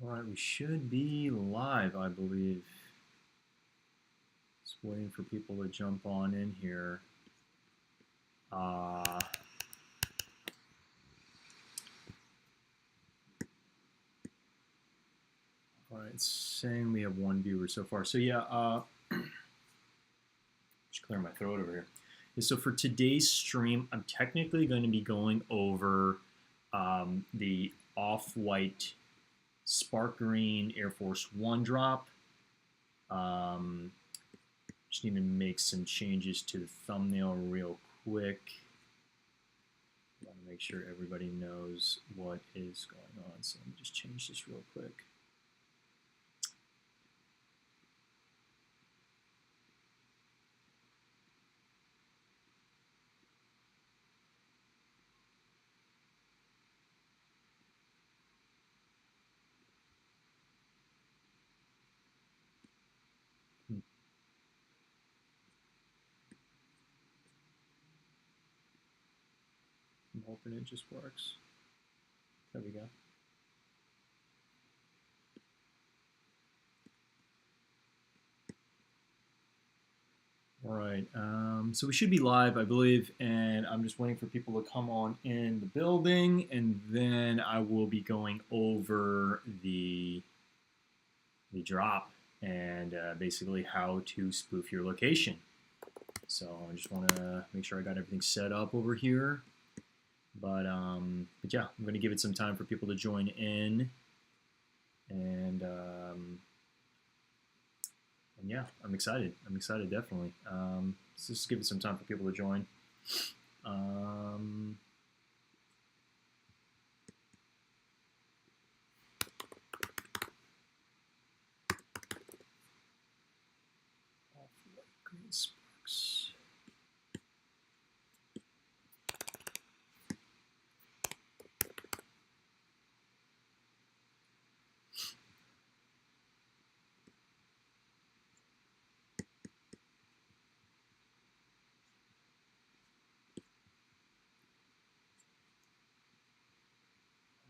All right, we should be live, I believe. Just waiting for people to jump on in here. All right, it's saying we have one viewer so far. So yeah, just clear my throat over here. Yeah, so for today's stream, I'm technically going to be going over the off-white spark green Air Force One drop. Just need to make some changes to the thumbnail real quick. I want to make sure everybody knows what is going on. So let me just change this real quick. I'm hoping it just works. There we go. All right, so we should be live, I believe, and I'm just waiting for people to come on in the building, and then I will be going over the drop and basically how to spoof your location. So I just want to make sure I got everything set up over here. But yeah, I'm going to give it some time for people to join in, and yeah, I'm excited. I'm excited, definitely. Let's just give it some time for people to join. Green sparks.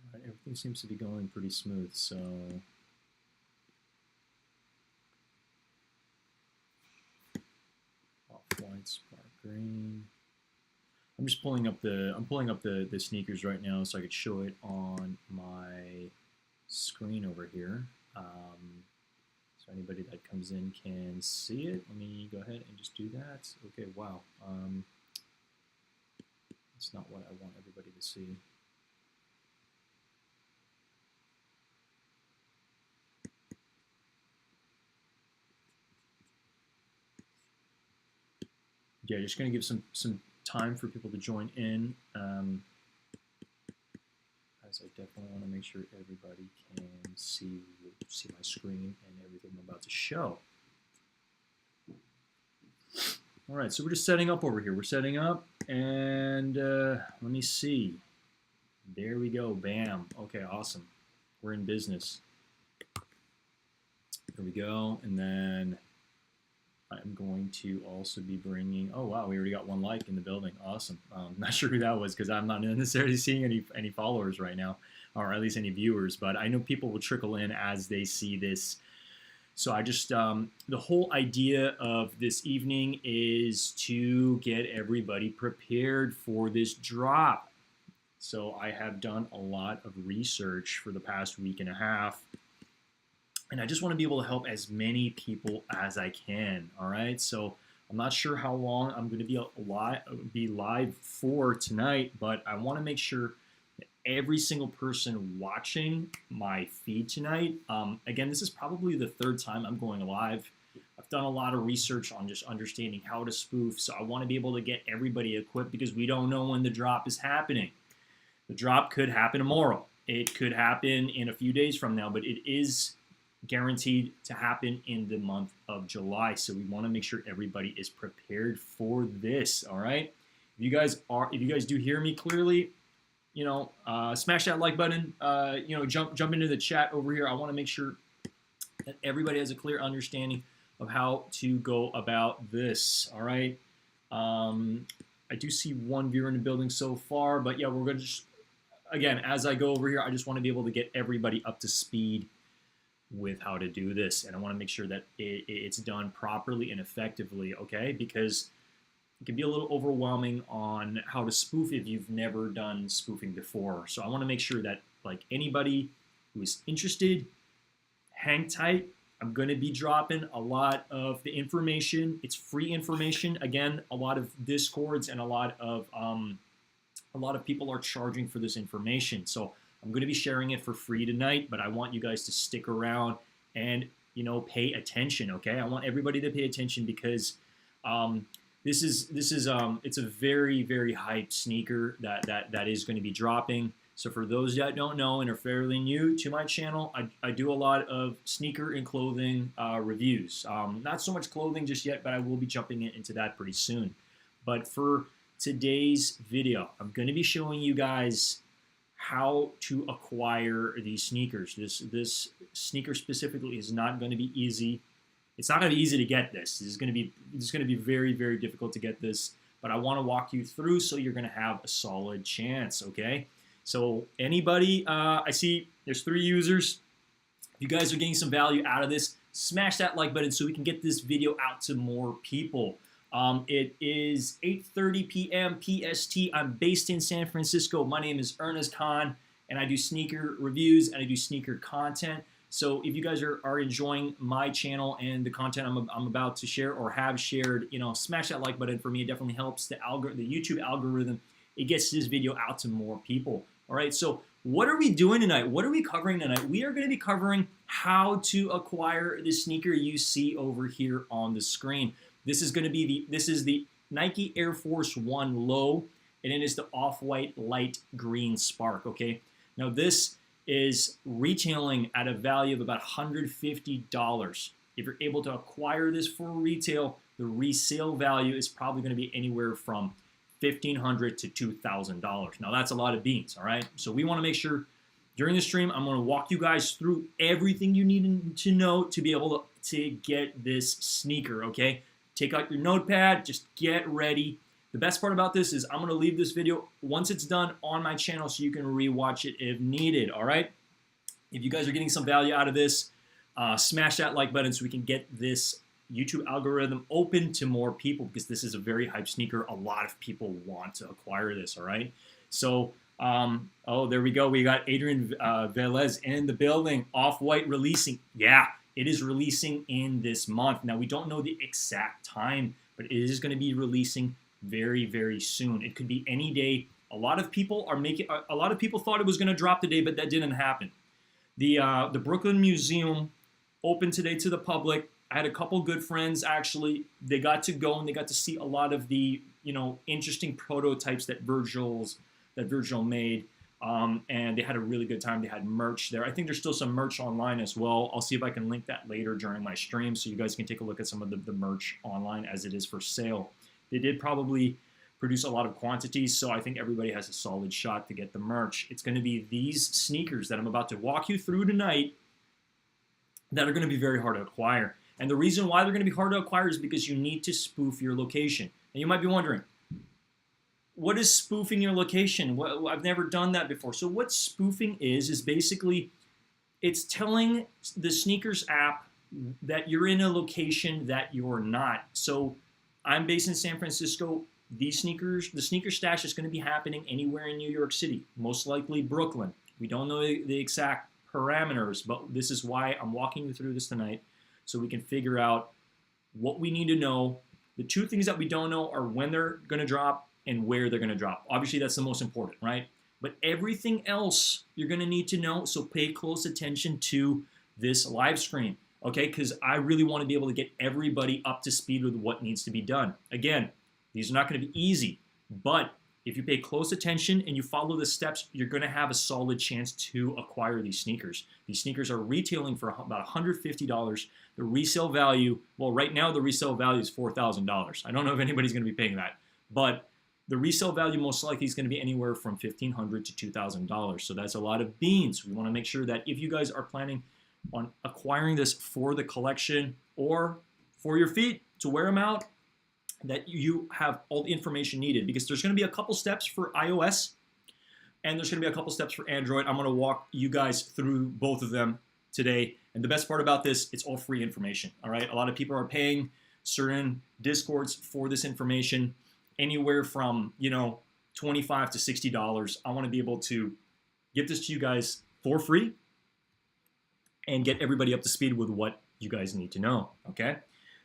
All right, everything seems to be going pretty smooth, so off-white, spark green. I'm just pulling up the Snkrs right now so I could show it on my screen over here. So anybody that comes in can see it. Let me go ahead and just do that. Okay, wow. That's not what I want everybody to see. Yeah, just gonna give some time for people to join in. As I definitely want to make sure everybody can see my screen and everything I'm about to show. All right, so we're just setting up over here. We're setting up, and let me see. There we go. Bam. Okay, awesome. We're in business. There we go, and then I'm going to also be bringing, oh wow, we already got one like in the building. Awesome. Not sure who that was because I'm not necessarily seeing any followers right now, or at least any viewers, but I know people will trickle in as they see this. So I just, the whole idea of this evening is to get everybody prepared for this drop. So I have done a lot of research for the past week and a half, and I just want to be able to help as many people as I can, all right? So I'm not sure how long I'm going to be live for tonight, but I want to make sure that every single person watching my feed tonight, again, this is probably the third time I'm going live. I've done a lot of research on just understanding how to spoof, so I want to be able to get everybody equipped because we don't know when the drop is happening. The drop could happen tomorrow. It could happen in a few days from now, but it is guaranteed to happen in the month of July. So we want to make sure everybody is prepared for this. All right. If you guys do hear me clearly, smash that like button. Jump into the chat over here. I want to make sure that everybody has a clear understanding of how to go about this. All right. I do see one viewer in the building so far, but yeah, we're going to just, again, as I go over here, I just want to be able to get everybody up to speed with how to do this, and I want to make sure that it's done properly and effectively, okay? Because it can be a little overwhelming on how to spoof if you've never done spoofing before. So I want to make sure that, like, anybody who is interested, hang tight. I'm going to be dropping a lot of the information. It's free information. Again, a lot of Discords and a lot of people are charging for this information. So I'm going to be sharing it for free tonight, but I want you guys to stick around and, you know, pay attention, okay? I want everybody to pay attention because this is it's a very, very hyped sneaker that is going to be dropping. So for those that don't know and are fairly new to my channel, I do a lot of sneaker and clothing reviews. Not so much clothing just yet, but I will be jumping into that pretty soon. But for today's video, I'm going to be showing you guys how to acquire these sneakers. This sneaker specifically is not going to be easy. It's not going to be easy to get this. This is going to be very, very difficult to get this. But I want to walk you through so you're going to have a solid chance. Okay. So anybody, I see there's 3 users. If you guys are getting some value out of this, smash that like button so we can get this video out to more people. It is 8:30 p.m. PST. I'm based in San Francisco. My name is Ernest Khan, and I do sneaker reviews and I do sneaker content. So if you guys are enjoying my channel and the content I'm about to share or have shared, you know, smash that like button for me. It definitely helps the YouTube algorithm. It gets this video out to more people. All right, so what are we doing tonight? What are we covering tonight? We are going to be covering how to acquire the sneaker you see over here on the screen. This is going to be the Nike Air Force 1 Low, and it is the off-white light green Spark, okay? Now this is retailing at a value of about $150. If you're able to acquire this for retail, the resale value is probably going to be anywhere from $1,500 to $2,000. Now that's a lot of beans, all right? So we want to make sure during the stream, I'm going to walk you guys through everything you need to know to be able to get this sneaker, okay? Take out your notepad, just get ready. The best part about this is I'm going to leave this video once it's done on my channel so you can rewatch it if needed, all right? If you guys are getting some value out of this, smash that like button so we can get this YouTube algorithm open to more people because this is a very hype sneaker. A lot of people want to acquire this, all right? So, oh, there we go. We got Adrian Velez in the building. Off-White releasing. Yeah, it is releasing in this month. Now, we don't know the exact time, but it is going to be releasing very, very soon. It could be any day. A lot of people thought it was going to drop today, but that didn't happen. The Brooklyn Museum opened today to the public. I had a couple good friends actually. They got to go and they got to see a lot of the, you know, interesting prototypes that Virgil made, and they had a really good time. They had merch there. I think there's still some merch online as well. I'll see if I can link that later during my stream so you guys can take a look at some of the merch online as it is for sale. They did probably produce a lot of quantities, so I think everybody has a solid shot to get the merch. It's going to be these sneakers that I'm about to walk you through tonight that are going to be very hard to acquire. And the reason why they're going to be hard to acquire is because you need to spoof your location. And you might be wondering, what is spoofing your location? Well, I've never done that before. So what spoofing is basically it's telling the Snkrs app that you're in a location that you're not. So I'm based in San Francisco. The sneaker stash is going to be happening anywhere in New York City, most likely Brooklyn. We don't know the exact parameters, but this is why I'm walking you through this tonight so we can figure out what we need to know. The 2 things that we don't know are when they're going to drop and where they're going to drop. Obviously, that's the most important, right? But everything else you're going to need to know, so pay close attention to this live stream, okay? Because I really want to be able to get everybody up to speed with what needs to be done. Again, these are not going to be easy, but if you pay close attention and you follow the steps, you're going to have a solid chance to acquire these sneakers. These sneakers are retailing for about $150. The resale value, well, right now the resale value is $4,000. I don't know if anybody's going to be paying that, but the resale value most likely is going to be anywhere from $1,500 to $2,000. So that's a lot of beans. We want to make sure that if you guys are planning on acquiring this for the collection or for your feet to wear them out, that you have all the information needed, because there's going to be a couple steps for iOS and there's going to be a couple steps for Android. I'm going to walk you guys through both of them today. And the best part about this, it's all free information. All right. A lot of people are paying certain Discords for this information, anywhere from, you know, $25 to $60. I want to be able to get this to you guys for free and get everybody up to speed with what you guys need to know. Okay.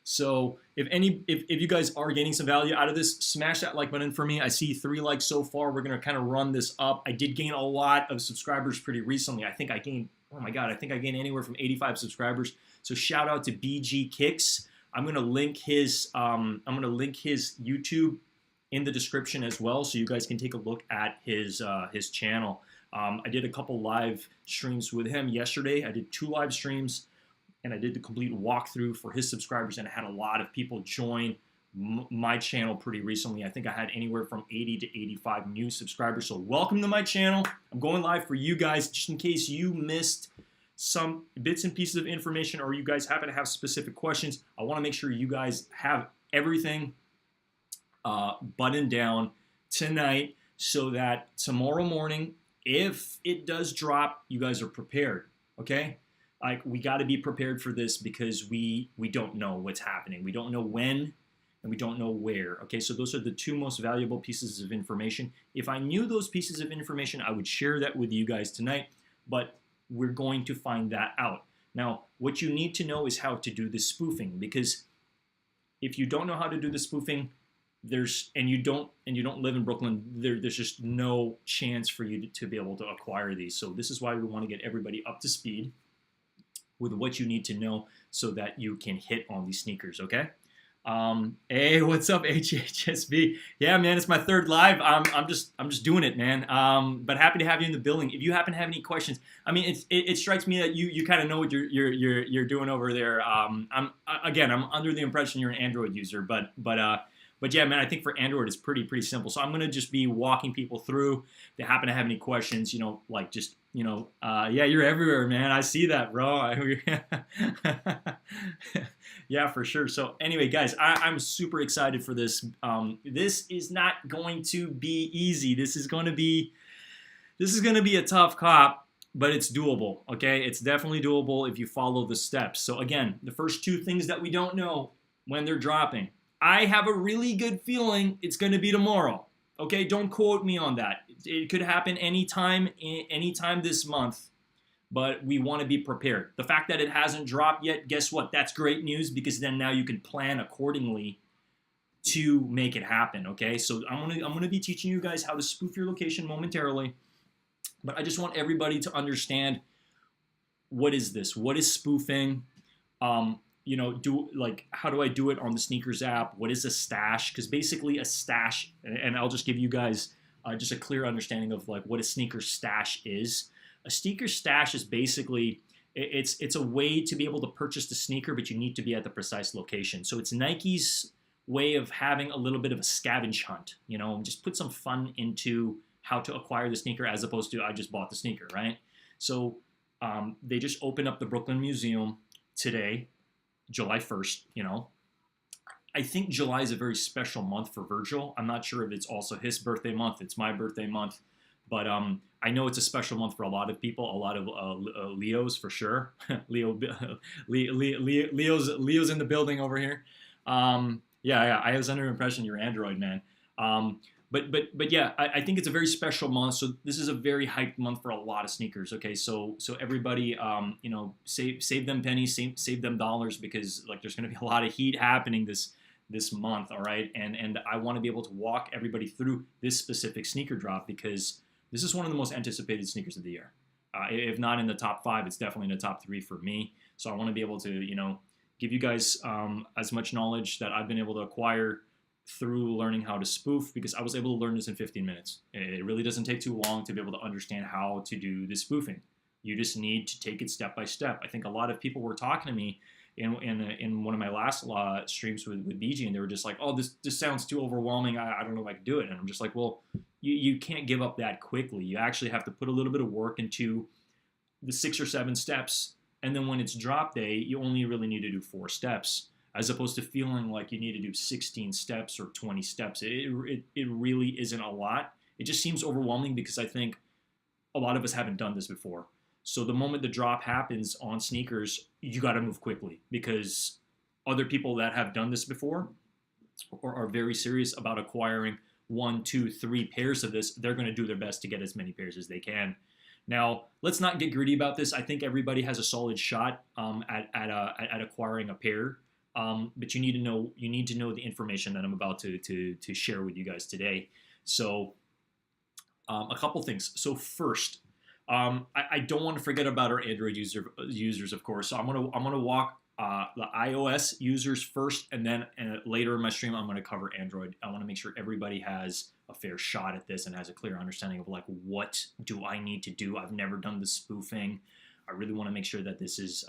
So if you guys are gaining some value out of this, smash that like button for me. I see 3 likes so far. We're gonna kind of run this up. I did gain a lot of subscribers pretty recently. I think I gained, oh my God, I think I gained anywhere from 85 subscribers. So shout out to BG Kicks. I'm gonna link his YouTube in the description as well, so you guys can take a look at his channel. I did a couple live streams with him yesterday. I did 2 live streams. And I did the complete walkthrough for his subscribers, and I had a lot of people join my channel pretty recently. I think I had anywhere from 80 to 85 new subscribers. So welcome to my channel. I'm going live for you guys, just in case you missed some bits and pieces of information, or you guys happen to have specific questions. I want to make sure you guys have everything buttoned down tonight, so that tomorrow morning, if it does drop, you guys are prepared. Okay. Like, we got to be prepared for this, because we don't know what's happening. We don't know when, and we don't know where. Okay, so those are the 2 most valuable pieces of information. If I knew those pieces of information, I would share that with you guys tonight, but we're going to find that out. Now, what you need to know is how to do the spoofing, because if you don't know how to do the spoofing, and you don't live in Brooklyn, there's just no chance for you to be able to acquire these. So this is why we want to get everybody up to speed with what you need to know, so that you can hit on these sneakers. Okay. Hey, what's up, HHSB? Yeah, man, it's my 3rd live. I'm just doing it, man. But happy to have you in the building. If you happen to have any questions, I mean, it strikes me that you kind of know what you're doing over there. I'm under the impression you're an Android user, but yeah, man, I think for Android it's pretty simple. So I'm gonna just be walking people through. If they happen to have any questions, you know, like just, you know, yeah, you're everywhere, man. I see that, bro. Yeah, for sure. So anyway, guys, I'm super excited for this. This is not going to be easy. This is gonna be a tough cop, but it's doable. Okay, it's definitely doable if you follow the steps. So again, the first 2 things that we don't know when they're dropping. I have a really good feeling it's going to be tomorrow. Okay, don't quote me on that. It could happen anytime this month, but we want to be prepared. The fact that it hasn't dropped yet, guess what? That's great news, because then now you can plan accordingly to make it happen. Okay, so I'm gonna be teaching you guys how to spoof your location momentarily, but I just want everybody to understand, what is this? What is spoofing? You know, how do I do it on the Snkrs app? What is a stash? Because basically a stash, and I'll just give you guys just a clear understanding of like what a Snkrs stash is. A Snkrs stash is basically, it's a way to be able to purchase the sneaker, but you need to be at the precise location. So it's Nike's way of having a little bit of a scavenge hunt, you know, just put some fun into how to acquire the sneaker, as opposed to I just bought the sneaker, right? So they just opened up the Brooklyn Museum today, July 1st, you know. I think July is a very special month for Virgil. I'm not sure if it's also his birthday month. It's my birthday month. But I know it's a special month for a lot of people, a lot of Leos for sure. Leo's in the building over here. Yeah, I was under the impression you're Android, man. But yeah, I think it's a very special month. So this is a very hyped month for a lot of sneakers. Okay, so everybody, you know, save them pennies, save them dollars, because like there's going to be a lot of heat happening this month. All right, and I want to be able to walk everybody through this specific sneaker drop, because this is one of the most anticipated sneakers of the year. If not in the top 5, it's definitely in the top 3 for me. So I want to be able to, you know, give you guys as much knowledge that I've been able to acquire through learning how to spoof, because I was able to learn this in 15 minutes. It really doesn't take too long to be able to understand how to do the spoofing. You just need to take it step by step. I think a lot of people were talking to me in one of my last streams with BG, and they were just like, oh, this sounds too overwhelming. I don't know if I can do it. And I'm just like, well, you can't give up that quickly. You actually have to put a little bit of work into the 6 or 7 steps. And then when it's drop day, you only really need to do 4 steps, as opposed to feeling like you need to do 16 steps or 20 steps. It really isn't a lot. It just seems overwhelming, because I think a lot of us haven't done this before. So the moment the drop happens on Snkrs, you got to move quickly, because other people that have done this before or are very serious about acquiring 1, 2, 3 pairs of this, they're going to do their best to get as many pairs as they can. Now, let's not get greedy about this. I think everybody has a solid shot at acquiring a pair, but you need to know the information that I'm about to share with you guys today. So, a couple things. So first, I don't want to forget about our Android users, of course. So I'm gonna walk the iOS users first, and then later in my stream I'm gonna cover Android. I want to make sure everybody has a fair shot at this and has a clear understanding of like, what do I need to do? I've never done the spoofing. I really want to make sure that this is,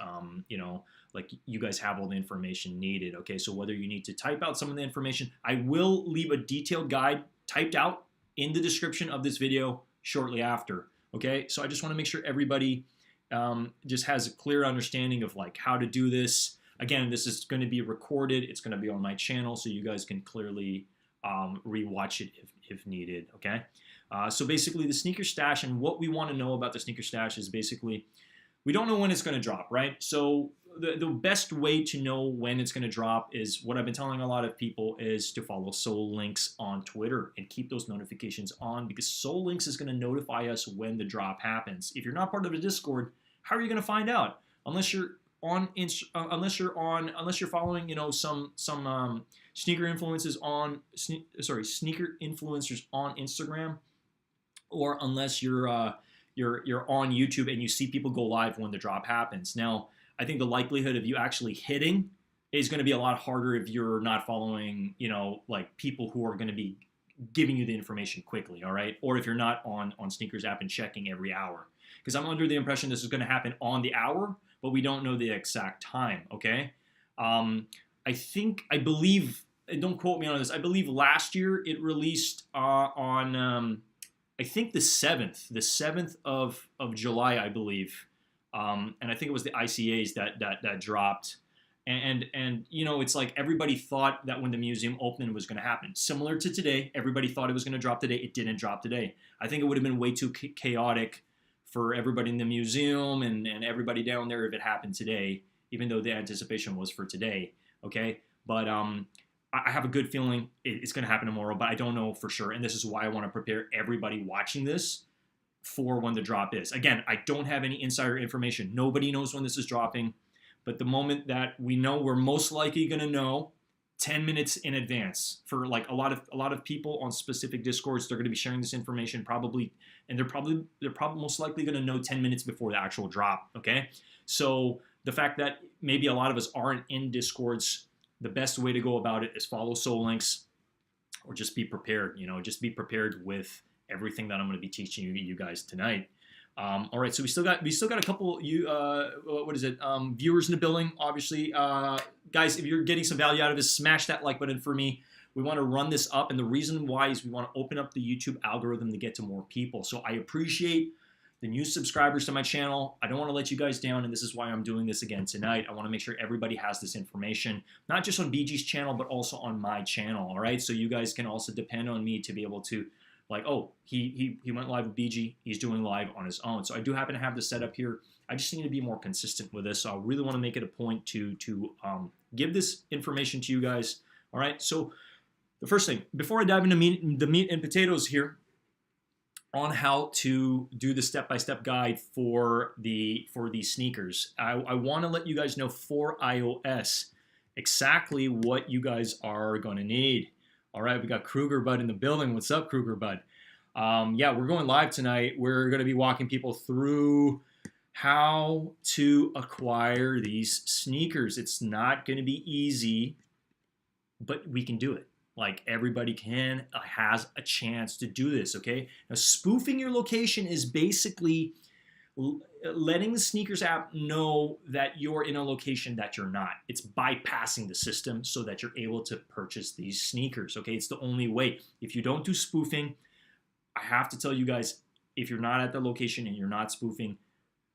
like you guys have all the information needed. Okay, so whether you need to type out some of the information, I will leave a detailed guide typed out in the description of this video shortly after. Okay, so I just want to make sure everybody just has a clear understanding of like how to do this. Again, this is going to be recorded. It's going to be on my channel, so you guys can clearly rewatch it if needed. Okay, so basically the sneaker stash, and what we want to know about the sneaker stash is basically we don't know when it's going to drop, right? So the best way to know when it's going to drop is what I've been telling a lot of people is to follow Snkrs on Twitter and keep those notifications on, because Snkrs is going to notify us when the drop happens. If you're not part of the Discord, how are you going to find out? Unless you're unless you're following, some sneaker influencers on sneaker influencers on Instagram, or unless you're on YouTube and you see people go live when the drop happens. Now, I think the likelihood of you actually hitting is going to be a lot harder if you're not following, like people who are going to be giving you the information quickly, all right? Or if you're not on Snkrs app and checking every hour. Because I'm under the impression this is going to happen on the hour, but we don't know the exact time, okay? I believe, don't quote me on this, I believe last year it released on, I think the 7th of July, I believe. And I think it was the ICAs that dropped. And it's like everybody thought that when the museum opened was going to happen. Similar to today, everybody thought it was going to drop today. It didn't drop today. I think it would have been way too chaotic for everybody in the museum and everybody down there if it happened today, even though the anticipation was for today, okay? But I have a good feeling it's going to happen tomorrow, but I don't know for sure. And this is why I want to prepare everybody watching this for when the drop is. Again, I don't have any insider information. Nobody knows when this is dropping, but the moment that we know, we're most likely going to know 10 minutes in advance. For like a lot of people on specific Discords, they're going to be sharing this information probably, and they're probably most likely going to know 10 minutes before the actual drop, okay? So the fact that maybe a lot of us aren't in Discords, the best way to go about it is follow Snkrs, or just be prepared, just be prepared with everything that I'm going to be teaching you guys tonight. All right, so we still got a couple viewers in the building. Obviously, guys, if you're getting some value out of this, smash that like button for me. We want to run this up, and the reason why is we want to open up the YouTube algorithm to get to more people. So I appreciate the new subscribers to my channel. I don't want to let you guys down, and this is why I'm doing this again tonight. I want to make sure everybody has this information, not just on BG's channel, but also on my channel. All right, so you guys can also depend on me to be able to, like, oh, he went live with BG, he's doing live on his own. So I do happen to have this set up here. I just need to be more consistent with this. So I really want to make it a point to give this information to you guys. All right, so the first thing, before I dive into the meat and potatoes here on how to do the step-by-step guide for these sneakers, I want to let you guys know for iOS exactly what you guys are going to need. All right, we got Kruger Bud in the building. What's up, Kruger Bud? Yeah, we're going live tonight. We're going to be walking people through how to acquire these sneakers. It's not going to be easy, but we can do it. Like, everybody has a chance to do this, okay? Now, spoofing your location is basically letting the Snkrs app know that you're in a location that you're not. It's bypassing the system so that you're able to purchase these sneakers, okay? It's the only way. If you don't do spoofing, I have to tell you guys, if you're not at the location and you're not spoofing,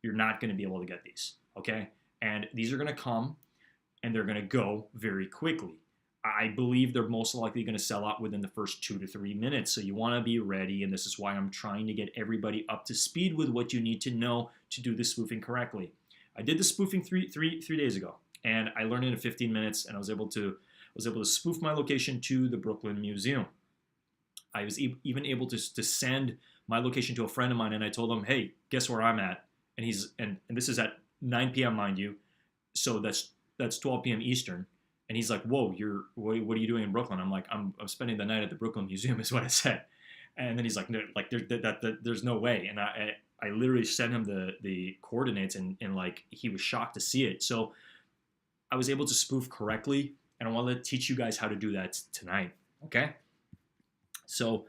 you're not going to be able to get these, okay? And these are going to come and they're going to go very quickly. I believe they're most likely going to sell out within the first 2 to 3 minutes. So you want to be ready, and this is why I'm trying to get everybody up to speed with what you need to know to do the spoofing correctly. I did the spoofing three days ago, and I learned it in 15 minutes, and I was able to spoof my location to the Brooklyn Museum. I was even able to send my location to a friend of mine, and I told him, hey, guess where I'm at? And and this is at 9 p.m. mind you, so that's 12 p.m. Eastern. And he's like, whoa, what are you doing in Brooklyn? I'm like, I'm spending the night at the Brooklyn Museum is what I said. And then he's like, no, like there's no way. And I literally sent him the coordinates, and like he was shocked to see it. So I was able to spoof correctly, and I want to teach you guys how to do that tonight. Okay. So,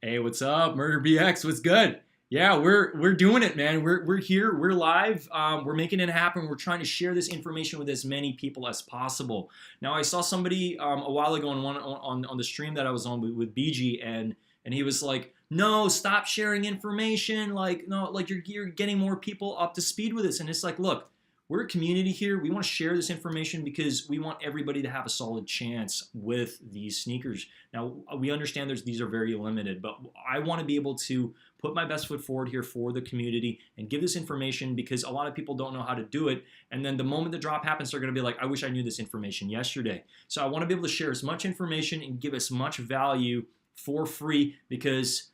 hey, what's up, Murder BX? What's good? Yeah, we're doing it, man. We're here. We're live. We're making it happen. We're trying to share this information with as many people as possible. Now, I saw somebody a while ago on the stream that I was on with BG, and he was like, "No, stop sharing information. Like, no, like you're getting more people up to speed with this." And it's like, look, we're a community here. We want to share this information because we want everybody to have a solid chance with these sneakers. Now, we understand these are very limited, but I want to be able to put my best foot forward here for the community and give this information, because a lot of people don't know how to do it. And then the moment the drop happens, they're going to be like, I wish I knew this information yesterday. So I want to be able to share as much information and give as much value for free, because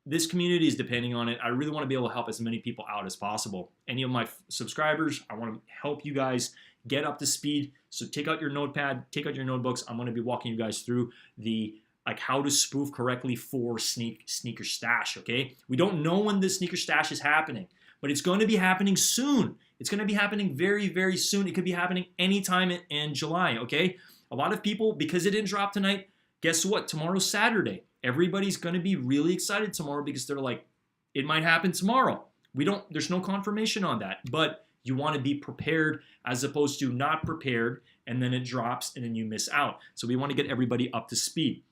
this community is depending on it. I really want to be able to help as many people out as possible. Any of my subscribers, I want to help you guys get up to speed. So take out your notepad, take out your notebooks. I'm going to be walking you guys through how to spoof correctly for sneaker stash, okay? We don't know when the sneaker stash is happening, but it's going to be happening soon. It's going to be happening very, very soon. It could be happening anytime in July, okay? A lot of people, because it didn't drop tonight, guess what? Tomorrow's Saturday. Everybody's going to be really excited tomorrow because they're like, it might happen tomorrow. There's no confirmation on that, but you want to be prepared as opposed to not prepared, and then it drops and then you miss out. So we want to get everybody up to speed.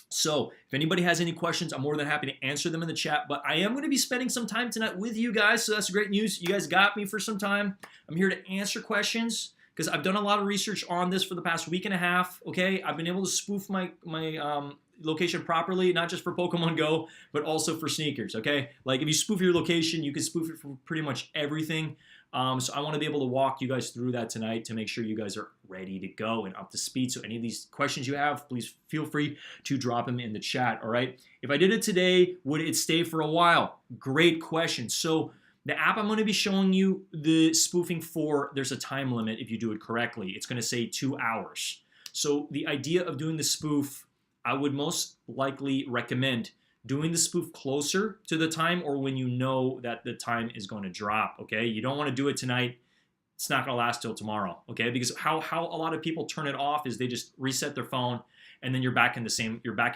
So if anybody has any questions, I'm more than happy to answer them in the chat, but I am going to be spending some time tonight with you guys. So that's great news. You guys got me for some time. I'm here to answer questions because I've done a lot of research on this for the past week and a half. Okay. I've been able to spoof my location properly, not just for Pokemon Go, but also for sneakers, okay? Like if you spoof your location, you can spoof it for pretty much everything. So I want to be able to walk you guys through that tonight to make sure you guys are ready to go and up to speed. So any of these questions you have, please feel free to drop them in the chat, all right? If I did it today, would it stay for a while? Great question. So the app I'm going to be showing you the spoofing for, there's a time limit if you do it correctly. It's going to say 2 hours. So the idea of doing the spoof, I would most likely recommend doing the spoof closer to the time, or when you know that the time is going to drop, okay? You don't want to do it tonight. It's not going to last till tomorrow, okay? Because how a lot of people turn it off is they just reset their phone, and then you're back in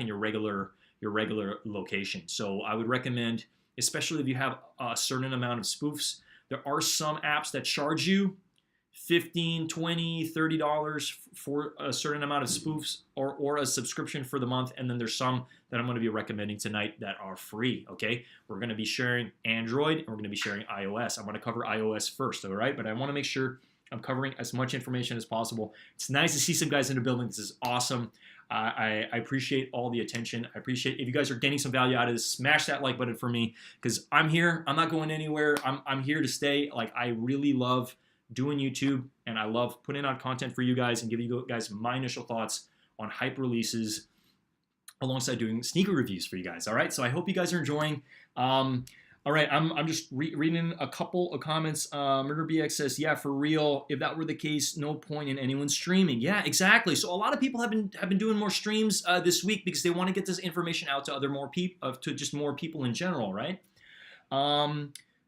your regular location. So I would recommend, especially if you have a certain amount of spoofs, there are some apps that charge you $15, $20, $30 for a certain amount of spoofs, or a subscription for the month. And then there's some that I'm going to be recommending tonight that are free, okay? We're going to be sharing Android, and we're going to be sharing iOS. I'm going to cover iOS first, all right? But I want to make sure I'm covering as much information as possible. It's nice to see some guys in the building. This is awesome. I appreciate all the attention. I appreciate if you guys are getting some value out of this, smash that like button for me, because I'm here. I'm not going anywhere. I'm here to stay. Like, I really love doing YouTube, and I love putting out content for you guys and giving you guys my initial thoughts on hype releases alongside doing sneaker reviews for you guys. All right, so I hope you guys are enjoying. All right, I'm just reading a couple of comments. Murder BX says, yeah, for real, if that were the case, no point in anyone streaming. Yeah, exactly. So a lot of people have been doing more streams this week because they want to get this information out to more people in general, right?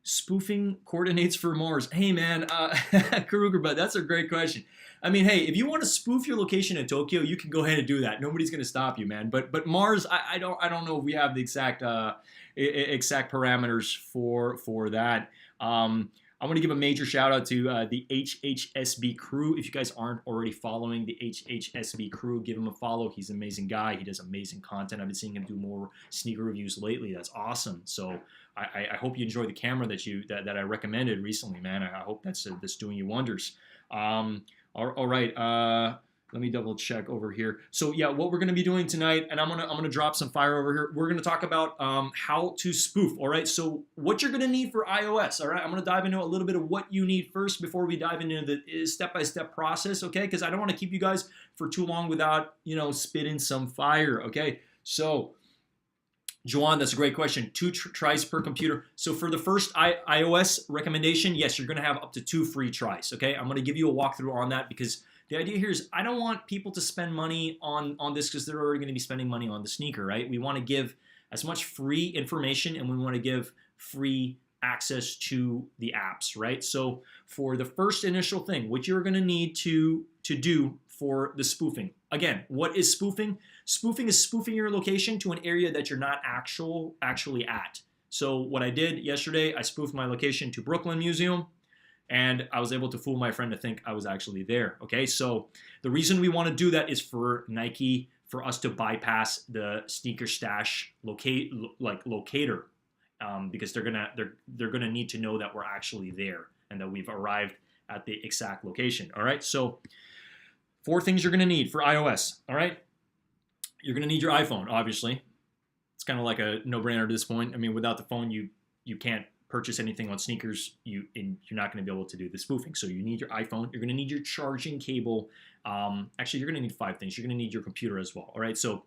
Spoofing coordinates for Mars. Hey man, Karuger, but that's a great question. I mean, hey, if you want to spoof your location in Tokyo, you can go ahead and do that. Nobody's going to stop you, man. But Mars, I don't know if we have the exact parameters for that. I want to give a major shout out to the HHSB crew. If you guys aren't already following the HHSB crew, give him a follow. He's an amazing guy. He does amazing content. I've been seeing him do more sneaker reviews lately. That's awesome. So I hope you enjoy the camera that I recommended recently, man. I hope that's doing you wonders. All right. Let me double check over here. So yeah, what we're gonna be doing tonight, and I'm gonna drop some fire over here. We're gonna talk about how to spoof. All right. So what you're gonna need for iOS. All right. I'm gonna dive into a little bit of what you need first before we dive into the step-by-step process. Okay. Because I don't want to keep you guys for too long without spitting some fire. Okay. So. Joanne, that's a great question. 2 tries per computer. So for the first iOS recommendation, yes, you're going to have up to 2 free tries. Okay, I'm going to give you a walkthrough on that because the idea here is I don't want people to spend money on this because they're already going to be spending money on the sneaker, right? We want to give as much free information and we want to give free access to the apps, right? So for the first initial thing, what you're going to need to do for the spoofing. Again, what is spoofing? Spoofing is spoofing your location to an area that you're not actually at. So what I did yesterday, I spoofed my location to Brooklyn Museum, and I was able to fool my friend to think I was actually there. Okay, so the reason we want to do that is for Nike, for us to bypass the sneaker stash locator, because they're gonna need to know that we're actually there and that we've arrived at the exact location. All right, so 4 things you're going to need for iOS. All right, you're going to need your iPhone, obviously. It's kind of like a no-brainer at this point. I mean, without the phone, you can't purchase anything on Snkrs. You're not going to be able to do the spoofing. So you need your iPhone. You're going to need your charging cable. Actually, you're going to need 5 things. You're going to need your computer as well. All right, so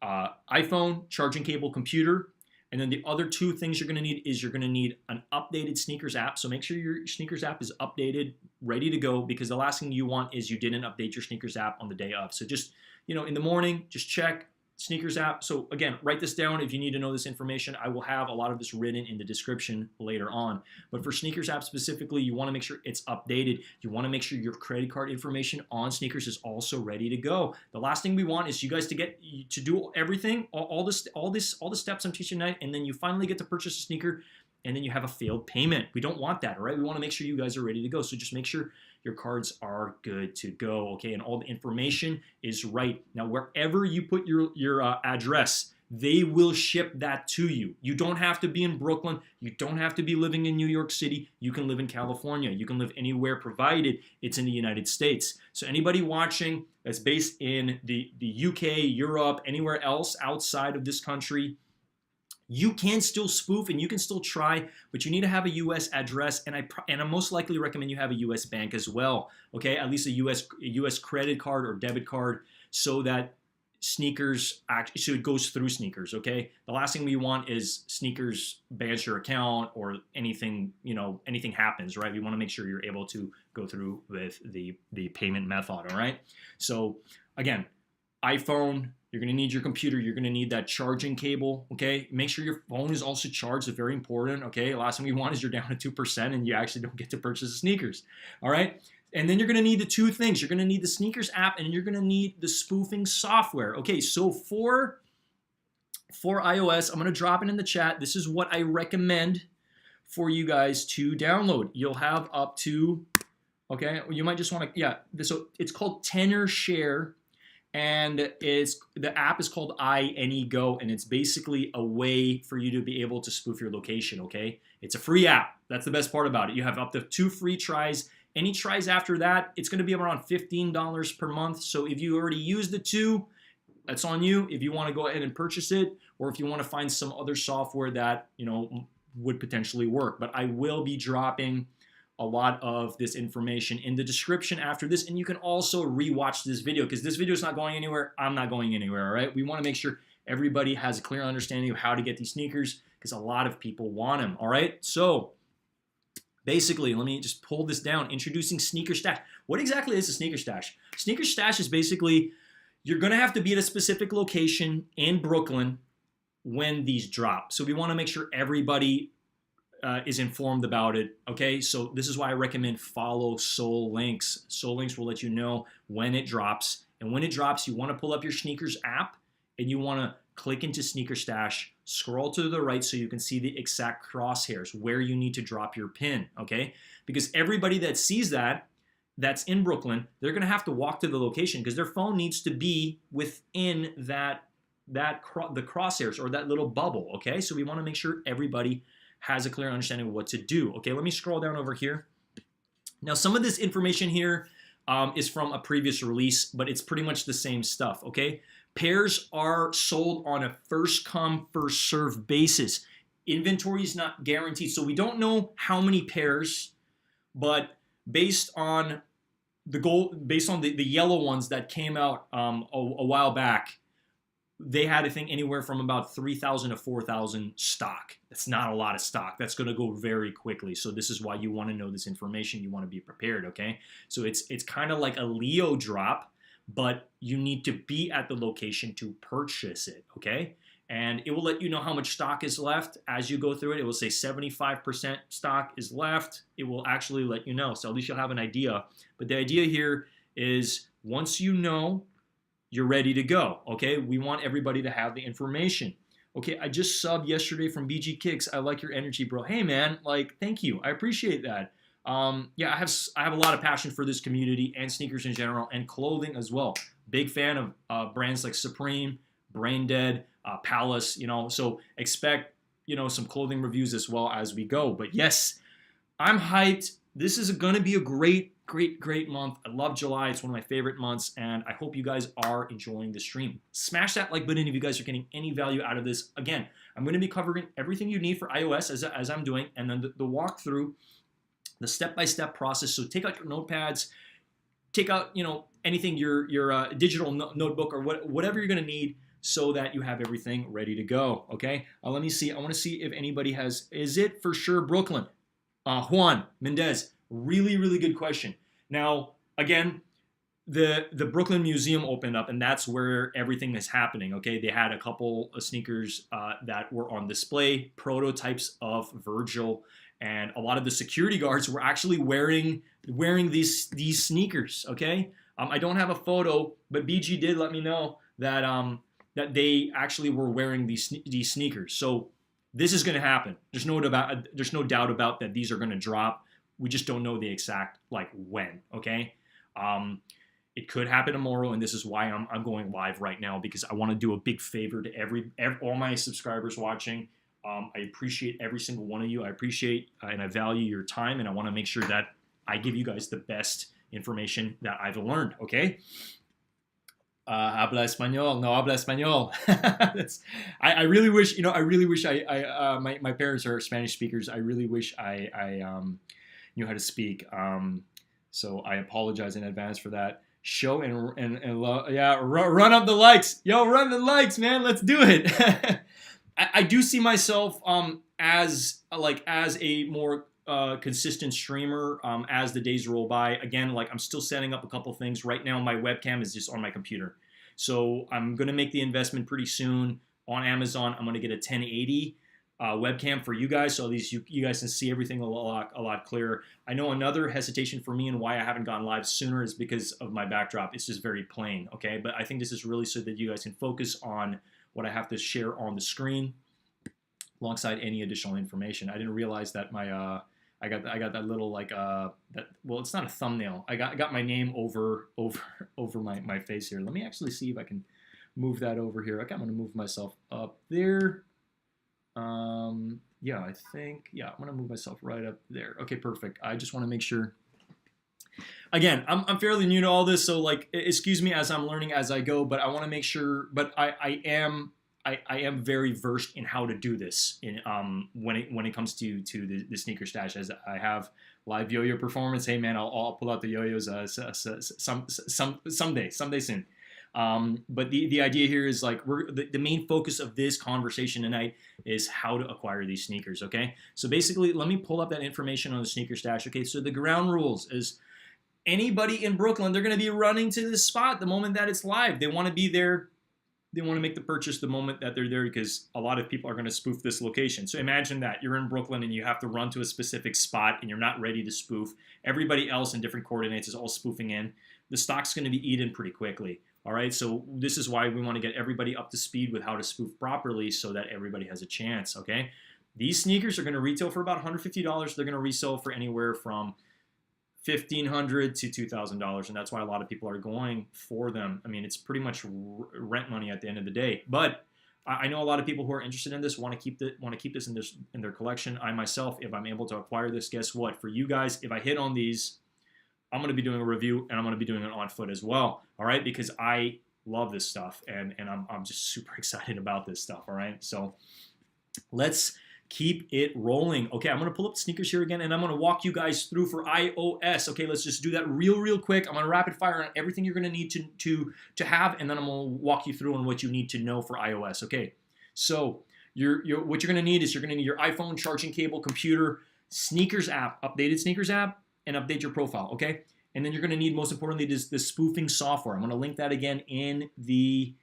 iPhone, charging cable, computer. And then the other 2 things you're going to need is you're going to need an updated Snkrs app. So make sure your Snkrs app is updated, ready to go, because the last thing you want is you didn't update your Snkrs app on the day of. So just, in the morning, just check Snkrs app. So again, write this down if you need to know this information. I will have a lot of this written in the description later on. But for Snkrs app specifically, you want to make sure it's updated. You want to make sure your credit card information on Snkrs is also ready to go. The last thing we want is you guys to do everything, all the steps I'm teaching tonight, and then you finally get to purchase a sneaker, and then you have a failed payment. We don't want that, all right? We want to make sure you guys are ready to go. So just make sure your cards are good to go, okay? And all the information is right. Now, wherever you put your address, they will ship that to you. You don't have to be in Brooklyn. You don't have to be living in New York City. You can live in California. You can live anywhere provided it's in the United States. So anybody watching that's based in the UK, Europe, anywhere else outside of this country, you can still spoof and you can still try, but you need to have a U.S. address, and I most likely recommend you have a U.S. bank as well, okay? At least a U.S. credit card or debit card, so that Snkrs so it goes through Snkrs, okay? The last thing we want is Snkrs bans your account or anything happens, right? We want to make sure you're able to go through with the payment method, all right? So again, iPhone. You're going to need your computer. You're going to need that charging cable, okay? Make sure your phone is also charged. It's very important, okay? The last thing we want is you're down to 2% and you actually don't get to purchase the sneakers, all right? And then you're going to need the 2 things. You're going to need the Snkrs app and you're going to need the spoofing software, okay? So for iOS, I'm going to drop it in the chat. This is what I recommend for you guys to download. You'll have up to, okay, you might just want to, so it's called Tenor Share. And the app is called iAnyGo, and it's basically a way for you to be able to spoof your location, okay? It's a free app. That's the best part about it. You have up to 2 free tries. Any tries after that, it's going to be around $15 per month. So if you already used the 2, that's on you. If you want to go ahead and purchase it, or if you want to find some other software that, would potentially work. But I will be dropping a lot of this information in the description after this, and you can also rewatch this video because this video is not going anywhere. I'm not going anywhere, all right? We want to make sure everybody has a clear understanding of how to get these sneakers because a lot of people want them, all right? So basically, let me just pull this down. Introducing Sneaker Stash. What exactly is a Sneaker Stash? Sneaker Stash is basically you're going to have to be at a specific location in Brooklyn when these drop. So we want to make sure everybody is informed about it, okay? So this is why I recommend follow Soul Links. Soul Links will let you know when it drops. And when it drops, you want to pull up your Snkrs app and you want to click into Sneaker Stash, scroll to the right so you can see the exact crosshairs where you need to drop your pin, okay? Because everybody that sees that's in Brooklyn, they're going to have to walk to the location because their phone needs to be within the crosshairs or that little bubble, okay? So we want to make sure everybody has a clear understanding of what to do. Okay, let me scroll down over here. Now, some of this information here, is from a previous release, but it's pretty much the same stuff, okay? Pairs are sold on a first come, first served basis. Inventory is not guaranteed, so we don't know how many pairs, but based on the yellow ones that came out a while back, they had, I think, anywhere from about 3,000 to 4,000 stock. That's not a lot of stock. That's going to go very quickly. So this is why you want to know this information. You want to be prepared, okay? So it's kind of like a Leo drop, but you need to be at the location to purchase it, okay? And it will let you know how much stock is left as you go through it. It will say 75% stock is left. It will actually let you know. So at least you'll have an idea. But the idea here is once you know, you're ready to go, okay? We want everybody to have the information. Okay, I just subbed yesterday from BG Kicks. I like your energy, bro. Hey, man, like, thank you. I appreciate that. Yeah, I have a lot of passion for this community and sneakers in general and clothing as well. Big fan of brands like Supreme, Brain Dead, Palace, you know, so expect, you know, some clothing reviews as well as we go. But yes, I'm hyped. This is going to be a great month. I love July. It's one of my favorite months, and I hope you guys are enjoying the stream. Smash that like button if you guys are getting any value out of this. Again, I'm going to be covering everything you need for iOS as I'm doing, and then the walkthrough, the step-by-step process. So take out your notepads, take out, you know, anything, your digital notebook or whatever you're going to need, so that you have everything ready to go, okay? Let me see. I want to see if anybody has, is it for sure Brooklyn? Juan Mendez, really good question. Now, again, the Brooklyn Museum opened up, and that's where everything is happening, okay? They had a couple of sneakers that were on display, prototypes of Virgil, and a lot of the security guards were actually wearing these sneakers, okay? I don't have a photo, but BG did let me know that that they actually were wearing these sneakers. So this is going to happen. There's no doubt about that. These are going to drop. We just don't know the exact like when. Okay, it could happen tomorrow, and this is why I'm going live right now, because I want to do a big favor to all my subscribers watching. I appreciate every single one of you. I appreciate and I value your time, and I want to make sure that I give you guys the best information that I've learned. Okay. Habla español, no habla español. I really wish, you know, my parents are Spanish speakers. I really wish I knew how to speak. So I apologize in advance for that. Show and love, yeah, run up the likes. Yo, run the likes, man. Let's do it. I do see myself as a more consistent streamer as the days roll by. Again, like I'm still setting up a couple things. Right now, my webcam is just on my computer. So I'm going to make the investment pretty soon on Amazon. I'm going to get a 1080 webcam for you guys, so at least you guys can see everything a lot clearer. I know another hesitation for me and why I haven't gone live sooner is because of my backdrop. It's just very plain, okay? But I think this is really so that you guys can focus on what I have to share on the screen alongside any additional information. I didn't realize that my I got that little like that, well, it's not a thumbnail. I got my name over my face here. Let me actually see if I can move that over here. Okay, I'm gonna move myself up there. Yeah, I think, yeah, I'm gonna move myself right up there. Okay, perfect. I just want to make sure. Again, I'm fairly new to all this, so like, excuse me as I'm learning as I go. But I want to make sure. But I am very versed in how to do this in when it comes to the sneaker stash, as I have live yo-yo performance. Hey man, I'll pull out the yo-yos someday soon. But the idea here is like the main focus of this conversation tonight is how to acquire these sneakers. Okay, so basically, let me pull up that information on the sneaker stash. Okay, so the ground rules is anybody in Brooklyn, they're going to be running to this spot the moment that it's live. They want to be there. They want to make the purchase the moment that they're there, because a lot of people are going to spoof this location. So imagine that you're in Brooklyn and you have to run to a specific spot and you're not ready to spoof. Everybody else in different coordinates is all spoofing in. The stock's going to be eaten pretty quickly. All right, so this is why we want to get everybody up to speed with how to spoof properly so that everybody has a chance, okay? These sneakers are going to retail for about $150. They're going to resell for anywhere from $1,500 to $2,000, and that's why a lot of people are going for them. I mean, it's pretty much rent money at the end of the day. But I know a lot of people who are interested in this want to keep this in their collection. I myself, if I'm able to acquire this, guess what? For you guys, if I hit on these, I'm going to be doing a review, and I'm going to be doing it on foot as well, all right, because I love this stuff, and I'm just super excited about this stuff, all right? So let's keep it rolling. Okay, I'm going to pull up the Snkrs here again, and I'm going to walk you guys through for iOS. Okay, let's just do that real quick. I'm going to rapid fire on everything you're going to need to have, and then I'm going to walk you through on what you need to know for iOS. Okay, so what you're going to need is you're going to need your iPhone, charging cable, computer, Snkrs app, updated Snkrs app, and update your profile. Okay, and then you're going to need, most importantly, this spoofing software. I'm going to link that again in the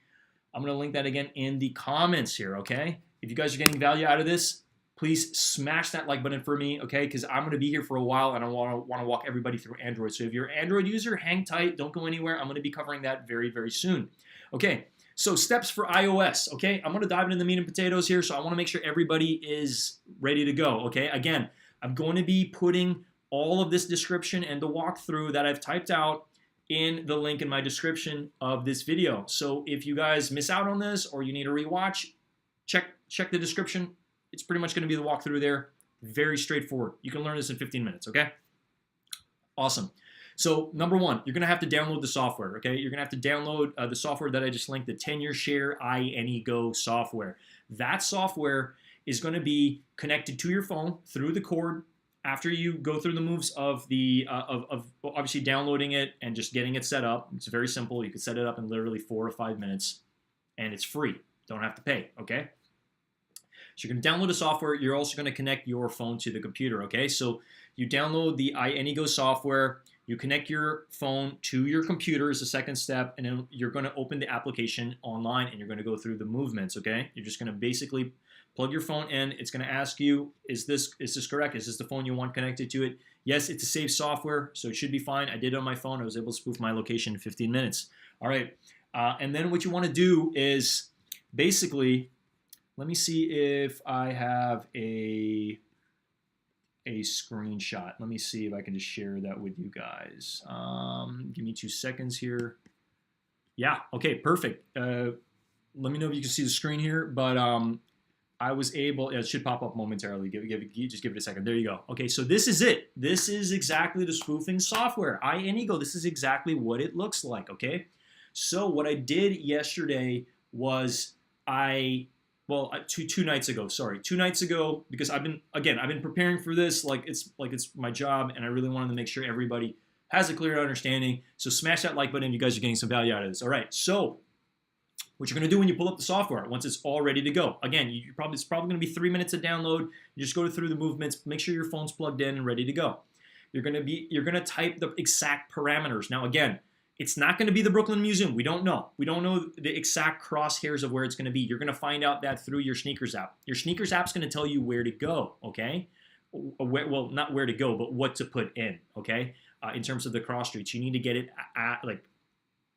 comments here. Okay, if you guys are getting value out of this, please smash that like button for me, okay? Because I'm going to be here for a while, and I want to walk everybody through Android. So if you're an Android user, hang tight. Don't go anywhere. I'm going to be covering that very, very soon. Okay, so steps for iOS, okay? I'm going to dive into the meat and potatoes here, so I want to make sure everybody is ready to go, okay? Again, I'm going to be putting all of this description and the walkthrough that I've typed out in the link in my description of this video. So if you guys miss out on this or you need a rewatch, check the description. It's pretty much going to be the walkthrough there. Very straightforward. You can learn this in 15 minutes, okay? Awesome. So number one, you're going to have to download the software, okay? You're going to have to download the software that I just linked, the Tenor Share iAnyGo software. That software is going to be connected to your phone through the cord after you go through the moves of obviously downloading it and just getting it set up. It's very simple. You can set it up in literally 4 or 5 minutes, and it's free. Don't have to pay, okay? So you're going to download the software. You're also going to connect your phone to the computer, okay? So you download the iAnyGo software. You connect your phone to your computer is the second step, and then you're going to open the application online, and you're going to go through the movements, okay? You're just going to basically plug your phone in. It's going to ask you, is this correct? Is this the phone you want connected to it? Yes, it's a safe software, so it should be fine. I did it on my phone. I was able to spoof my location in 15 minutes. All right, and then what you want to do is basically, let me see if I have a screenshot. Let me see if I can just share that with you guys. Give me 2 seconds here. Yeah, okay, perfect. Let me know if you can see the screen here, but I was able, it should pop up momentarily. Just give it a second. There you go. Okay, so this is it. This is exactly the spoofing software. iAnyGo, this is exactly what it looks like, okay? So what I did yesterday was two nights ago, because I've been preparing for this like it's my job, and I really wanted to make sure everybody has a clear understanding. So smash that like button if you guys are getting some value out of this. All right, so what you're going to do when you pull up the software, once it's all ready to go, again, it's probably going to be 3 minutes to download. You just go through the movements, make sure your phone's plugged in and ready to go. You're going to type the exact parameters. Now again, it's not going to be the Brooklyn Museum. We don't know. We don't know the exact crosshairs of where it's going to be. You're going to find out that through your Snkrs app. Your Snkrs app's going to tell you where to go, okay? Well, not where to go, but what to put in, okay? In terms of the cross streets, you need to get it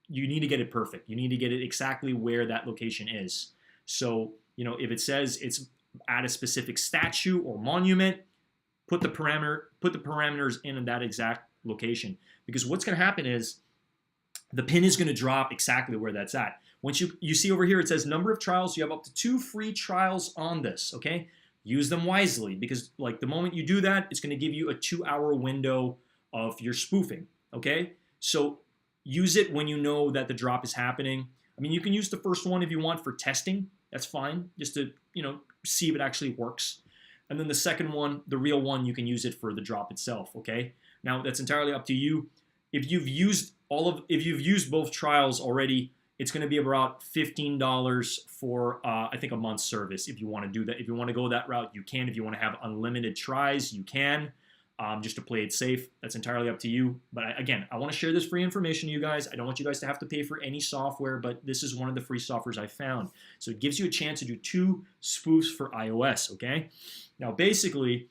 you need to get it perfect. You need to get it exactly where that location is. So, if it says it's at a specific statue or monument, put the parameters in that exact location. Because what's going to happen is the pin is going to drop exactly where that's at. Once you see over here, it says number of trials. You have up to 2 free trials on this, okay? Use them wisely, because the moment you do that, it's going to give you a 2-hour window of your spoofing, okay? So use it when you know that the drop is happening. I mean, you can use the first one if you want for testing. That's fine, just to see if it actually works. And then the second one, the real one, you can use it for the drop itself, okay? Now, that's entirely up to you. If you've used both trials already, it's going to be about $15 for I think a month's service. If you want to do that, if you want to go that route, you can. If you want to have unlimited tries, you can. Just to play it safe, that's entirely up to you. But I want to share this free information to you guys. I don't want you guys to have to pay for any software, but this is one of the free softwares I found. So it gives you a chance to do 2 spoofs for iOS, okay? Now, basically,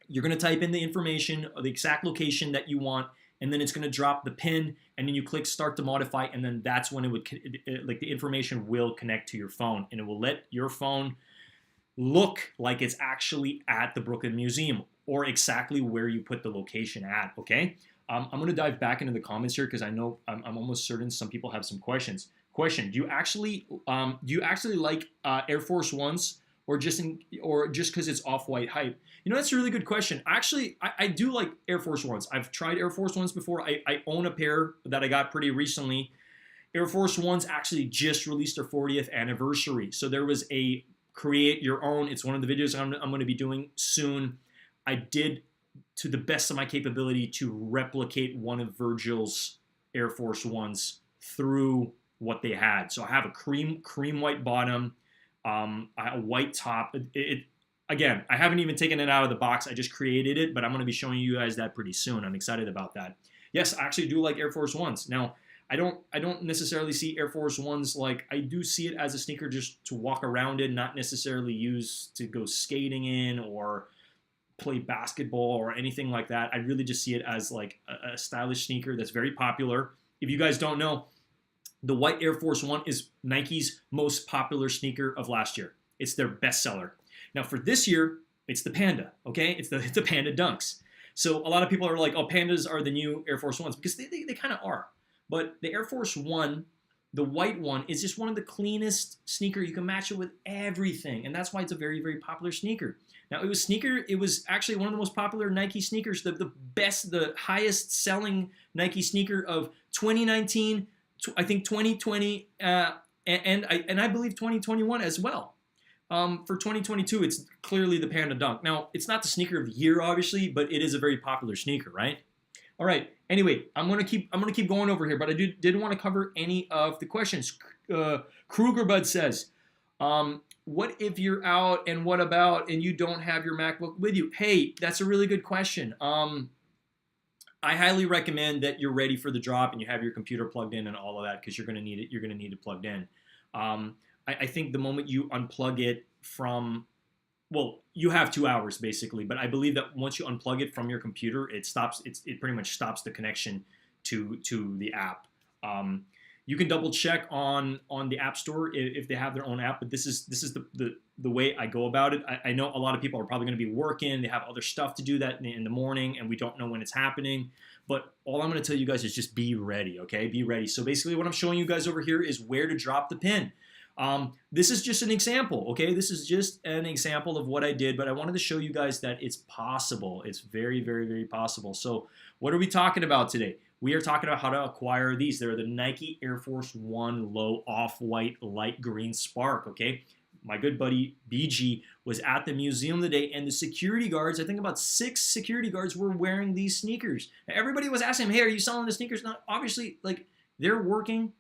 you're going to type in the information, the exact location that you want, and then it's going to drop the pin, and then you click Start to Modify, and then that's when the information will connect to your phone, and it will let your phone look like it's actually at the Brooklyn Museum, or exactly where you put the location at, okay? I'm going to dive back into the comments here because I know I'm almost certain some people have some questions. Question, do you actually like Air Force Ones or just because it's off-white hype? You know, that's a really good question. Actually, I do like Air Force Ones. I've tried Air Force Ones before. I own a pair that I got pretty recently. Air Force Ones actually just released their 40th anniversary. So there was a create your own. It's one of the videos I'm going to be doing soon. I did, to the best of my capability, to replicate one of Virgil's Air Force Ones through what they had. So I have a cream white bottom, a white top. Again, I haven't even taken it out of the box. I just created it, but I'm going to be showing you guys that pretty soon. I'm excited about that. Yes, I actually do like Air Force Ones. Now, I don't necessarily see Air Force Ones like, I do see it as a sneaker just to walk around in, not necessarily use to go skating in or play basketball or anything like that. I really just see it as like a stylish sneaker that's very popular. If you guys don't know, the white Air Force One is Nike's most popular sneaker of last year. It's their bestseller. Now for this year, it's the Panda, okay? It's the Panda Dunks. So a lot of people are like, oh, Pandas are the new Air Force Ones, because they kind of are. But the Air Force One, the white one, is just one of the cleanest sneaker. You can match it with everything, and that's why it's a very, very popular sneaker. Now, it was actually one of the most popular Nike sneakers, the highest selling Nike sneaker of 2019, I think 2020, and I believe 2021 as well. For 2022, it's clearly the Panda Dunk. Now, it's not the sneaker of the year, obviously, but it is a very popular sneaker, right? All right. Anyway, I'm gonna keep going over here, but I didn't want to cover any of the questions. Krugerbud says, what if you're out and what about and you don't have your MacBook with you? Hey, that's a really good question. I highly recommend that you're ready for the drop and you have your computer plugged in and all of that, because you're gonna need it. You're gonna need it plugged in. I think the moment you unplug it from, well, you have 2 hours basically, but I believe that once you unplug it from your computer, it pretty much stops the connection to the app. You can double check on the App Store if they have their own app, but this is the way I go about it. I know a lot of people are probably going to be working, they have other stuff to do that in the morning, and we don't know when it's happening. But all I'm going to tell you guys is just be ready, okay? Be ready. So basically what I'm showing you guys over here is where to drop the pin. This is just an example, okay? This is just an example of what I did, but I wanted to show you guys that it's possible. It's very, very, very possible. So what are we talking about today? We are talking about how to acquire these. They're the Nike Air Force One Low Off-White Light Green Spark, okay? My good buddy BG was at the museum today, and the security guards, I think about 6 security guards, were wearing these sneakers. Now, everybody was asking him, hey, are you selling the sneakers? Now, obviously, like, they're working.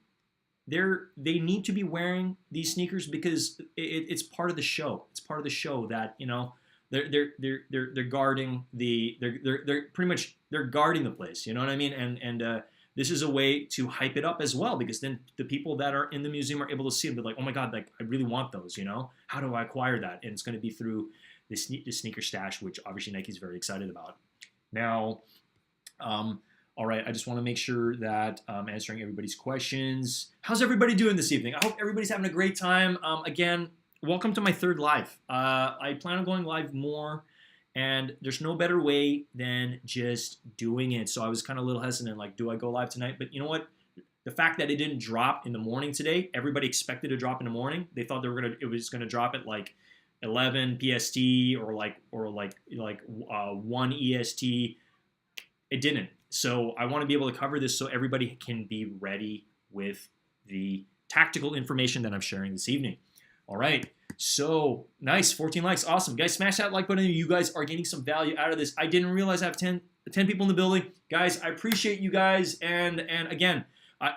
They need to be wearing these sneakers because it's part of the show. It's part of the show that, you know, they're guarding they're pretty much guarding the place. You know what I mean? And this is a way to hype it up as well, because then the people that are in the museum are able to see them. They're like, oh my God, like I really want those. You know, how do I acquire that? And it's going to be through the sneaker stash, which obviously Nike's very excited about. Now, all right, I just want to make sure that I'm answering everybody's questions. How's everybody doing this evening? I hope everybody's having a great time. Again, welcome to my 3rd live. I plan on going live more, and there's no better way than just doing it. So I was kind of a little hesitant, like, do I go live tonight? But you know what? The fact that it didn't drop in the morning today, everybody expected to drop in the morning. They thought it was gonna drop at like 11 PST or like 1 EST. It didn't. So I want to be able to cover this so everybody can be ready with the tactical information that I'm sharing this evening. All right. So nice. 14 likes. Awesome. Guys, smash that like button. You guys are getting some value out of this. I didn't realize I have 10 people in the building. Guys, I appreciate you guys. And again,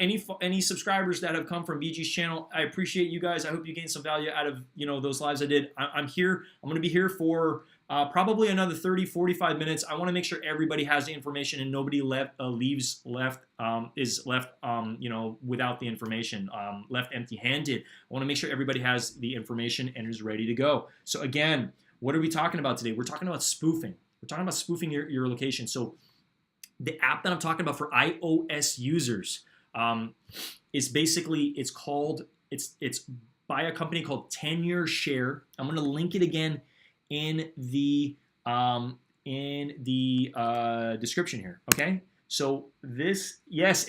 any subscribers that have come from BG's channel, I appreciate you guys. I hope you gained some value out of, you know, those lives I did. I'm here. I'm going to be here for probably another 30, 45 minutes. I want to make sure everybody has the information and nobody is left, you know, without the information, left empty-handed. I want to make sure everybody has the information and is ready to go. So again, what are we talking about today? We're talking about spoofing. We're talking about spoofing your location. So the app that I'm talking about for iOS users is basically, it's by a company called Tenor Share. I'm going to link it again in the description here. Okay, so this, yes,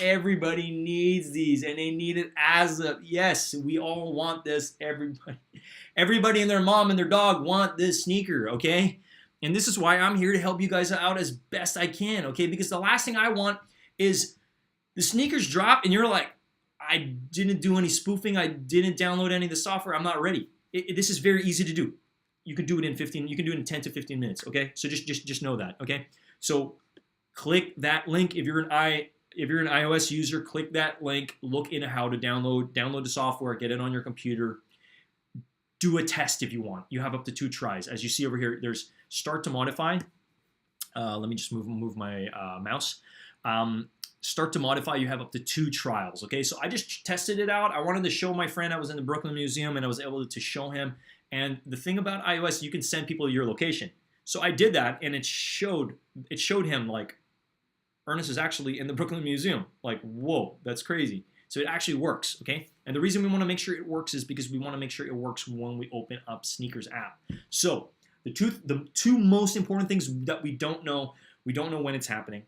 Everybody needs these, and they need it as a, yes, we all want this. Everybody and their mom and their dog want this sneaker, okay? And this is why I'm here to help you guys out as best I can, okay? Because the last thing I want is the sneakers drop and you're like, I didn't do any spoofing, I didn't download any of the software, I'm not ready. This is very easy to do. You can do it in 10 to 15 minutes, okay? So just know that, okay? So click that link. If you're an iOS user, click that link, look into how to download the software, get it on your computer. Do a test if you want. You have up to 2 tries. As you see over here, there's start to modify. Let me just move my mouse. Start to modify, you have up to 2 trials, okay? So I just tested it out. I wanted to show my friend. I was in the Brooklyn Museum and I was able to show him. And the thing about iOS, you can send people your location. So I did that and it showed him like, Ernest is actually in the Brooklyn Museum. Like, whoa, that's crazy. So it actually works, okay? And the reason we want to make sure it works is because we want to make sure it works when we open up Snkrs app. So the two most important things that we don't know when it's happening.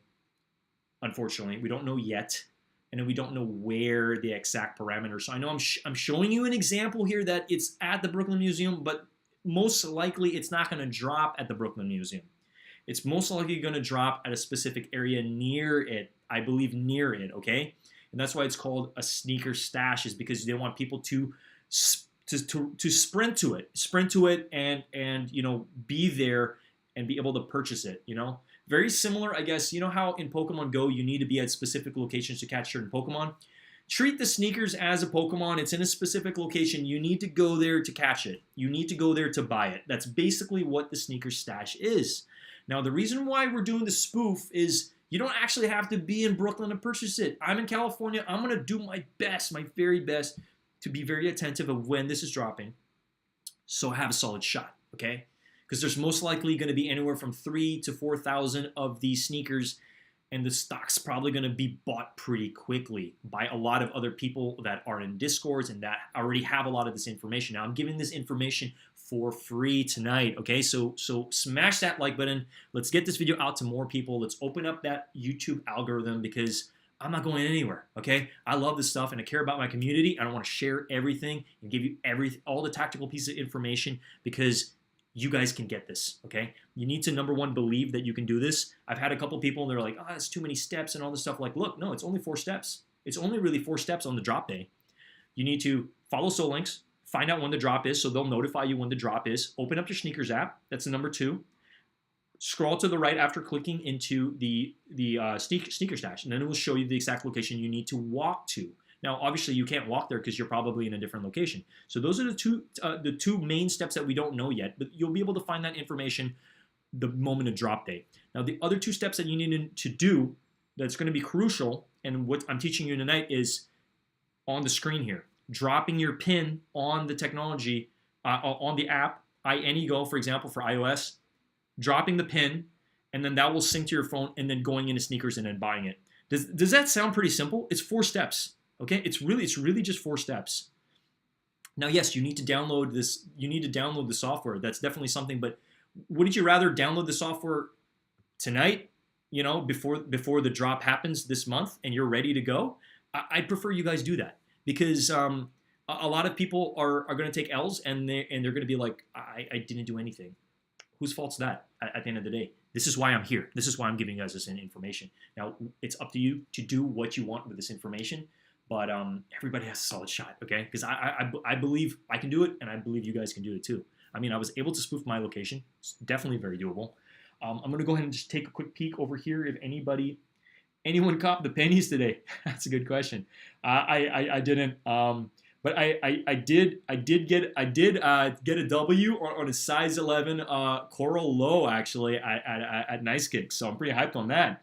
Unfortunately, we don't know yet, and then we don't know where the exact parameters. So I know I'm showing you an example here that it's at the Brooklyn Museum, but most likely it's not going to drop at the Brooklyn Museum. It's most likely going to drop at a specific area near it, I believe near it, okay? And that's why it's called a sneaker stash, is because they want people to sprint to it and you know, be there and be able to purchase it, you know? Very similar, I guess. You know how in Pokemon Go you need to be at specific locations to catch certain Pokemon? Treat the sneakers as a Pokemon. It's in a specific location. You need to go there to catch it. You need to go there to buy it. That's basically what the sneaker stash is. Now, the reason why we're doing the spoof is you don't actually have to be in Brooklyn to purchase it. I'm in California. I'm going to do my best, my very best, to be very attentive of when this is dropping, so I have a solid shot, okay? Because there's most likely going to be anywhere from 3,000 to 4,000 of these sneakers, and the stock's probably going to be bought pretty quickly by a lot of other people that are in Discords and that already have a lot of this information. Now, I'm giving this information for free tonight, okay? So smash that like button. Let's get this video out to more people. Let's open up that YouTube algorithm, because I'm not going anywhere, okay? I love this stuff and I care about my community. I don't want to share everything and give you all the tactical pieces of information, because you guys can get this, okay? You need to, number one, believe that you can do this. I've had a couple people and they're like, oh, that's too many steps and all this stuff. Like, look, no, it's only 4 steps. It's only really 4 steps on the drop day. You need to follow links, find out when the drop is, so they'll notify you when the drop is. Open up your Snkrs app. That's the number 2. Scroll to the right after clicking into the sneaker stash, and then it will show you the exact location you need to walk to. Now, obviously, you can't walk there because you're probably in a different location. So those are the two main steps that we don't know yet, but you'll be able to find that information the moment of drop day. Now, the other 2 steps that you need to do that's going to be crucial, and what I'm teaching you tonight, is on the screen here. Dropping your pin on the technology, on the app, iAnyGo, for example, for iOS, dropping the pin, and then that will sync to your phone, and then going into Snkrs and then buying it. Does that sound pretty simple? It's 4 steps. Okay, it's really just 4 steps. Now, yes, you need to download this. You need to download the software. That's definitely something. But wouldn't you rather download the software tonight? You know, before the drop happens this month, and you're ready to go. I'd prefer you guys do that, because a lot of people are going to take L's, and they're going to be like, I didn't do anything. Whose fault's that? At the end of the day, this is why I'm here. This is why I'm giving you guys this information. Now, it's up to you to do what you want with this information. But everybody has a solid shot, okay? Because I believe I can do it, and I believe you guys can do it too. I mean, I was able to spoof my location. It's definitely very doable. I'm going to go ahead and just take a quick peek over here. If anyone caught the pennies today? That's a good question. I didn't, but I did get a W on a size 11 Coral Low, actually, at Nice Kicks. So I'm pretty hyped on that.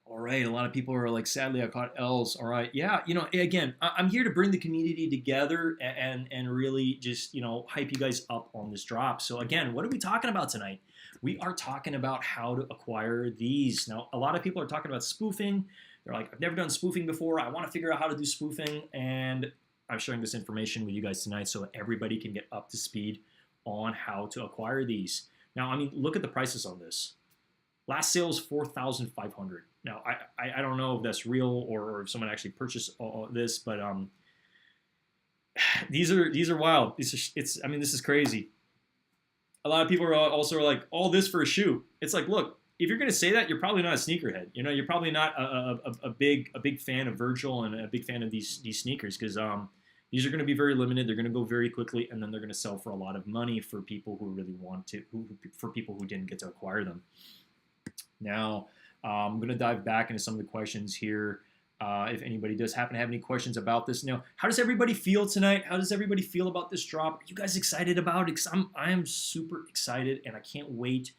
All right, a lot of people are like, sadly, I caught L's. All right, yeah, you know, again, I'm here to bring the community together and really just, you know, hype you guys up on this drop. So again, what are we talking about tonight? We are talking about how to acquire these. Now, a lot of people are talking about spoofing. They're like, I've never done spoofing before. I want to figure out how to do spoofing, and I'm sharing this information with you guys tonight so everybody can get up to speed on how to acquire these. Now, I mean, look at the prices on this. Last sale is 4,500. Now I don't know if that's real or if someone actually purchased all this, but these are wild. I mean, this is crazy. A lot of people are also like, all this for a shoe. It's like, look, if you're going to say that, you're probably not a sneakerhead. You know, you're probably not a big fan of Virgil and a big fan of these sneakers, because these are going to be very limited. They're going to go very quickly, and then they're going to sell for a lot of money for people who really want to, for people who didn't get to acquire them. Now, I'm going to dive back into some of the questions here. If anybody does happen to have any questions about this. Now, how does everybody feel tonight? How does everybody feel about this drop? Are you guys excited about it? I am super excited, and I can't wait.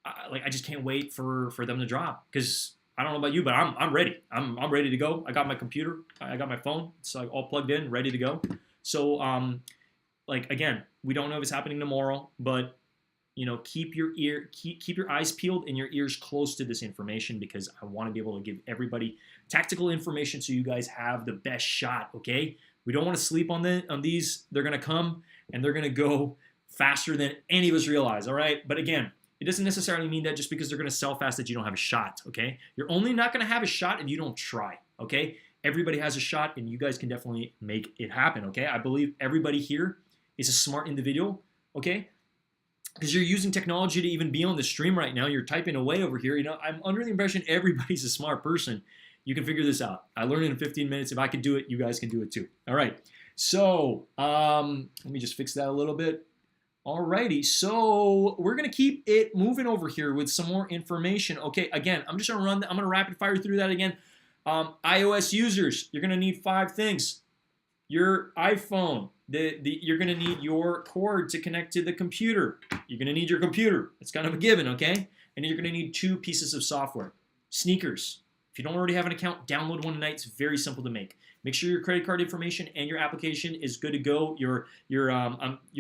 I just can't wait for them to drop, because I don't know about you, but I'm ready. I'm ready to go. I got my computer. I got my phone. It's like all plugged in, ready to go. So, like, again, we don't know if it's happening tomorrow, but you know, keep your eyes peeled and your ears close to this information, because I want to be able to give everybody tactical information so you guys have the best shot. Okay, we don't want to sleep on these. They're gonna come and they're gonna go faster than any of us realize. All right, but again, it doesn't necessarily mean that just because they're gonna sell fast that you don't have a shot. Okay, you're only not gonna have a shot if you don't try. Okay, everybody has a shot, and you guys can definitely make it happen. Okay, I believe everybody here is a smart individual. Okay, because you're using technology to even be on the stream right now. You're typing away over here. You know, I'm under the impression everybody's a smart person. You can figure this out. I learned it in 15 minutes. If I could do it, you guys can do it too. All right. So let me just fix that a little bit. Alrighty. So we're gonna keep it moving over here with some more information. Okay. Again, I'm just gonna run. I'm gonna rapid fire through that again. iOS users, you're gonna need 5 things. Your iPhone. You're going to need your cord to connect to the computer. You're going to need your computer. It's kind of a given, okay? And you're going to need 2 pieces of software. Snkrs. If you don't already have an account, download one tonight. It's very simple to make. Make sure your credit card information and your application is good to go. Your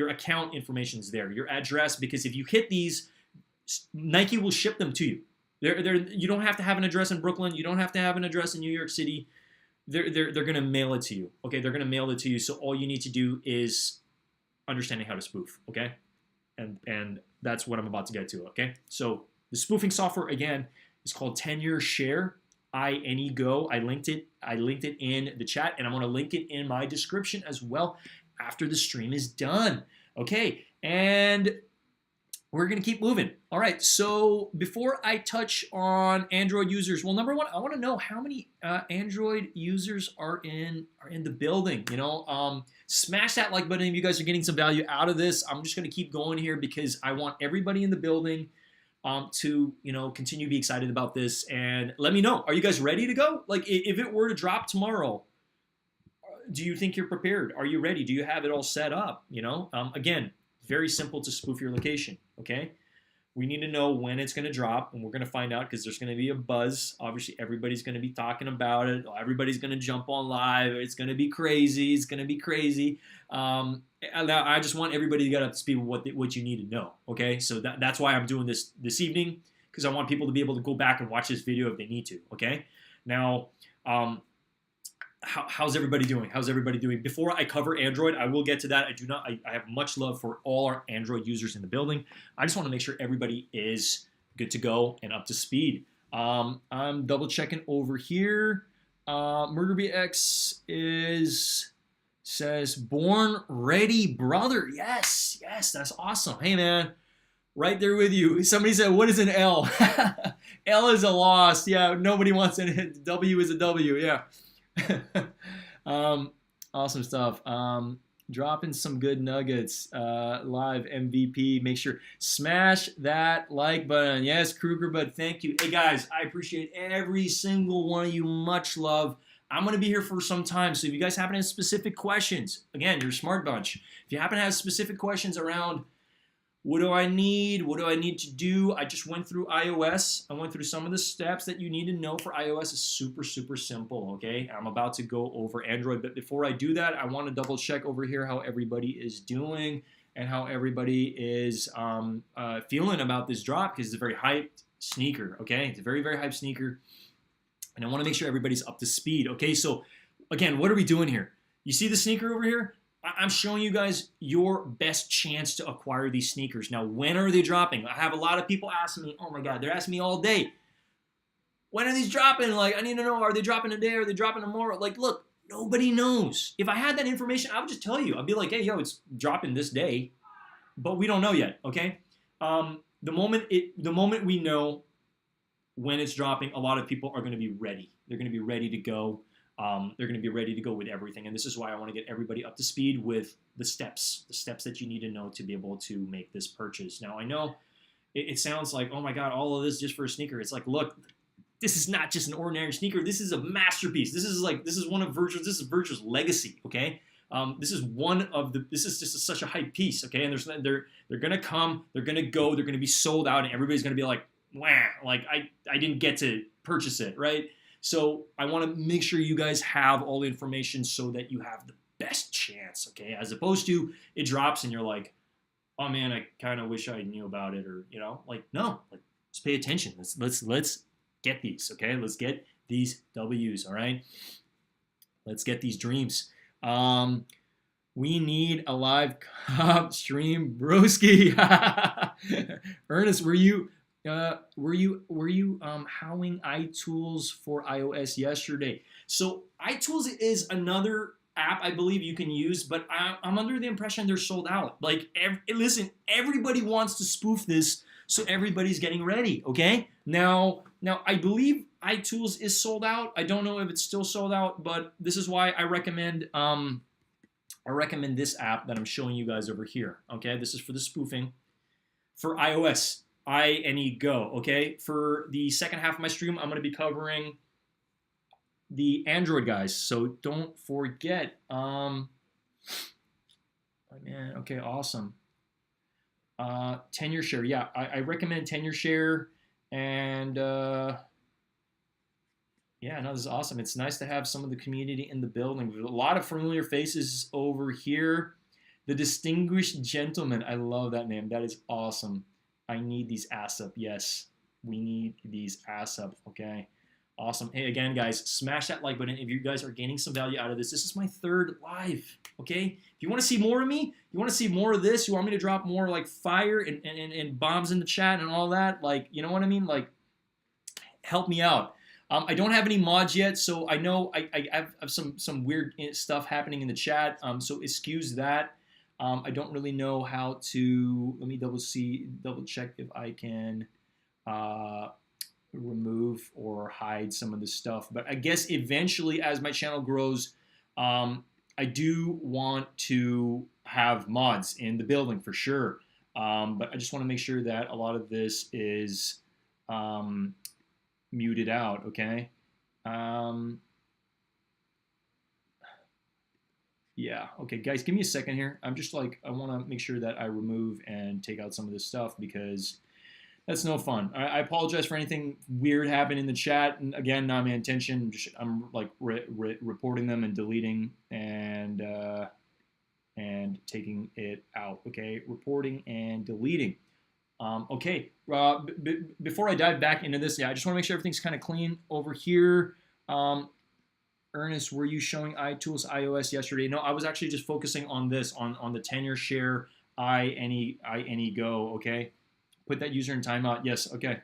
account information is there. Your address, because if you hit these, Nike will ship them to you. You don't have to have an address in Brooklyn. You don't have to have an address in New York City. They're going to mail it to you. Okay, they're going to mail it to you. So all you need to do is understanding how to spoof. Okay, and that's what I'm about to get to. Okay, so the spoofing software again is called Tenor Share. Go. I linked it in the chat, and I'm going to link it in my description as well after the stream is done. Okay, and we're going to keep moving. All right, so before I touch on Android users, well, number one, I want to know how many Android users are in the building. You know, smash that like button if you guys are getting some value out of this. I'm just going to keep going here because I want everybody in the building to, you know, continue to be excited about this. And let me know, are you guys ready to go? Like, if it were to drop tomorrow, do you think you're prepared? Are you ready? Do you have it all set up? You know, again, very simple to spoof your location, okay? We need to know when it's going to drop, and we're going to find out because there's going to be a buzz. Obviously, everybody's going to be talking about it. Everybody's going to jump on live. It's going to be crazy. It's going to be crazy. Now, I just want everybody to get up to speed with what you need to know, okay? So that's why I'm doing this evening, because I want people to be able to go back and watch this video if they need to, okay? Now, how's everybody doing? How's everybody doing? Before I cover Android, I will get to that. I have much love for all our Android users in the building. I just want to make sure everybody is good to go and up to speed. I'm double checking over here. MurderBX says born ready, brother. Yes, that's awesome. Hey man, right there with you. Somebody said, what is an L? L is a loss. Yeah, nobody wants it. W is a W. Yeah. Awesome stuff. Dropping some good nuggets. Live MVP. Make sure smash that like button. Yes, Kruger, but thank you. Hey guys, I appreciate every single one of you. Much love. I'm going to be here for some time, so if you guys happen to have specific questions, again, you're a smart bunch. If you happen to have specific questions around what do I need? What do I need to do? I just went through iOS. I went through some of the steps that you need to know for iOS. It's super, super simple, okay? I'm about to go over Android, but before I do that, I want to double check over here how everybody is doing and how everybody is feeling about this drop, because it's a very hyped sneaker, okay? It's a very, very hyped sneaker, and I want to make sure everybody's up to speed, okay? So, again, what are we doing here? You see the sneaker over here? I'm showing you guys your best chance to acquire these sneakers. Now, when are they dropping? I have a lot of people asking me, oh my God, they're asking me all day, when are these dropping? Like, I need to know, are they dropping today? Are they dropping tomorrow? Like, look, nobody knows. If I had that information, I would just tell you. I'd be like, hey, yo, it's dropping this day, but we don't know yet, okay? The moment we know when it's dropping, a lot of people are going to be ready. They're going to be ready to go. They're going to be ready to go with everything. And this is why I want to get everybody up to speed with the steps that you need to know to be able to make this purchase. Now, I know it sounds like, oh my God, all of this just for a sneaker. It's like, look, this is not just an ordinary sneaker. This is a masterpiece. This is one of Virgil's. This is Virgil's legacy. Okay. This is just such a hype piece. Okay. And they're gonna come. They're gonna go. They're gonna be sold out, and everybody's gonna be like, wow, like I didn't get to purchase it, right? So I want to make sure you guys have all the information so that you have the best chance. Okay. As opposed to it drops and you're like, oh man, I kind of wish I knew about it, or like no, like let's pay attention. Let's get these, okay? Let's get these W's, all right? Let's get these dreams. We need a live cop stream, broski. Ernest, were you howing iTools for iOS yesterday? So iTools is another app I believe you can use, but I'm under the impression they're sold out. Like, listen, everybody wants to spoof this, so everybody's getting ready, okay? Now I believe iTools is sold out. I don't know if it's still sold out, but this is why I recommend this app that I'm showing you guys over here, okay? This is for the spoofing for iOS, Go, okay? For the second half of my stream, I'm going to be covering the Android guys, so don't forget. Oh man, okay, awesome. Tenor share, yeah, I recommend Tenor share, and yeah, no, this is awesome. It's nice to have some of the community in the building. There's a lot of familiar faces over here. The Distinguished Gentleman, I love that name. That is awesome. I need these ass up. Yes, we need these ass up. Okay. Awesome. Hey, again, guys, smash that like button if you guys are gaining some value out of this. This is my third live, okay? If you want to see more of me, you want to see more of this, you want me to drop more like fire and bombs in the chat and all that, like, you know what I mean? Like, help me out. I don't have any mods yet, so I know I have some weird stuff happening in the chat, so excuse that. I don't really know how to, let me double check if I can remove or hide some of the stuff. But I guess eventually, as my channel grows, I do want to have mods in the building for sure. But I just want to make sure that a lot of this is muted out, okay? Yeah, okay, guys, give me a second here. I'm just like, I want to make sure that I remove and take out some of this stuff because that's no fun. I apologize for anything weird happening in the chat. And again, not my intention. I'm like reporting them and deleting and taking it out. Okay, reporting and deleting. Okay, before I dive back into this, yeah, I just want to make sure everything's kind of clean over here. Ernest, were you showing iTools iOS yesterday? No, I was actually just focusing on this, on the Tenor share Go. Okay. Put that user in timeout. Yes. Okay.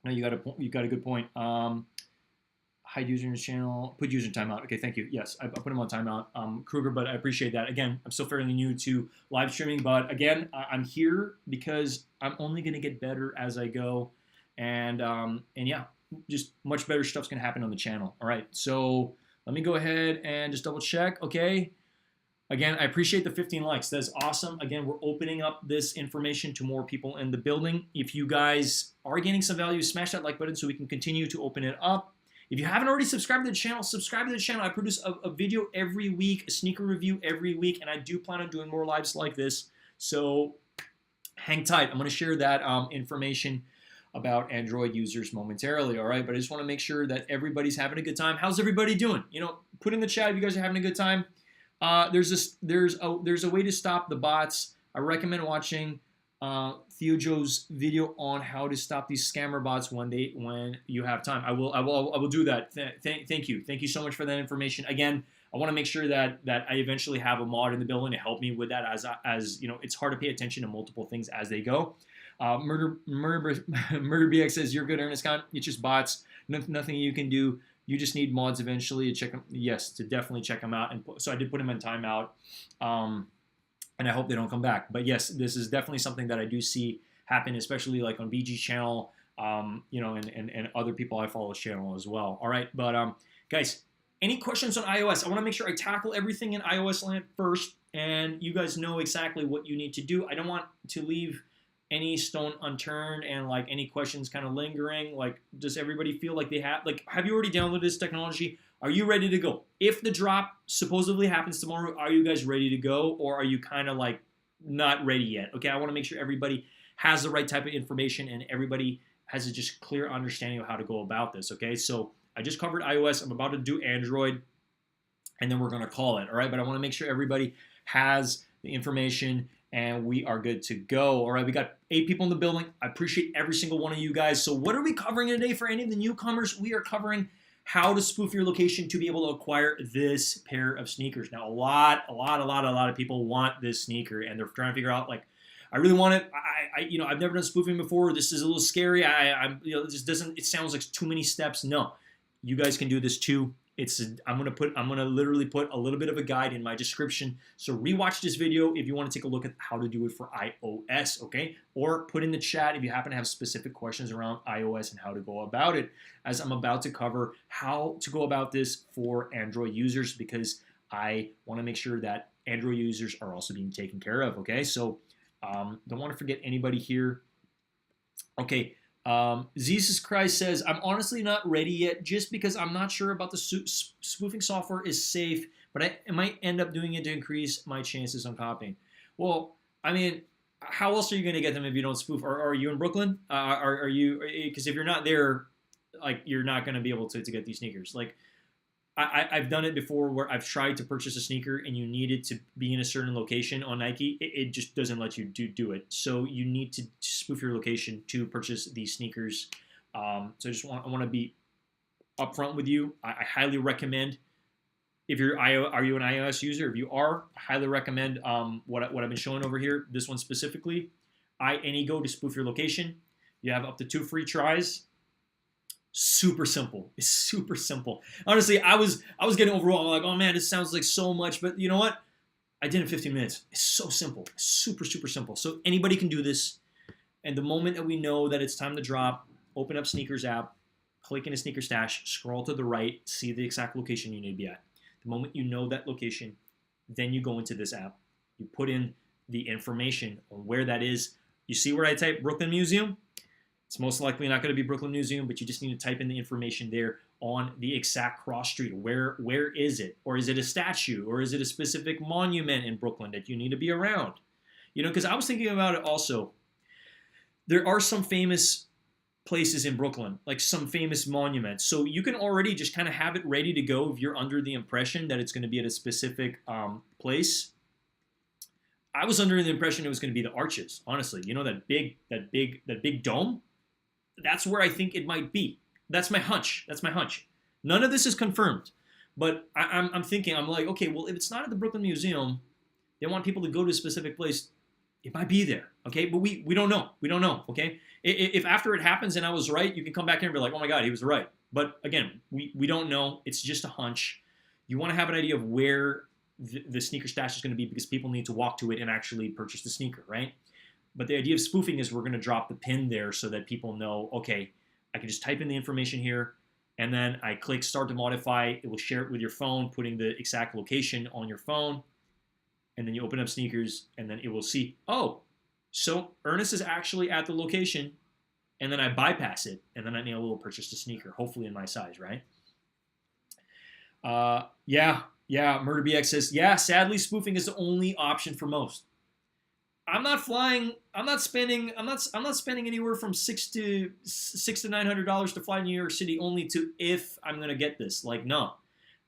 No, you got a good point. Hide user in the channel. Put user in timeout. Okay. Thank you. Yes, I put him on timeout. Kruger, but I appreciate that. Again, I'm still fairly new to live streaming, but again, I'm here because I'm only going to get better as I go, and yeah, just much better stuff's going to happen on the channel. All right. So let me go ahead and just double check. Okay. Again, I appreciate the 15 likes. That's awesome. Again, we're opening up this information to more people in the building. If you guys are gaining some value, smash that like button so we can continue to open it up. If you haven't already subscribed to the channel, subscribe to the channel. I produce a video every week, a sneaker review every week, and I do plan on doing more lives like this. So hang tight. I'm going to share that information about Android users momentarily, all right? But I just want to make sure that everybody's having a good time. How's everybody doing? You know, put in the chat if you guys are having a good time. There's a way to stop the bots. I recommend watching Theo Joe's video on how to stop these scammer bots when you have time. I will do that. Thank you so much for that information. Again, I want to make sure that I eventually have a mod in the building to help me with that, as you know, it's hard to pay attention to multiple things as they go. Murder BX says, you're good, Ernest Con. It's just bots. Nothing you can do. You just need mods eventually to check them. Yes, to definitely check them out. And so I did put them in timeout. And I hope they don't come back. But yes, this is definitely something that I do see happen, especially like on BG's channel, you know, and other people I follow's channel as well. All right, but guys, any questions on iOS? I want to make sure I tackle everything in iOS land first, and you guys know exactly what you need to do. I don't want to leave any stone unturned and like any questions kind of lingering. Like, does everybody feel like they have you already downloaded this technology? Are you ready to go? If the drop supposedly happens tomorrow, are you guys ready to go, or are you kind of like not ready yet? Okay, I want to make sure everybody has the right type of information and everybody has a just clear understanding of how to go about this. Okay, so I just covered iOS. I'm about to do Android, and then we're going to call it. All right, but I want to make sure everybody has the information and we are good to go. All right, we got 8 people in the building. I appreciate every single one of you guys. So what are we covering today for any of the newcomers? We are covering how to spoof your location to be able to acquire this pair of sneakers. Now, a lot of people want this sneaker, and they're trying to figure out, like, I really want it. You know, I've never done spoofing before. This is a little scary. You know, it just doesn't. It sounds like too many steps. No, you guys can do this too. I'm gonna literally put a little bit of a guide in my description. So rewatch this video if you want to take a look at how to do it for iOS, okay? Or put in the chat if you happen to have specific questions around iOS and how to go about it, as I'm about to cover how to go about this for Android users, because I want to make sure that Android users are also being taken care of, okay? So don't want to forget anybody here. Okay. Jesus Christ says, I'm honestly not ready yet just because I'm not sure about the spoofing software is safe, but I might end up doing it to increase my chances on copying. Well, I mean, how else are you going to get them if you don't spoof? Are you in Brooklyn? Are you, because if you're not there, like, you're not going to be able to get these sneakers. Like, I've done it before where I've tried to purchase a sneaker and you need it to be in a certain location on Nike. It just doesn't let you do it. So you need to spoof your location to purchase these sneakers. So I want to be upfront with you. I highly recommend, if are you an iOS user? If you are, I highly recommend what I've been showing over here. This one specifically, iAnyGo to spoof your location. You have up to 2 free tries. Super simple. It's super simple. Honestly, I was getting overwhelmed. I'm like, oh man, this sounds like so much. But you know what? I did it in 15 minutes. It's so simple. It's super simple. So anybody can do this. And the moment that we know that it's time to drop, open up Snkrs app, click in a sneaker stash, scroll to the right, see the exact location you need to be at. The moment you know that location, then you go into this app. You put in the information on where that is. You see where I type Brooklyn Museum? It's most likely not going to be Brooklyn Museum, but you just need to type in the information there on the exact cross street. Where is it? Or is it a statue? Or is it a specific monument in Brooklyn that you need to be around? You know, because I was thinking about it also. There are some famous places in Brooklyn, like some famous monuments. So you can already just kind of have it ready to go if you're under the impression that it's going to be at a specific place. I was under the impression it was going to be the Arches, honestly. You know, that big dome? That's where I think it might be. That's my hunch. None of this is confirmed. But I'm thinking, I'm like, okay, well, if it's not at the Brooklyn Museum, they want people to go to a specific place, it might be there, okay? But we don't know. We don't know, okay? If after it happens and I was right, you can come back here and be like, oh my God, he was right. But again, we don't know. It's just a hunch. You want to have an idea of where the sneaker stash is going to be, because people need to walk to it and actually purchase the sneaker, right? But the idea of spoofing is we're going to drop the pin there so that people know, okay, I can just type in the information here, and then I click start to modify. It will share it with your phone, putting the exact location on your phone. And then you open up Snkrs, and then it will see, oh, so Ernest is actually at the location, and then I bypass it, and then I'm able to purchase the sneaker, hopefully in my size, right? Yeah, MurderBX says, yeah, sadly, spoofing is the only option for most. I'm not spending anywhere from $600 to $900 to fly to New York City only to if I'm gonna get this. Like, no,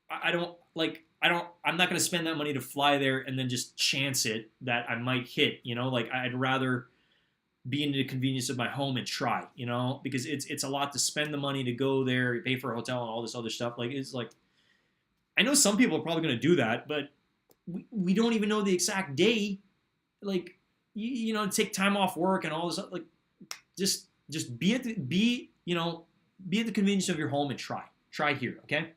I'm not gonna spend that money to fly there and then just chance it that I might hit. You know, like, I'd rather be in the convenience of my home and try. You know, because it's a lot to spend the money to go there, you pay for a hotel and all this other stuff. Like, it's like, I know some people are probably going to do that, but we don't even know the exact day. Like, you know, take time off work and all this. Like, just be at the be at the convenience of your home and try here. Okay.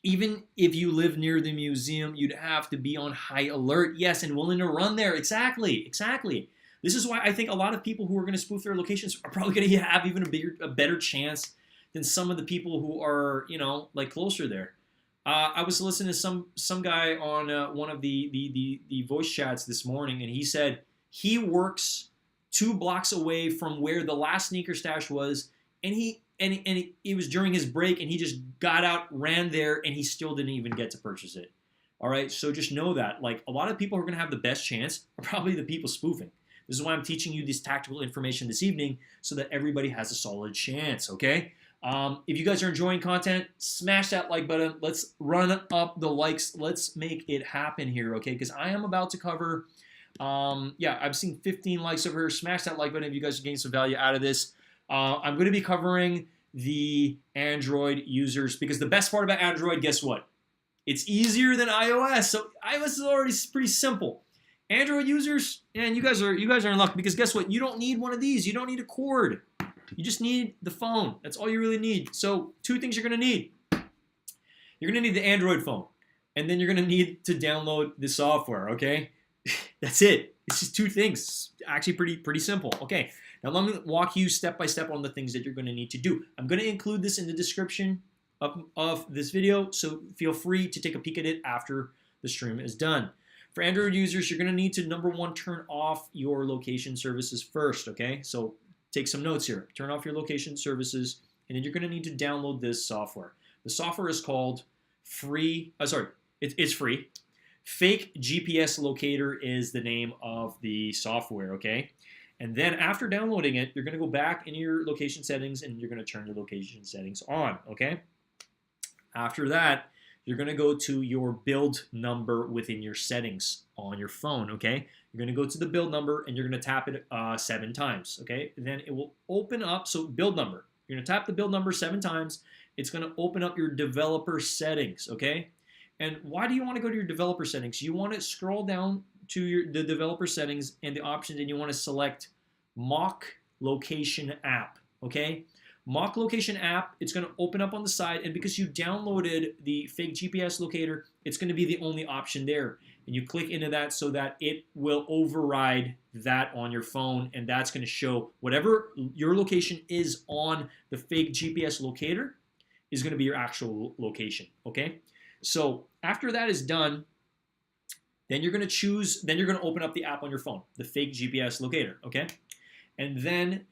Even if you live near the museum, you'd have to be on high alert. Yes, and willing to run there. Exactly. This is why I think a lot of people who are going to spoof their locations are probably going to have even a better chance than some of the people who are, you know, like closer there. I was listening to some guy on one of the voice chats this morning, and he said he works 2 blocks away from where the last sneaker stash was, and it was during his break, and he just got out, ran there, and he still didn't even get to purchase it. All right, so just know that, like, a lot of people who are going to have the best chance are probably the people spoofing. This is why I'm teaching you this tactical information this evening so that everybody has a solid chance, okay? If you guys are enjoying content, smash that like button. Let's run up the likes. Let's make it happen here, okay? Because I am about to cover, yeah, I've seen 15 likes over here. Smash that like button if you guys are getting some value out of this. I'm going to be covering the Android users because the best part about Android, guess what? It's easier than iOS. So iOS is already pretty simple. Android users, and you guys are in luck because guess what? You don't need one of these. You don't need a cord. You just need the phone. That's all you really need. So 2 things you're going to need. You're going to need the Android phone, and then you're going to need to download the software, okay? That's it. It's just 2 things. Actually pretty simple. Okay, now let me walk you step by step on the things that you're going to need to do. I'm going to include this in the description of this video, so feel free to take a peek at it after the stream is done. For Android users, you're going to need to, number 1, turn off your location services first, okay? So take some notes here. Turn off your location services, and then you're going to need to download this software. The software is called it's free. Fake GPS Locator is the name of the software, okay? And then after downloading it, you're going to go back into your location settings, and you're going to turn the location settings on, okay? After that, you're going to go to your build number within your settings on your phone, okay? You're going to go to the build number, and you're going to tap it 7 times, okay? Then it will open up, so build number. You're going to tap the build number 7 times. It's going to open up your developer settings, okay? And why do you want to go to your developer settings? You want to scroll down to the developer settings and the options, and you want to select Mock Location App, okay? Mock Location App, it's going to open up on the side, and because you downloaded the fake GPS locator, it's going to be the only option there. And you click into that so that it will override that on your phone, and that's going to show whatever your location is on the fake GPS locator is going to be your actual location, okay? So after that is done, then you're going to open up the app on your phone, the fake GPS locator, okay? And then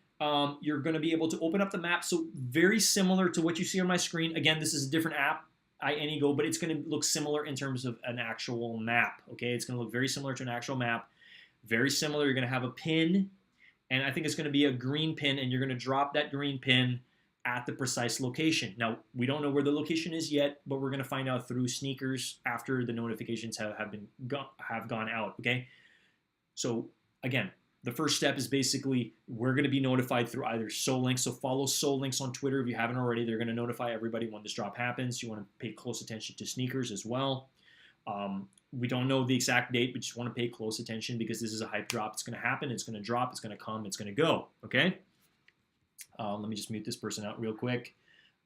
you're going to be able to open up the map. So very similar to what you see on my screen. Again, this is a different app, iAnyGo, but it's going to look similar in terms of an actual map. Okay, it's going to look very similar to an actual map. Very similar. You're going to have a pin, and I think it's going to be a green pin, and you're going to drop that green pin at the precise location. Now, we don't know where the location is yet, but we're going to find out through Snkrs after the notifications have gone out. Okay, so again, the first step is basically we're going to be notified through either Snkrs. So follow Snkrs on Twitter if you haven't already. They're going to notify everybody when this drop happens. You want to pay close attention to Snkrs as well. We don't know the exact date, but just want to pay close attention because this is a hype drop. It's going to happen. It's going to drop. It's going to come. It's going to go. Okay? Let me just mute this person out real quick.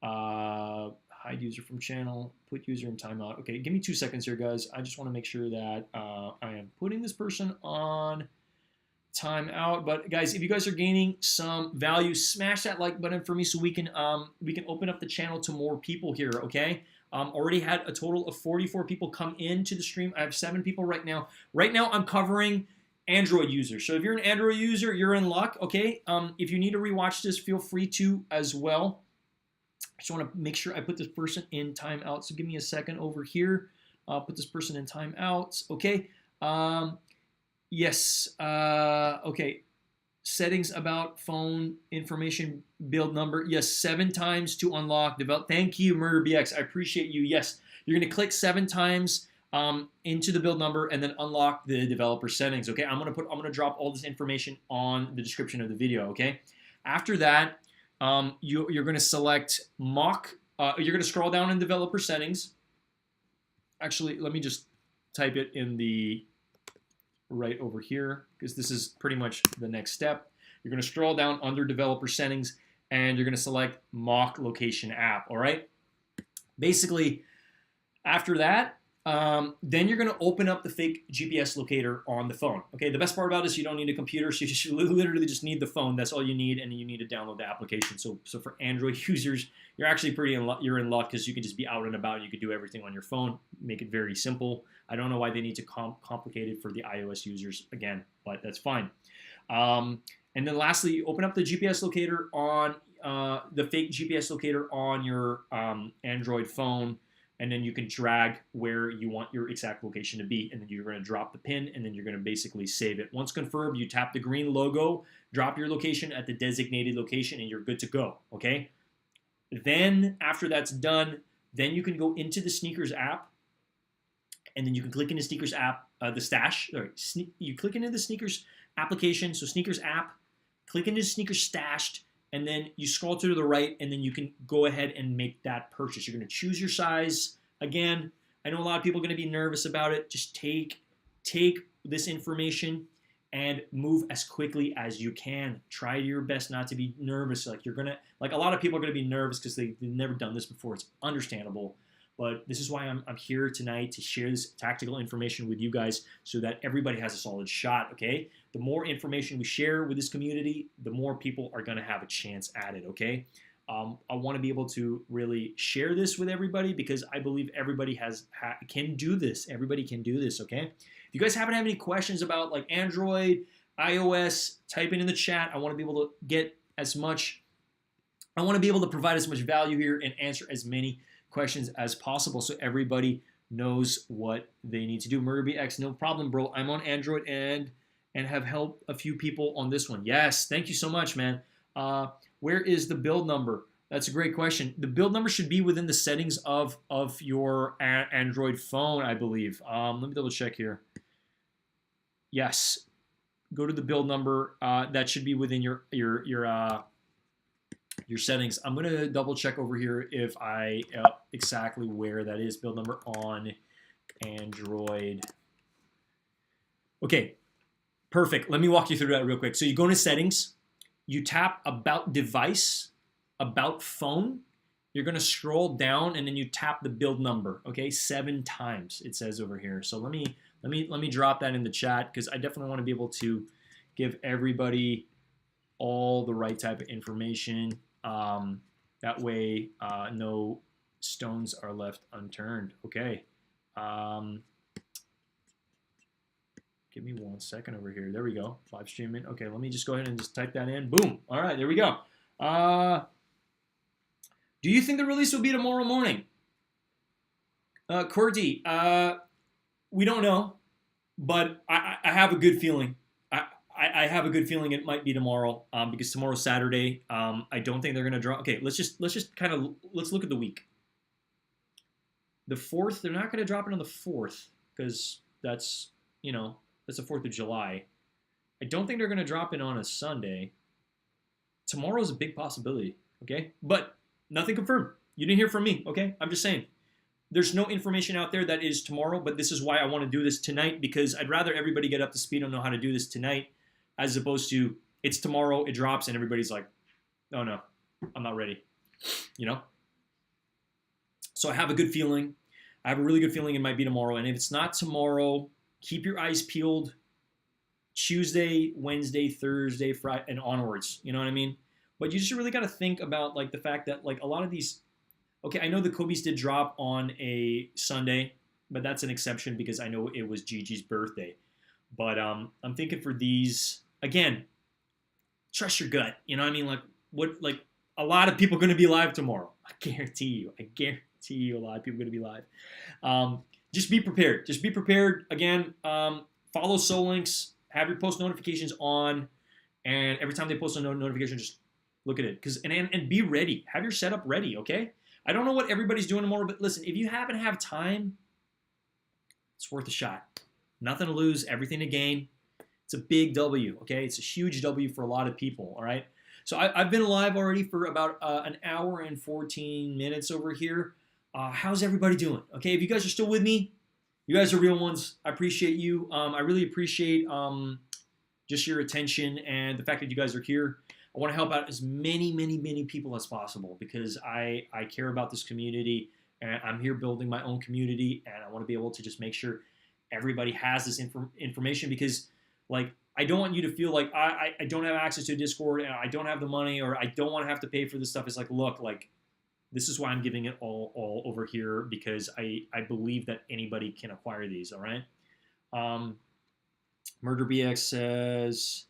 Hide user from channel. Put user in timeout. Okay, give me 2 seconds here, guys. I just want to make sure that I am putting this person on time out. But guys, if you guys are gaining some value, smash that like button for me so we can open up the channel to more people here. Okay, already had a total of 44 people come into the stream. I have 7 people right now. Right now I'm covering Android users. So if you're an Android user, you're in luck. Okay, if you need to rewatch this, feel free to as well. I just want to make sure I put this person in timeout. So give me a second over here. I'll put this person in timeout. Okay. Yes. Okay. Settings about phone information build number. Yes, 7 times to unlock develop. Thank you, MurderBX. I appreciate you. Yes, you're gonna click 7 times into the build number and then unlock the developer settings. Okay, I'm gonna drop all this information on the description of the video. Okay, after that, you're gonna select Mock you're going to scroll down in developer settings. Actually, let me just type it in the right over here, because this is pretty much the next step. You're going to scroll down under developer settings, and you're going to select mock location app. All right. Basically, after that, then you're going to open up the fake GPS locator on the phone. Okay, the best part about this, you don't need a computer, so you literally just need the phone. That's all you need, and you need to download the application. So for Android users, you're actually you're in luck, because you can just be out and about. You can do everything on your phone, make it very simple. I don't know why they need to complicate it for the iOS users again, but that's fine. And then lastly, you open up the GPS locator on the fake GPS locator on your Android phone, and then you can drag where you want your exact location to be, and then you're going to drop the pin, and then you're going to basically save it. Once confirmed, you tap the green logo, drop your location at the designated location, and you're good to go, okay? Then after that's done, then you can go into the Snkrs app, and then you can click into Snkrs app, the stash. You click into the Snkrs application, so Snkrs app, click into Snkrs stashed, and then you scroll to the right, and then you can go ahead and make that purchase. You're going to choose your size. Again, I know a lot of people are going to be nervous about it. Just take this information and move as quickly as you can. Try your best not to be nervous. Like a lot of people are going to be nervous because they've never done this before. It's understandable. But this is why I'm here tonight, to share this tactical information with you guys, so that everybody has a solid shot, okay? The more information we share with this community, the more people are going to have a chance at it, okay? I want to be able to really share this with everybody, because I believe everybody can do this. Everybody can do this, okay? If you guys haven't had any questions about like Android, iOS, type it in the chat. I want to be able to provide as much value here and answer as many questions as possible, so everybody knows what they need to do. Murby X, no problem, bro. I'm on Android and have helped a few people on this one. Yes, thank you so much, man. Where is the build number? That's a great question. The build number should be within the settings of your Android phone, I believe. Let me double check here. Yes, go to the build number. That should be within your settings. I'm going to double check over here if I exactly where that is. Build number on Android. Okay, perfect. Let me walk you through that real quick. So you go into settings, you tap about device, about phone. You're going to scroll down, and then you tap the build number. Okay, 7 times it says over here. So let me drop that in the chat, because I definitely want to be able to give everybody all the right type of information. That way, no stones are left unturned. Okay. Give me 1 second over here. There we go. Live streaming. Okay, let me just go ahead and just type that in. Boom. All right, there we go. Do you think the release will be tomorrow morning? Cordy, we don't know, but I have a good feeling. I have a good feeling it might be tomorrow, because tomorrow's Saturday. I don't think they're gonna drop. Okay, let's just look at the week. The 4th, they're not gonna drop it on the 4th, because that's the 4th of July. I don't think they're gonna drop it on a Sunday. Tomorrow's a big possibility. Okay, but nothing confirmed. You didn't hear from me. Okay, I'm just saying. There's no information out there that is tomorrow, but this is why I want to do this tonight, because I'd rather everybody get up to speed and know how to do this tonight, as opposed to it's tomorrow, it drops, and everybody's like, oh no, I'm not ready, So I have a good feeling. I have a really good feeling it might be tomorrow, and if it's not tomorrow, keep your eyes peeled Tuesday, Wednesday, Thursday, Friday, and onwards, you know what I mean? But you just really got to think about like the fact that like a lot of these, okay, I know the Kobe's did drop on a Sunday, but that's an exception because I know it was Gigi's birthday. But I'm thinking for these, again, trust your gut. You know what I mean? Like a lot of people are going to be live tomorrow. I guarantee you a lot of people are going to be live. Just be prepared. Just be prepared. Again, follow Snkrs. Have your post notifications on. And every time they post a notification, just look at it. And be ready. Have your setup ready, okay? I don't know what everybody's doing tomorrow, but listen, if you happen to have time, it's worth a shot. Nothing to lose, everything to gain. It's a big W, okay? It's a huge W for a lot of people, all right? So I've been live already for about an hour and 14 minutes over here. How's everybody doing? Okay, if you guys are still with me, you guys are real ones. I appreciate you. I really appreciate just your attention and the fact that you guys are here. I want to help out as many people as possible because I care about this community and I'm here building my own community and I want to be able to just make sure everybody has this information because like I don't want you to feel like I don't have access to Discord and I don't have the money or I don't want to have to pay for this stuff. It's like, look, like this is why I'm giving it all over here because I believe that anybody can acquire these, all right? Murder BX says,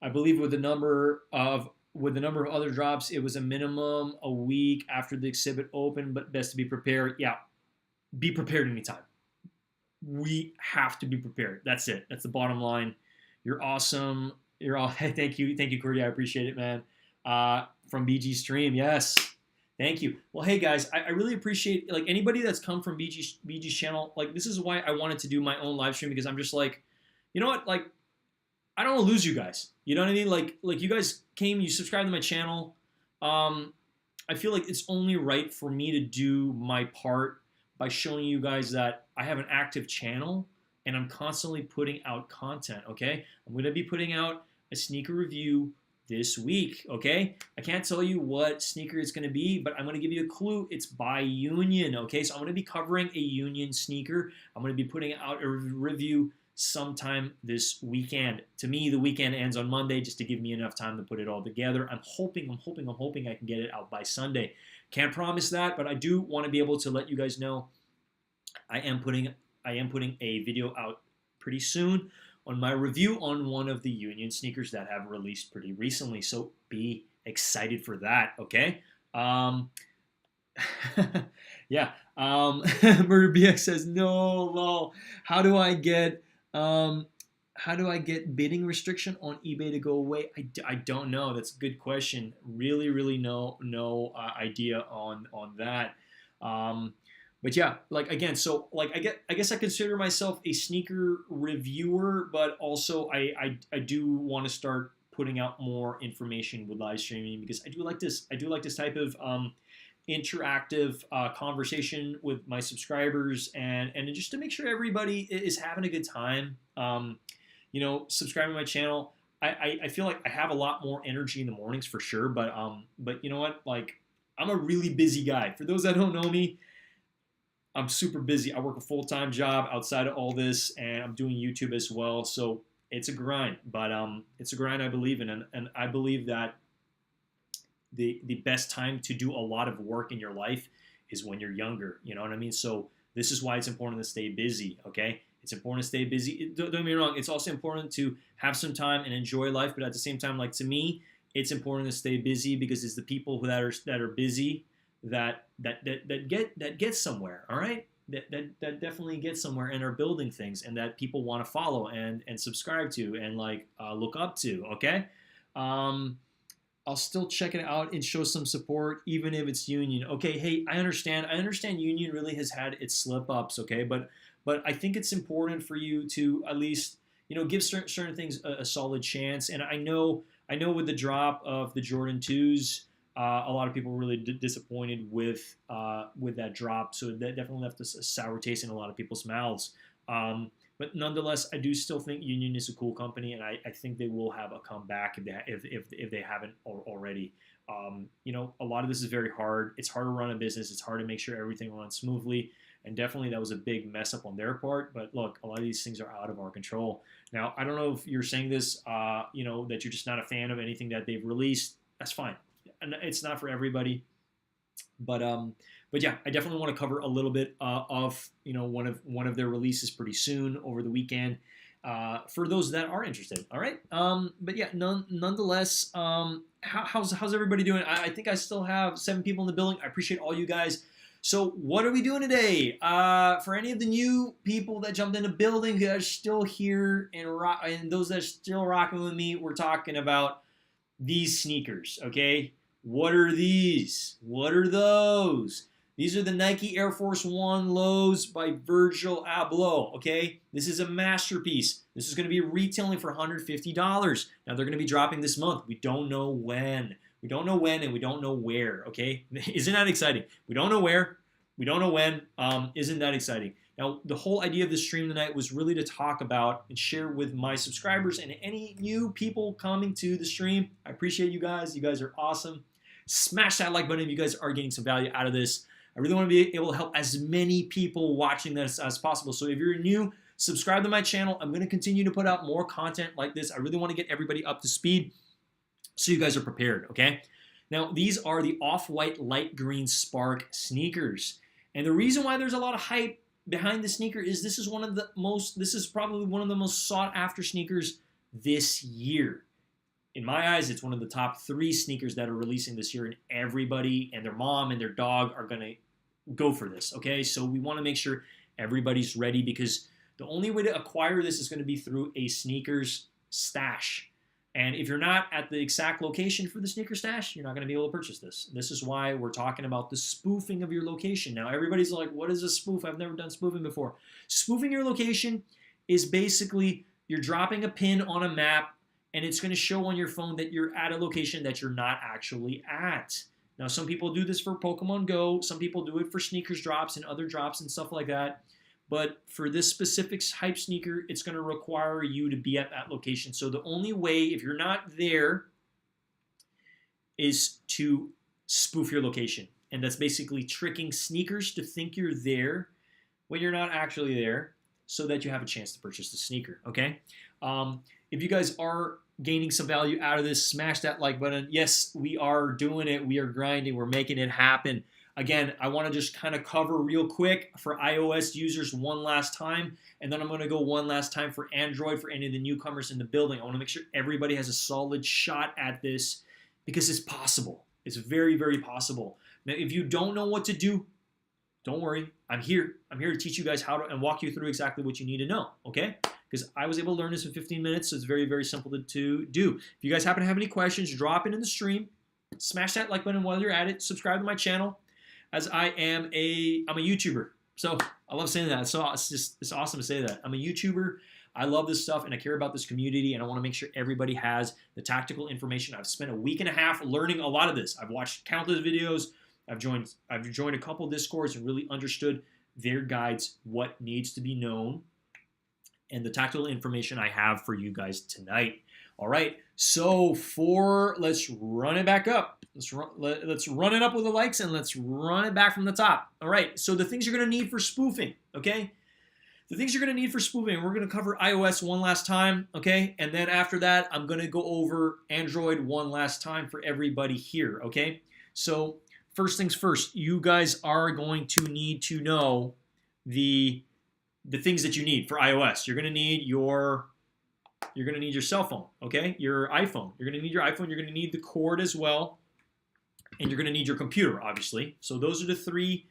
I believe with the number of other drops, it was a minimum a week after the exhibit opened, but best to be prepared. Yeah, be prepared anytime. We have to be prepared. That's it. That's the bottom line. You're awesome. You're all. Thank you, Cordy. I appreciate it, man. From BG Stream, yes. Thank you. Well, hey guys, I really appreciate like anybody that's come from BG's channel. Like this is why I wanted to do my own live stream because I'm just like, you know what? Like I don't want to lose you guys. You know what I mean? Like you guys came, you subscribed to my channel. I feel like it's only right for me to do my part by showing you guys that I have an active channel and I'm constantly putting out content, okay? I'm going to be putting out a sneaker review this week, okay? I can't tell you what sneaker it's going to be, but I'm going to give you a clue. It's by Union, okay? So I'm going to be covering a Union sneaker. I'm going to be putting out a review sometime this weekend. To me, the weekend ends on Monday just to give me enough time to put it all together. I'm hoping I can get it out by Sunday. Can't promise that, but I do want to be able to let you guys know I am putting a video out pretty soon on my review on one of the Union sneakers that have released pretty recently. So be excited for that, okay? Yeah. Murder BX says, no, lol. How do I get bidding restriction on eBay to go away? I don't know. That's a good question. Really no idea on that. But yeah, like again, so like I guess I consider myself a sneaker reviewer, but also I do want to start putting out more information with live streaming because I do like this type of interactive conversation with my subscribers and just to make sure everybody is having a good time. You know, subscribing to my channel. I feel like I have a lot more energy in the mornings for sure, but you know what? Like I'm a really busy guy. For those that don't know me, I'm super busy. I work a full-time job outside of all this, and I'm doing YouTube as well. So it's a grind, but it's a grind I believe in, and I believe that the best time to do a lot of work in your life is when you're younger. You know what I mean? So this is why it's important to stay busy. Okay, it's important to stay busy. Don't get me wrong. It's also important to have some time and enjoy life, but at the same time, like to me, it's important to stay busy because it's the people that are busy that get somewhere, all right? That definitely get somewhere and are building things and that people want to follow and subscribe to and like look up to, okay? I'll still check it out and show some support even if it's Union. Okay, hey, I understand Union really has had its slip-ups, okay? But I think it's important for you to at least, you know, give certain things a solid chance. And I know with the drop of the Jordan 2s, a lot of people were really disappointed with that drop, so that definitely left a sour taste in a lot of people's mouths. But nonetheless, I do still think Union is a cool company, and I think they will have a comeback if they haven't already. You know, a lot of this is very hard. It's hard to run a business. It's hard to make sure everything runs smoothly, and definitely that was a big mess up on their part. But look, a lot of these things are out of our control. Now, I don't know if you're saying this, you know, that you're just not a fan of anything that they've released. That's fine. And it's not for everybody, but yeah, I definitely want to cover a little bit of, you know, one of their releases pretty soon over the weekend for those that are interested. All right, but yeah, nonetheless, how's everybody doing? I think I still have 7 people in the building. I appreciate all you guys. So what are we doing today? For any of the new people that jumped in the building that are still here and those that are still rocking with me, we're talking about these sneakers, okay? What are these? What are those? These are the Nike Air Force One lows by Virgil Abloh, okay? This is a masterpiece. This is going to be retailing for $150. Now, they're going to be dropping this month. We don't know when. We don't know when and we don't know where, okay? Isn't that exciting? We don't know where. We don't know when. Isn't that exciting? Now, the whole idea of this stream tonight was really to talk about and share with my subscribers and any new people coming to the stream. I appreciate you guys. You guys are awesome. Smash that like button if you guys are getting some value out of this. I really want to be able to help as many people watching this as possible. So if you're new, subscribe to my channel. I'm going to continue to put out more content like this. I really want to get everybody up to speed so you guys are prepared, okay? Now, these are the off-white light green Spark sneakers. And the reason why there's a lot of hype behind the sneaker is this is probably one of the most sought after sneakers this year. In my eyes, it's one of the top 3 sneakers that are releasing this year, and everybody and their mom and their dog are going to go for this, okay? So we want to make sure everybody's ready because the only way to acquire this is going to be through a sneakers stash. And if you're not at the exact location for the sneaker stash, you're not going to be able to purchase this. This is why we're talking about the spoofing of your location. Now, everybody's like, what is a spoof? I've never done spoofing before. Spoofing your location is basically you're dropping a pin on a map and it's going to show on your phone that you're at a location that you're not actually at. Now, some people do this for Pokemon Go. Some people do it for sneakers drops and other drops and stuff like that. But for this specific hype sneaker, it's going to require you to be at that location. So the only way, if you're not there, is to spoof your location. And that's basically tricking sneakers to think you're there when you're not actually there so that you have a chance to purchase the sneaker, okay? If you guys are gaining some value out of this, smash that like button. Yes, we are doing it. We are grinding. We're making it happen. Again, I want to just kind of cover real quick for iOS users one last time, and then I'm going to go one last time for Android for any of the newcomers in the building. I want to make sure everybody has a solid shot at this because it's possible. It's very, very possible. Now, if you don't know what to do, don't worry. I'm here. I'm here to teach you guys how to and walk you through exactly what you need to know, okay? Because I was able to learn this in 15 minutes, so it's very, very simple to do. If you guys happen to have any questions, drop it in the stream. Smash that like button while you're at it. Subscribe to my channel, as I'm a YouTuber. So I love saying that. So it's awesome to say that. I'm a YouTuber. I love this stuff, and I care about this community, and I want to make sure everybody has the tactical information. I've spent a week and a half learning a lot of this. I've watched countless videos. I've joined a couple Discords and really understood their guides, what needs to be known, and the tactical information I have for you guys tonight. All right, so let's run it back up. Let's run it up with the likes, and let's run it back from the top. All right, so the things you're going to need for spoofing, okay? The things you're going to need for spoofing, we're going to cover iOS one last time, okay? And then after that, I'm going to go over Android one last time for everybody here, okay? So first things first, you guys are going to need to know the things that you need for iOS. You're going to need your cell phone, okay? Your iPhone. You're going to need your iPhone. You're going to need the cord as well, and you're going to need your computer, obviously. So those are the three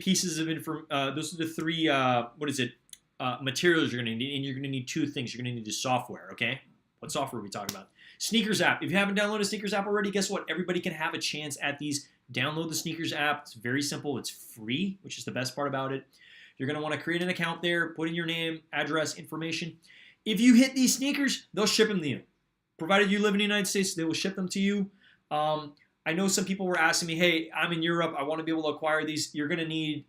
pieces of materials you're going to need, and you're going to need 2 things. You're going to need the software, okay? What software are we talking about? Snkrs app. If you haven't downloaded Snkrs app already, guess what? Everybody can have a chance at these. Download the Snkrs app. It's very simple. It's free, which is the best part about it. You're going to want to create an account there, put in your name, address, information. If you hit these sneakers, they'll ship them to you. Provided you live in the United States, they will ship them to you. I know some people were asking me, hey, I'm in Europe. I want to be able to acquire these. You're going to need,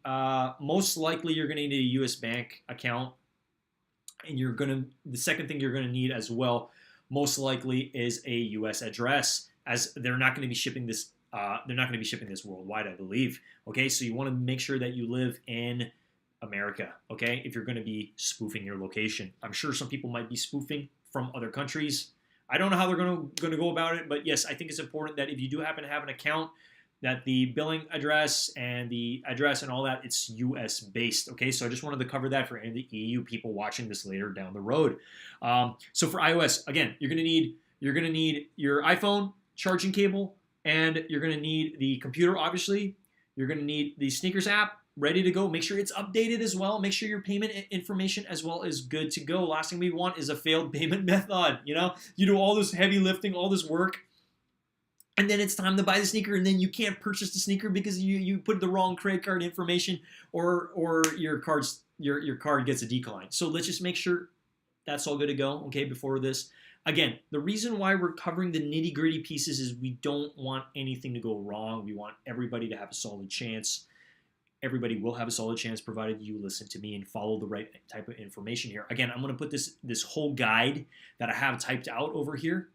most likely, you're going to need a U.S. bank account. And the second thing you're going to need as well, most likely, is a U.S. address, as they're not going to be shipping this. They're not going to be shipping this worldwide, I believe. Okay, so you want to make sure that you live in America, okay, if you're going to be spoofing your location. I'm sure some people might be spoofing from other countries. I don't know how they're going to go about it, but yes, I think it's important that if you do happen to have an account, that the billing address and the address and all that, it's US based, okay? So I just wanted to cover that for any of the EU people watching this later down the road. So for iOS, again, you're going to need your iPhone charging cable, and you're going to need the computer, obviously. You're going to need the Snkrs app ready to go. Make sure it's updated as well. Make sure your payment information as well is good to go. Last thing we want is a failed payment method. You know, you do all this heavy lifting, all this work, and then it's time to buy the sneaker, and then you can't purchase the sneaker because you put the wrong credit card information, or your card gets a decline. So let's just make sure that's all good to go, okay, before this. Again, the reason why we're covering the nitty-gritty pieces is we don't want anything to go wrong. We want everybody to have a solid chance. Everybody will have a solid chance provided you listen to me and follow the right type of information here. Again, I'm going to put this whole guide that I have typed out over here.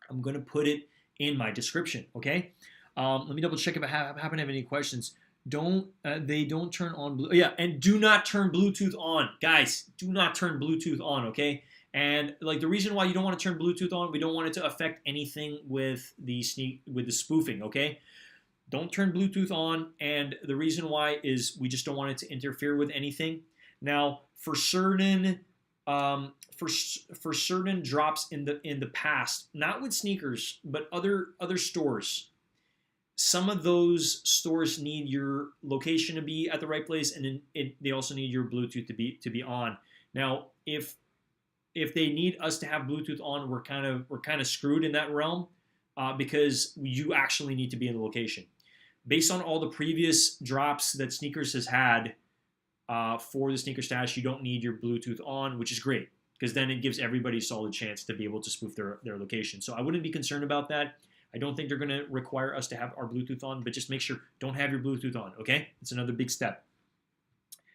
I'm going to put it in my description, okay? Let me double check if I happen to have any questions. They don't turn on yeah, and do not turn Bluetooth on, guys. Do not turn Bluetooth on, okay? And like the reason why you don't want to turn Bluetooth on, we don't want it to affect anything with the spoofing, okay? Don't turn Bluetooth on, and the reason why is we just don't want it to interfere with anything. Now, for certain for certain drops in the past, not with Snkrs, but other stores, some of those stores need your location to be at the right place, and then they also need your Bluetooth to be on. Now, if they need us to have Bluetooth on, we're kind of screwed in that realm because you actually need to be in the location. Based on all the previous drops that Snkrs has had for the sneaker stash, you don't need your Bluetooth on, which is great because then it gives everybody a solid chance to be able to spoof their location. So I wouldn't be concerned about that. I don't think they're going to require us to have our Bluetooth on, but just make sure don't have your Bluetooth on, okay? It's another big step.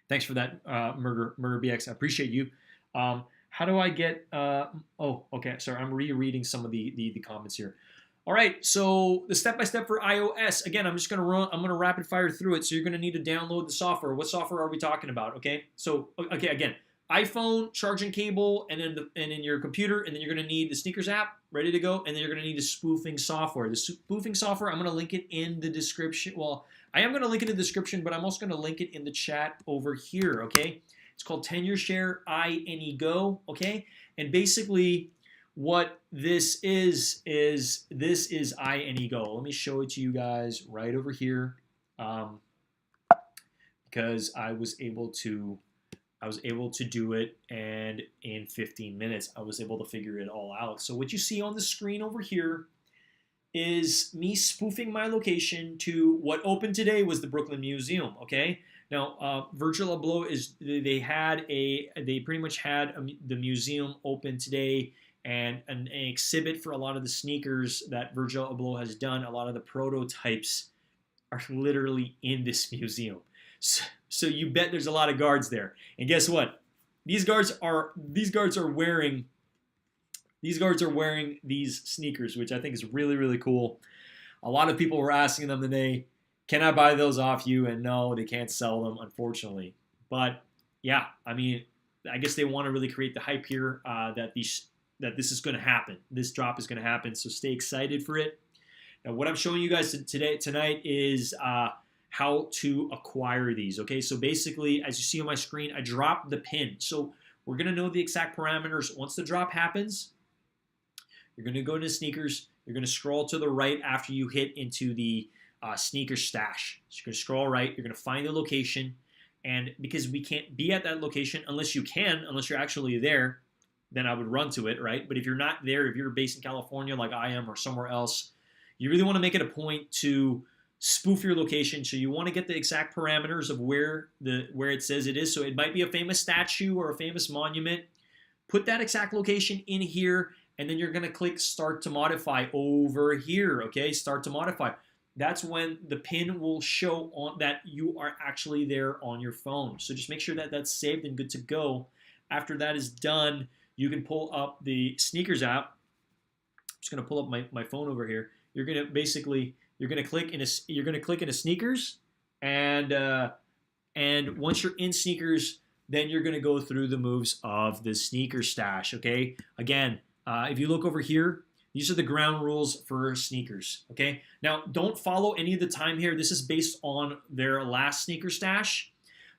Thanks for that, Murder BX. I appreciate you. How do I get? Oh, okay. Sorry, I'm rereading some of the comments here. All right, so the step-by-step for iOS. Again, I'm gonna rapid fire through it. So you're gonna need to download the software. What software are we talking about? Okay, so okay, again, iPhone, charging cable, and then your computer, and then you're gonna need the Snkrs app ready to go, and then you're gonna need the spoofing software. The spoofing software, I'm gonna link it in the description. Well, I am gonna link it in the description, but I'm also gonna link it in the chat over here. Okay, it's called Tenor Share iAnyGo. Okay, and basically what this is this is iAnyGo. Let me show it to you guys right over here, because I was able to do it, and in 15 minutes I was able to figure it all out. So what you see on the screen over here is me spoofing my location to what opened today was the Brooklyn Museum. Okay. Now, Virgil Abloh they pretty much had the museum open today, and an exhibit for a lot of the sneakers that Virgil Abloh has done. A lot of the prototypes are literally in this museum. So you bet there's a lot of guards there. And guess what? These guards are wearing these sneakers, which I think is really, really cool. A lot of people were asking them today, can I buy those off you? And no, they can't sell them, unfortunately. But yeah, I mean, I guess they want to really create the hype here that this is going to happen. This drop is going to happen. So stay excited for it. Now, what I'm showing you guys tonight is how to acquire these. Okay, so basically, as you see on my screen, I dropped the pin. So we're going to know the exact parameters. Once the drop happens, you're going to go into Snkrs. You're going to scroll to the right after you hit into the sneaker stash. So you're going to scroll right. You're going to find the location. And because we can't be at that location unless you're actually there, then I would run to it, right? But if you're not there, if you're based in California like I am or somewhere else, you really want to make it a point to spoof your location. So you want to get the exact parameters of where it says it is. So it might be a famous statue or a famous monument. Put that exact location in here, and then you're going to click Start to Modify over here, okay? Start to Modify. That's when the pin will show on that you are actually there on your phone. So just make sure that that's saved and good to go. After that is done, you can pull up the Snkrs app. I'm just going to pull up my phone over here. You're going to click in a Snkrs, and once you're in Snkrs, then you're going to go through the moves of the sneaker stash. Okay. Again, if you look over here, these are the ground rules for Snkrs. Okay. Now, don't follow any of the time here. This is based on their last sneaker stash,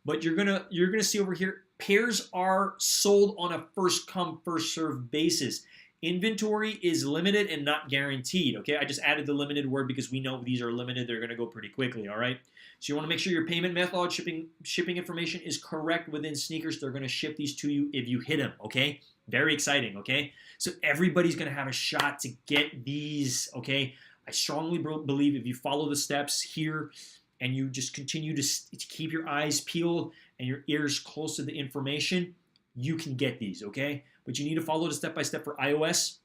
but you're gonna see over here, pairs are sold on a first come first serve basis. Inventory is limited and not guaranteed. Okay, I just added the limited word because we know these are limited. They're going to go pretty quickly. All right. So you want to make sure your payment method, shipping information is correct within Snkrs. They're going to ship these to you if you hit them. Okay. Very exciting. Okay. So everybody's going to have a shot to get these. Okay. I strongly believe if you follow the steps here and you just continue to keep your eyes peeled and your ears close to the information, you can get these, okay? But you need to follow the step-by-step for iOS,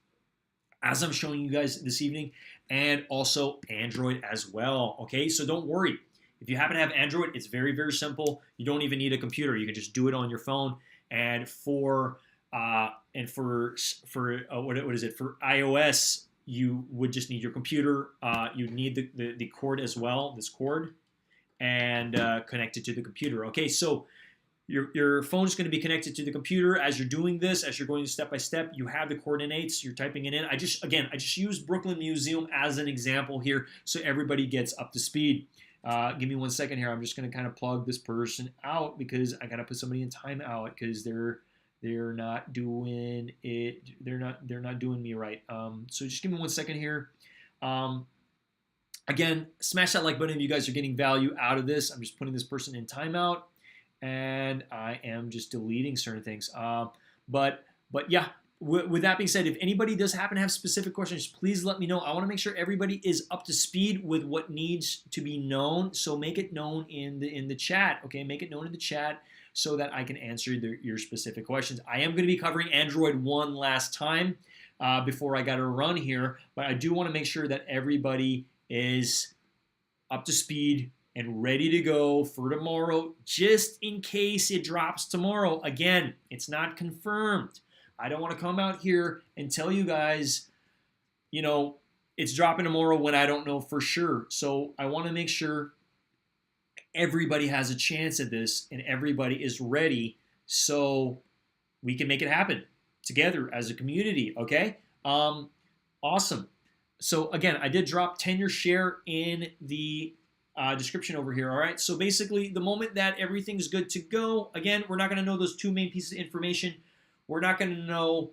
as I'm showing you guys this evening, and also Android as well, okay? So don't worry. If you happen to have Android, it's very, very simple. You don't even need a computer. You can just do it on your phone. And for what is it? For iOS, you would just need your computer. You need the cord as well, this cord, and connect it to the computer. Okay, so your phone is going to be connected to the computer as you're doing this, as you're going step by step. You have the coordinates. You're typing it in. I just use Brooklyn Museum as an example here, so everybody gets up to speed. Give me 1 second here. I'm just going to kind of plug this person out because I got to put somebody in timeout because they're not doing it. They're not doing me right. So just give me 1 second here. Again, smash that like button if you guys are getting value out of this. I'm just putting this person in timeout, and I am just deleting certain things. But yeah. With that being said, if anybody does happen to have specific questions, please let me know. I want to make sure everybody is up to speed with what needs to be known. So make it known in the chat, okay? Make it known in the chat so that I can answer your specific questions. I am going to be covering Android one last time before I got to run here, but I do want to make sure that everybody is up to speed and ready to go for tomorrow, just in case it drops tomorrow. Again, it's not confirmed. I don't want to come out here and tell you guys, it's dropping tomorrow when I don't know for sure. So I want to make sure everybody has a chance at this and everybody is ready so we can make it happen together as a community, okay? Awesome. So again, I did drop Tenor share in the description over here, all right? So basically, the moment that everything's good to go, again, we're not going to know those two main pieces of information. We're not going to know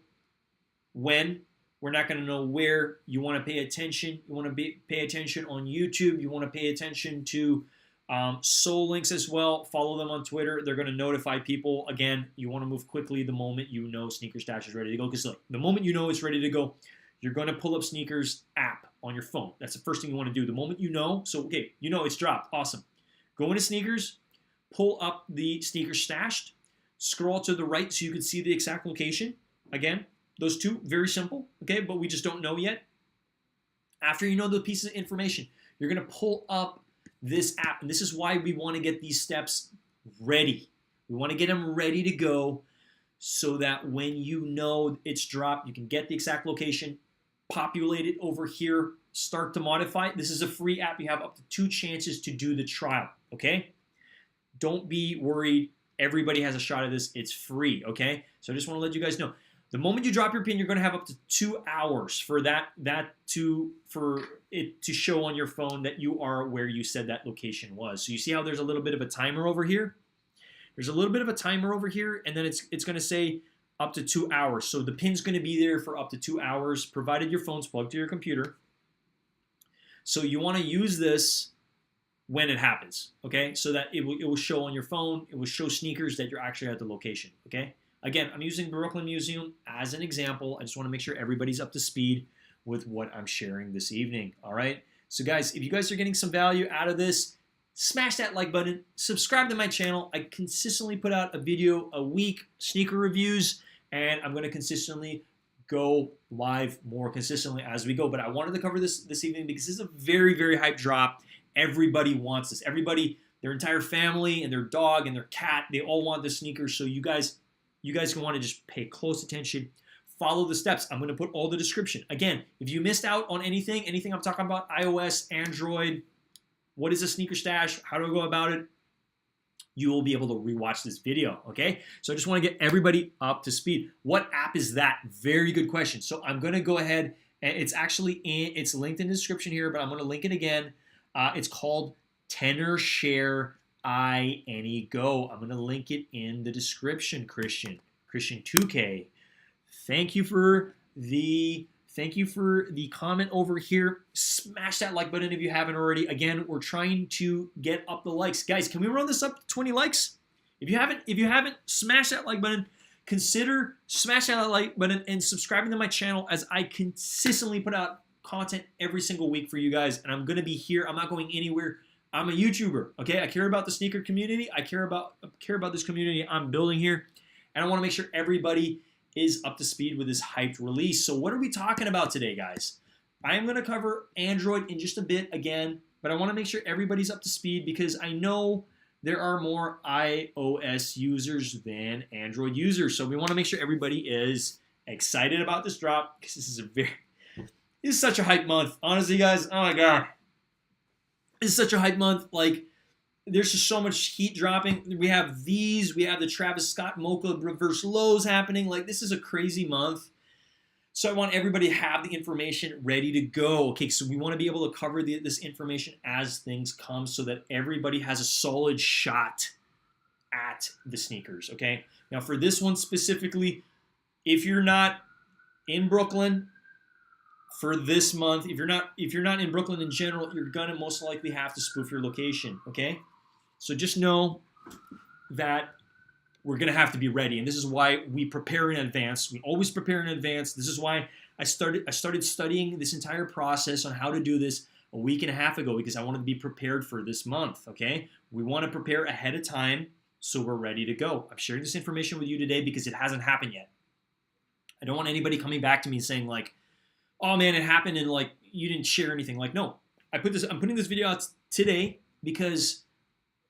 when. We're not going to know where. You want to pay attention. You want to pay attention on YouTube. You want to pay attention to Soul Links as well. Follow them on Twitter. They're going to notify people. Again, you want to move quickly the moment you know Snkrs Stash is ready to go. Because look, the moment you know it's ready to go, you're going to pull up Snkrs app on your phone. That's the first thing you want to do. The moment you know, so okay, you know it's dropped. Awesome. Go into Snkrs, pull up the Snkrs Stashed. Scroll to the right so you can see the exact location. Again, those two, very simple, okay? But we just don't know yet. After you know the pieces of information, you're going to pull up this app. And this is why we want to get these steps ready. We want to get them ready to go so that when you know it's dropped, you can get the exact location, populate it over here, start to modify. This is a free app. You have up to 2 chances to do the trial, okay? Don't be worried. Everybody has a shot at this. It's free, okay? So I just want to let you guys know. The moment you drop your pin, you're going to have up to 2 hours for it to show on your phone that you are where you said that location was. So you see how there's a little bit of a timer over here? There's a little bit of a timer over here, and then it's going to say up to 2 hours. So the pin's going to be there for up to 2 hours, provided your phone's plugged to your computer. So you want to use this when it happens, okay? So that it will show on your phone. It will show Snkrs that you're actually at the location, okay? Again, I'm using Brooklyn Museum as an example. I just want to make sure everybody's up to speed with what I'm sharing this evening, all right? So guys, if you guys are getting some value out of this, smash that like button, subscribe to my channel. I consistently put out a video a week, sneaker reviews, and I'm going to consistently go live more consistently as we go. But I wanted to cover this evening because this is a very, very hype drop. Everybody wants this. Everybody, their entire family and their dog and their cat, they all want the sneakers. So you guys can want to just pay close attention. Follow the steps. I'm going to put all the description. Again, if you missed out on anything I'm talking about, iOS, Android, what is a Snkrs Stash, how do I go about it, you will be able to rewatch this video, okay? So I just want to get everybody up to speed. What app is that? Very good question. So I'm going to go ahead, and it's linked in the description here, but I'm going to link it again. It's called Tenor Share Go. I'm going to link it in the description, Christian 2K. Thank you for the comment over here. Smash that like button if you haven't already. Again, we're trying to get up the likes. Guys, can we run this up to 20 likes? If you haven't, smash that like button. Consider smashing that like button and subscribing to my channel as I consistently put out content every single week for you guys, and I'm going to be here. I'm not going anywhere. I'm a YouTuber, okay? I care about the sneaker community. I care about this community I'm building here, and I want to make sure everybody is up to speed with this hyped release. So what are we talking about today, guys? I am going to cover Android in just a bit again, but I want to make sure everybody's up to speed because I know there are more iOS users than Android users. So we want to make sure everybody is excited about this drop because this is such a hype month. Honestly, guys, oh my God. This is such a hype month. Like, there's just so much heat dropping. We have the Travis Scott Mocha reverse lows happening. Like, this is a crazy month. So I want everybody to have the information ready to go. Okay, so we want to be able to cover this information as things come so that everybody has a solid shot at the sneakers, okay? Now, for this one specifically, if you're not in Brooklyn for this month, if you're not in Brooklyn in general, you're gonna most likely have to spoof your location, okay? So just know that we're gonna have to be ready, and this is why we prepare in advance. We always prepare in advance. This is why I started studying this entire process on how to do this a week and a half ago because I wanted to be prepared for this month, okay? We want to prepare ahead of time so we're ready to go. I'm sharing this information with you today because it hasn't happened yet. I don't want anybody coming back to me saying like, oh man, it happened and like you didn't share anything. Like, no, I'm putting this video out today because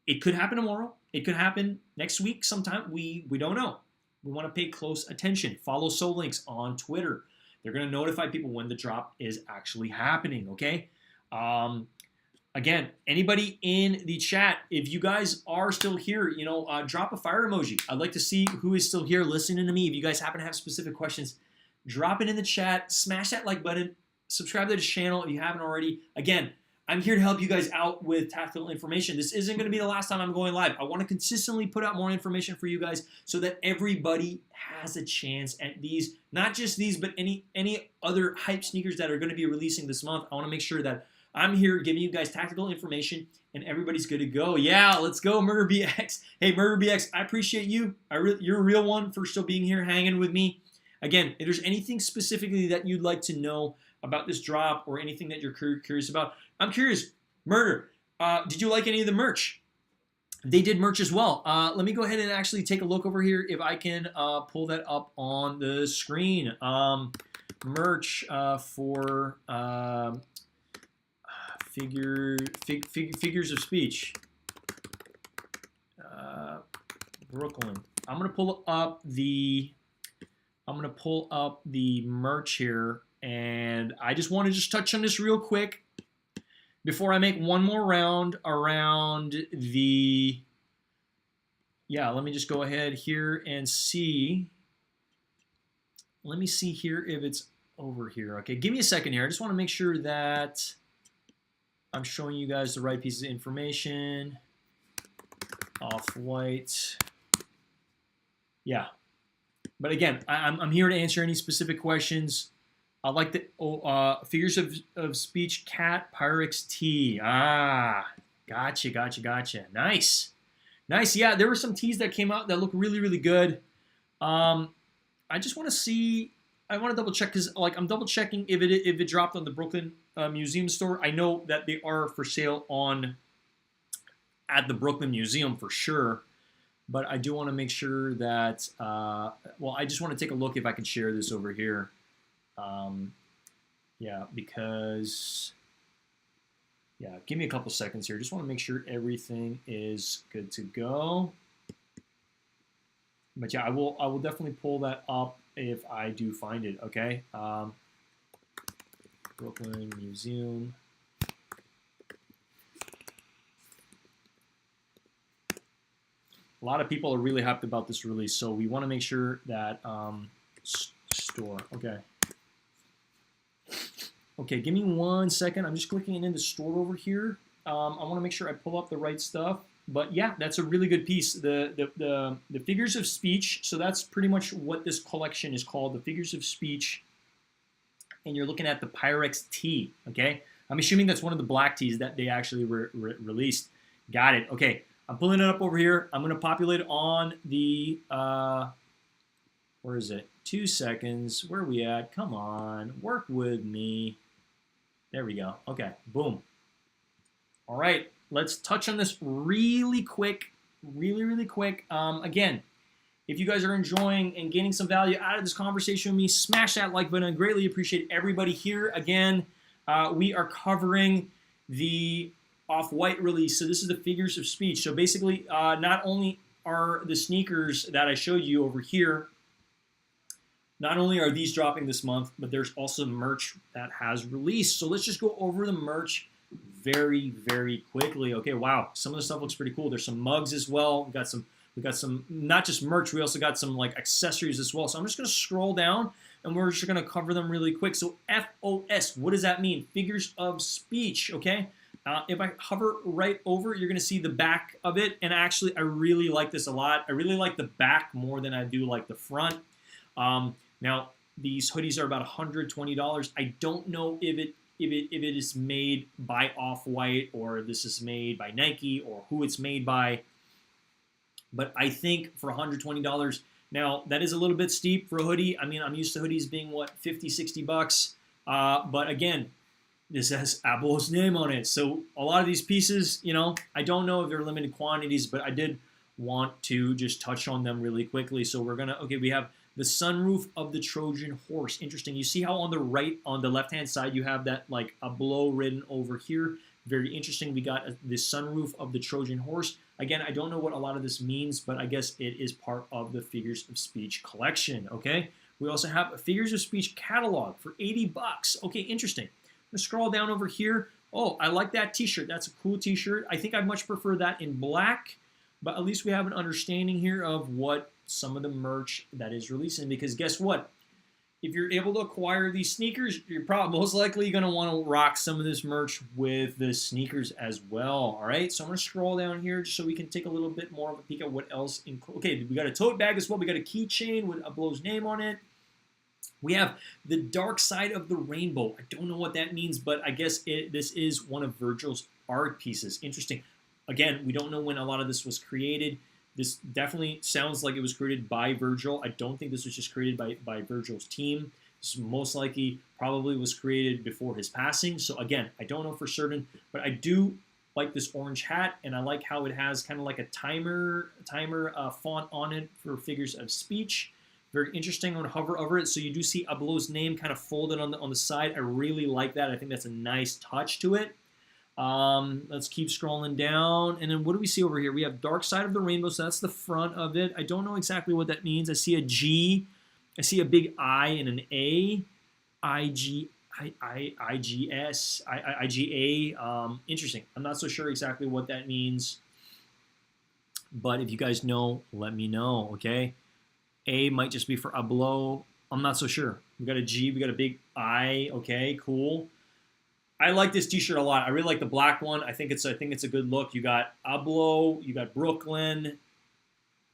it could happen tomorrow. It could happen next week sometime. We don't know. We want to pay close attention. Follow SoLinks on Twitter. They're going to notify people when the drop is actually happening, okay? Again, anybody in the chat, if you guys are still here, drop a fire emoji. I'd like to see who is still here listening to me. If you guys happen to have specific questions, drop it in the chat. Smash that like button. Subscribe to this channel if you haven't already. Again, I'm here to help you guys out with tactical information. This isn't going to be the last time I'm going live. I want to consistently put out more information for you guys so that everybody has a chance at these, not just these, but any other hype sneakers that are going to be releasing this month. I want to make sure that I'm here giving you guys tactical information and everybody's good to go. Yeah, let's go, Murder BX. Hey, Murder BX, I appreciate you. You're a real one for still being here hanging with me. Again, if there's anything specifically that you'd like to know about this drop or anything that you're curious about, I'm curious. Murder, did you like any of the merch? They did merch as well. Let me go ahead and actually take a look over here if I can pull that up on the screen. Merch for figures of speech. Brooklyn. I'm gonna pull up the merch here, and I just want to touch on this real quick before I make one more round around the. Yeah, let me just go ahead here and see. Let me see here if it's over here. Okay, give me a second here. I just want to make sure that I'm showing you guys the right piece of information. Off-white. Yeah. But again, I'm here to answer any specific questions. I like the figures of speech cat Pyrex T. Gotcha. Nice. Yeah, there were some tees that came out that look really good. I just want to see. I want to double check because like I'm double checking if it dropped on the Brooklyn Museum store. I know that they are for sale at the Brooklyn Museum for sure. But I do want to make sure that, well, I just want to take a look if I can share this over here. Yeah, because, yeah, give me a couple seconds here. Just want to make sure everything is good to go. But yeah, I will definitely pull that up if I do find it, okay? Brooklyn Museum. A lot of people are really happy about this release, so we want to make sure that store. Okay, give me 1 second. I'm just clicking in the store over here. I want to make sure I pull up the right stuff. But yeah, that's a really good piece. The figures of speech. So that's pretty much what this collection is called, the figures of speech. And you're looking at the Pyrex T. Okay, I'm assuming that's one of the black tees that they actually released. Got it. Okay. I'm pulling it up over here. I'm going to populate on the, where is it? 2 seconds. Where are we at? Come on. Work with me. There we go. Okay, boom. All right, let's touch on this really quick, really quick. Again, if you guys are enjoying and getting some value out of this conversation with me, smash that like button. I greatly appreciate everybody here. Again, we are covering the Off-White release. So this is the figures of speech. So basically, not only are the sneakers that I showed you over here, not only are these dropping this month, but there's also merch that has released. So let's just go over the merch very quickly. Okay, wow, some of the stuff looks pretty cool. There's some mugs as well. We got some not just merch, we also got some like accessories as well. So I'm just gonna scroll down and we're just gonna cover them really quick. So FOS, what does that mean? Figures of speech, okay? If I hover right over it, you're gonna see the back of it. And actually, I really like this a lot. I really like the back more than I do like the front. Now, these hoodies are about $120. I don't know if it is made by Off-White or this is made by Nike or who it's made by. But I think for $120, now that is a little bit steep for a hoodie. I mean, I'm used to hoodies being, what, 50, 60 bucks. But again, this has Apple's name on it. So a lot of these pieces, you know, I don't know if they're limited quantities, but I did want to just touch on them really quickly. So we're going to, okay, we have the sunroof of the Trojan horse. Interesting. You see how on the left-hand side, you have that like a blow written over here. Very interesting. We got the sunroof of the Trojan horse. Again, I don't know what a lot of this means, but I guess it is part of the Figures of Speech collection, okay? We also have a Figures of Speech catalog for 80 bucks. Okay, interesting. I'm gonna scroll down over here. Oh, I like that t-shirt. That's a cool t-shirt. I think I much prefer that in black, but at least we have an understanding here of what some of the merch that is releasing, because guess what? If you're able to acquire these sneakers, you're probably most likely going to want to rock some of this merch with the sneakers as well. All right, so I'm going to scroll down here just so we can take a little bit more of a peek at what else. Okay, we got a tote bag as well. We got a keychain with Abloh's name on it. We have the dark side of the rainbow. I don't know what that means, but I guess this is one of Virgil's art pieces. Interesting. Again, we don't know when a lot of this was created. This definitely sounds like it was created by Virgil. I don't think this was just created by Virgil's team. This most likely probably was created before his passing. So again, I don't know for certain, but I do like this orange hat, and I like how it has kind of like a timer font on it for Figures of Speech. Very interesting. I'm going to hover over it. So you do see Abloh's name kind of folded on the side. I really like that. I think that's a nice touch to it. Let's keep scrolling down. And then what do we see over here? We have Dark Side of the Rainbow. So that's the front of it. I don't know exactly what that means. I see a G. I see a big I and an A. IGA. Interesting. I'm not so sure exactly what that means. But if you guys know, let me know, okay? A might just be for Abloh. I'm not so sure. We got a G. We got a big I. Okay, cool. I like this t-shirt a lot. I really like the black one. I think it's a good look. You got Abloh, you got Brooklyn.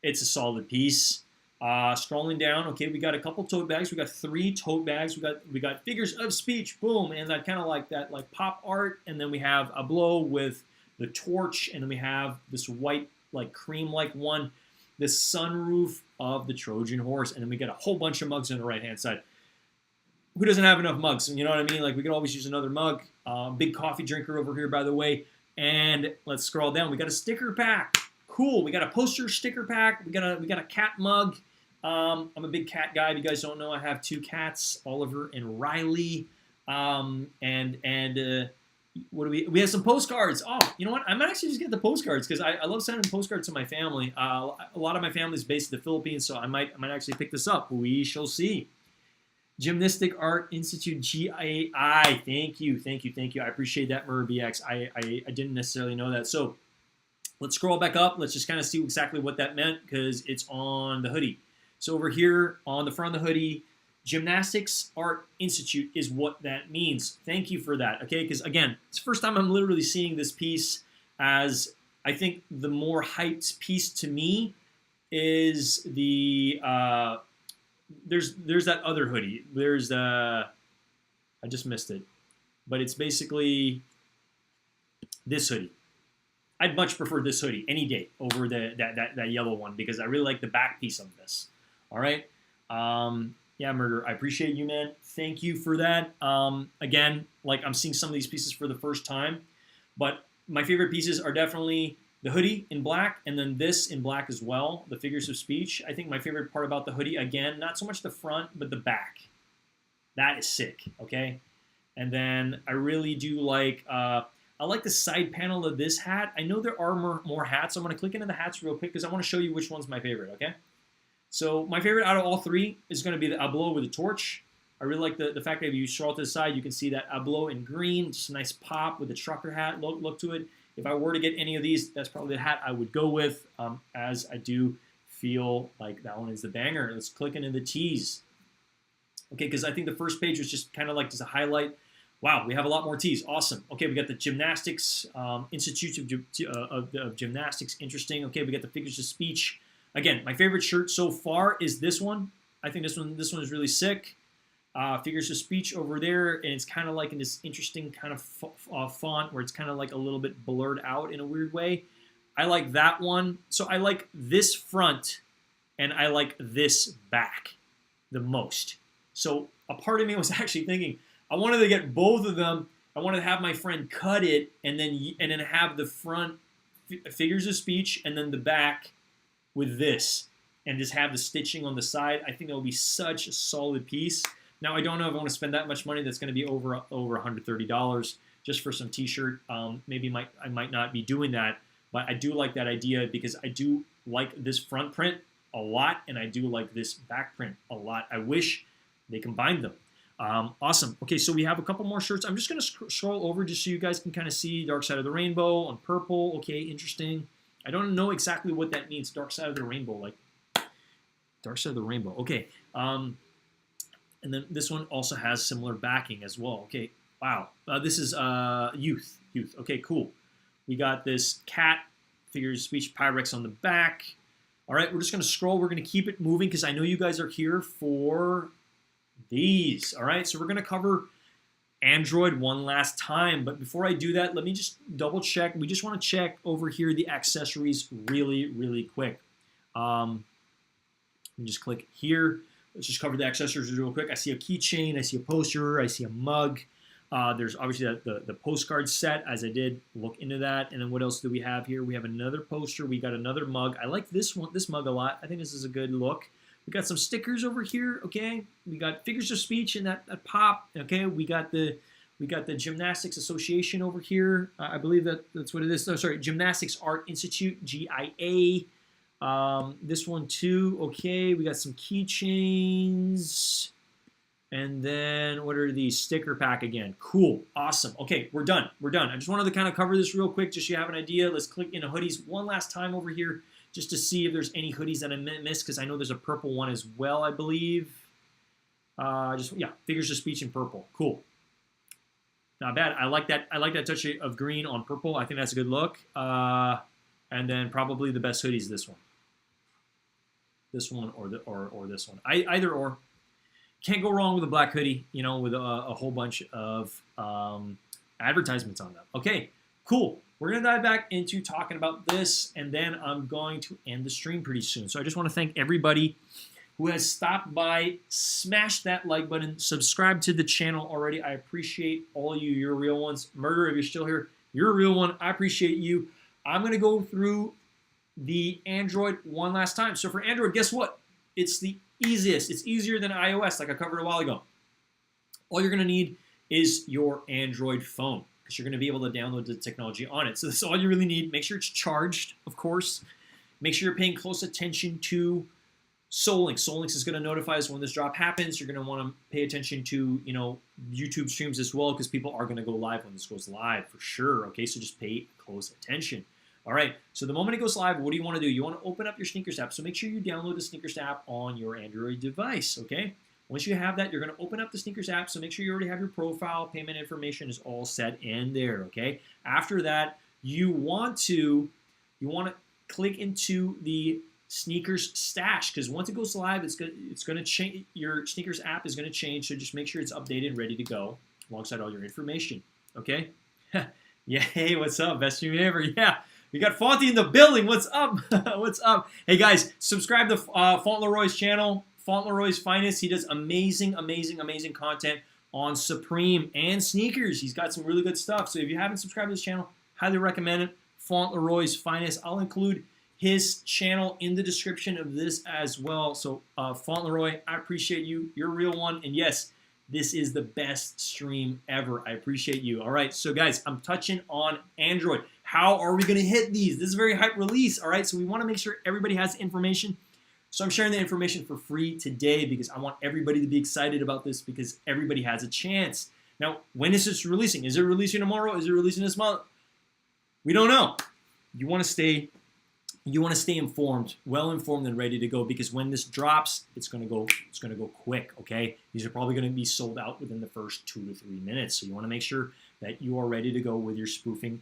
It's a solid piece. Scrolling down, okay, we got a couple tote bags. We got 3 tote bags. We got Figures of Speech, boom, and that kind of like that like pop art. And then we have Abloh with the torch, and then we have this white like cream-like one, this sunroof of the Trojan horse, and then we got a whole bunch of mugs on the right-hand side. Who doesn't have enough mugs? You know what I mean? Like, we could always use another mug. Big coffee drinker over here, by the way. And let's scroll down. We got a sticker pack. Cool. We got a poster sticker pack. We got a cat mug. I'm a big cat guy. If you guys don't know, I have 2 cats, Oliver and Riley. What do we have some postcards. Oh, you know what? I might actually just get the postcards because I love sending postcards to my family. A lot of my family is based in the Philippines, so I might actually pick this up. We shall see. Gymnastic Art Institute, GAI. Thank you. I appreciate that, MurBX. I didn't necessarily know that. So let's scroll back up. Let's just kind of see exactly what that meant because it's on the hoodie. So over here on the front of the hoodie, Gymnastics Art Institute is what that means. Thank you for that, okay? Because, again, it's the first time I'm literally seeing this piece as, I think, the more hyped piece to me is the, there's that other hoodie. There's, I just missed it. But it's basically this hoodie. I'd much prefer this hoodie any day over that yellow one because I really like the back piece of this, all right? Yeah, Murder, I appreciate you, man. Thank you for that. Again, like I'm seeing some of these pieces for the first time, but my favorite pieces are definitely the hoodie in black and then this in black as well, the figures of speech. I think my favorite part about the hoodie, again, not so much the front, but the back. That is sick, okay? And then I really do like, I like the side panel of this hat. I know there are more hats. I'm going to click into the hats real quick because I want to show you which one's my favorite, okay? So my favorite out of all three is going to be the Ablo with the torch. I really like the fact that if you scroll to the side, you can see that Ablo in green, just a nice pop with the trucker hat look to it. If I were to get any of these, that's probably the hat I would go with, as I do feel like that one is the banger. Let's click into the tees. Okay, because I think the first page was just kind of like just a highlight. Wow, we have a lot more tees. Awesome. Okay, we got the Gymnastics, Institute of Gymnastics. Interesting. Okay, we got the figures of speech. Again, my favorite shirt so far is this one. I think this one is really sick. Figures of speech over there, and it's kind of like in this interesting kind of font where it's kind of like a little bit blurred out in a weird way. I like that one. So I like this front, and I like this back the most. So a part of me was actually thinking I wanted to get both of them. I wanted to have my friend cut it and then have the front figures of speech and then the back with this and just have the stitching on the side. I think that would be such a solid piece. Now I don't know if I want to spend that much money. That's going to be over $130 just for some t-shirt. Maybe I might not be doing that, but I do like that idea because I do like this front print a lot and I do like this back print a lot. I wish they combined them. Awesome. Okay, so we have a couple more shirts. I'm just going to scroll over just so you guys can kind of see Dark Side of the Rainbow on purple. Okay, interesting. I don't know exactly what that means, Dark Side of the Rainbow, like Dark Side of the Rainbow. Okay, and then this one also has similar backing as well. Okay, wow. This is Youth. Okay, cool. We got this cat, figures of speech, Pyrex on the back. All right, we're just going to scroll. We're going to keep it moving because I know you guys are here for these. All right, so we're going to cover Android one last time, but before I do that, let me just double check. We just want to check over here the accessories really quick. Let me just click here. Let's just cover the accessories real quick. I see a keychain, I see a poster, I see a mug. There's obviously the postcard set, as I did look into that. And then what else do we have here? We have another poster. We got another mug. I like this mug a lot. I think this is a good look. We got some stickers over here, okay? We got figures of speech in that pop, okay? We got the Gymnastics Association over here. I believe that's what it is. Oh, sorry, Gymnastics Art Institute, GIA. This one too, okay? We got some keychains. And then what are these? Sticker pack again. Cool, awesome. Okay, we're done. I just wanted to kind of cover this real quick just so you have an idea. Let's click into hoodies one last time over here, just to see if there's any hoodies that I missed, because I know there's a purple one as well, I believe. Figures of speech in purple. Cool. Not bad. I like that touch of green on purple. I think that's a good look. And then probably the best hoodie is this one. This one or this one. Either or. Can't go wrong with a black hoodie, you know, with a whole bunch of advertisements on them. Okay, cool. We're going to dive back into talking about this, and then I'm going to end the stream pretty soon. So I just want to thank everybody who has stopped by, smash that like button, subscribe to the channel already. I appreciate all of you. You're real ones. Murder, if you're still here, you're a real one. I appreciate you. I'm going to go through the Android one last time. So for Android, guess what? It's the easiest. It's easier than iOS, like I covered a while ago. All you're going to need is your Android phone, because you're going to be able to download the technology on it. So that's all you really need. Make sure it's charged, of course. Make sure you're paying close attention to Sollinks. Sollinks is going to notify us when this drop happens. You're going to want to pay attention to, you know, YouTube streams as well, because people are going to go live when this goes live for sure. Okay, so just pay close attention. All right, so the moment it goes live, what do you want to do? You want to open up your Snkrs app. So make sure you download the Snkrs app on your Android device, okay? Once you have that, you're going to open up the Snkrs app. So make sure you already have your profile. Payment information is all set in there, okay? After that, you want to click into the Snkrs stash, because once it goes live, it's going to change. Your Snkrs app is going to change. So just make sure it's updated and ready to go alongside all your information, okay? Yay, what's up? Best stream ever, yeah. We got Fonty in the building. What's up? What's up? Hey, guys, subscribe to Font Leroy's channel. Fauntleroy's finest. He does amazing content on Supreme and sneakers. He's got some really good stuff. So if you haven't subscribed to this channel, highly recommend it. Fauntleroy's finest. I'll include his channel in the description of this as well. So Fauntleroy, I appreciate you. You're a real one. And yes, this is the best stream ever. I appreciate you. All right, so guys, I'm touching on Android. How are we going to hit these? This is a very hype release. All right, so we want to make sure everybody has information. So I'm sharing the information for free today because I want everybody to be excited about this because everybody has a chance. Now, when is this releasing? Is it releasing tomorrow? Is it releasing this month? We don't know. You want to stay informed, well informed and ready to go because when this drops, it's gonna go quick, okay? These are probably gonna be sold out within the first 2 to 3 minutes. So you wanna make sure that you are ready to go with your spoofing